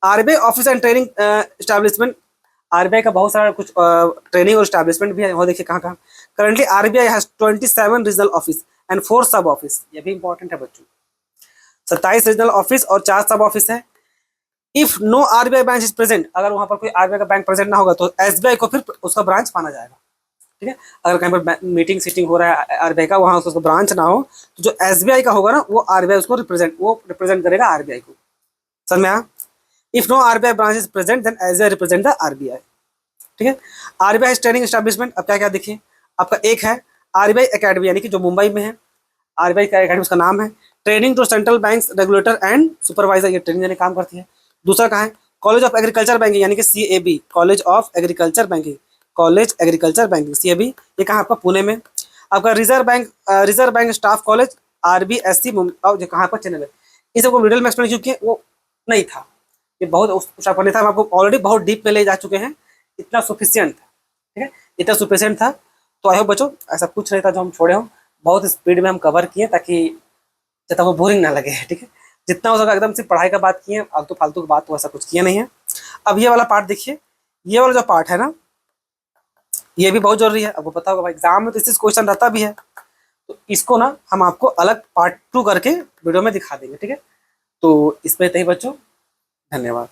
Speaker 1: RBI office and training establishment, RBI का बहुत सारा कुछ ट्रेनिंग और एस्टैब्लिशमेंट भी है, वो देखिए कहाँ कहाँ। Currently RBI has 27 regional office and 4 sub office, ये भी इंपॉर्टेंट है बच्चों। 27 रीजनल ऑफिस और 4 सब ऑफिस है। If no RBI branch is present, अगर वहां पर कोई आरबीआई का बैंक प्रेजेंट ना होगा तो एसबीआई को फिर उसका ब्रांच माना जाएगा, ठीक है। अगर कहीं पर मीटिंग सीटिंग हो रहा है आरबीआई का, वहां उसका ब्रांच ना हो, तो जो एसबीआई का होगा ना, वो आरबीआई उसको रिप्रेजेंट करेगा आरबीआई को। समझ में आया? If no RBI branch is present then SBI represent the RBI, ठीक है। आरबीआई ट्रेनिंग एस्टैब्लिशमेंट, अब क्या क्या देखिए, आपका एक है आरबीआई एकेडमी, यानी कि जो मुंबई में है, आरबीआई का एकेडमी उसका नाम है। Training to central banks regulator and supervisor, ये ट्रेनिंग देने काम करती है। दूसरा कहाँ है? कॉलेज ऑफ एग्रीकल्चर बैंकिंग, यानी कि CAB, college of agriculture banking, college agriculture banking CAB, ये कहाँ आपका? पुणे में। आपका reserve bank staff college RBSC, जो कहाँ पर? चेन्नई में। इन सबको मिडिल में एक्सप्लेन क्योंकि वो नहीं था, ये बहुत उस नहीं था, हम आपको ऑलरेडी बहुत डीप में ले जा चुके हैं, इतना सफिशियंट था, ठीक है, इतना सफिशियंट था। तो आई होप बच्चों ऐसा कुछ नहीं था जो हम छोड़े हों, बहुत स्पीड में हम कवर किए ताकि ज़्यादा वो बोरिंग ना लगे, ठीक है। जितना हो सका एकदम सिर्फ पढ़ाई का बात किए, फालतू फालतू की बात तो ऐसा कुछ किया नहीं है। अब ये वाला पार्ट देखिए, ये वाला जो पार्ट है ना, ये भी बहुत जरूरी है। आपको पता होगा भाई एग्जाम में तो इससे क्वेश्चन रहता भी है, तो इसको ना हम आपको अलग पार्ट 2 करके वीडियो में दिखा देंगे, ठीक है। तो इसमें इतना ही बच्चों, धन्यवाद।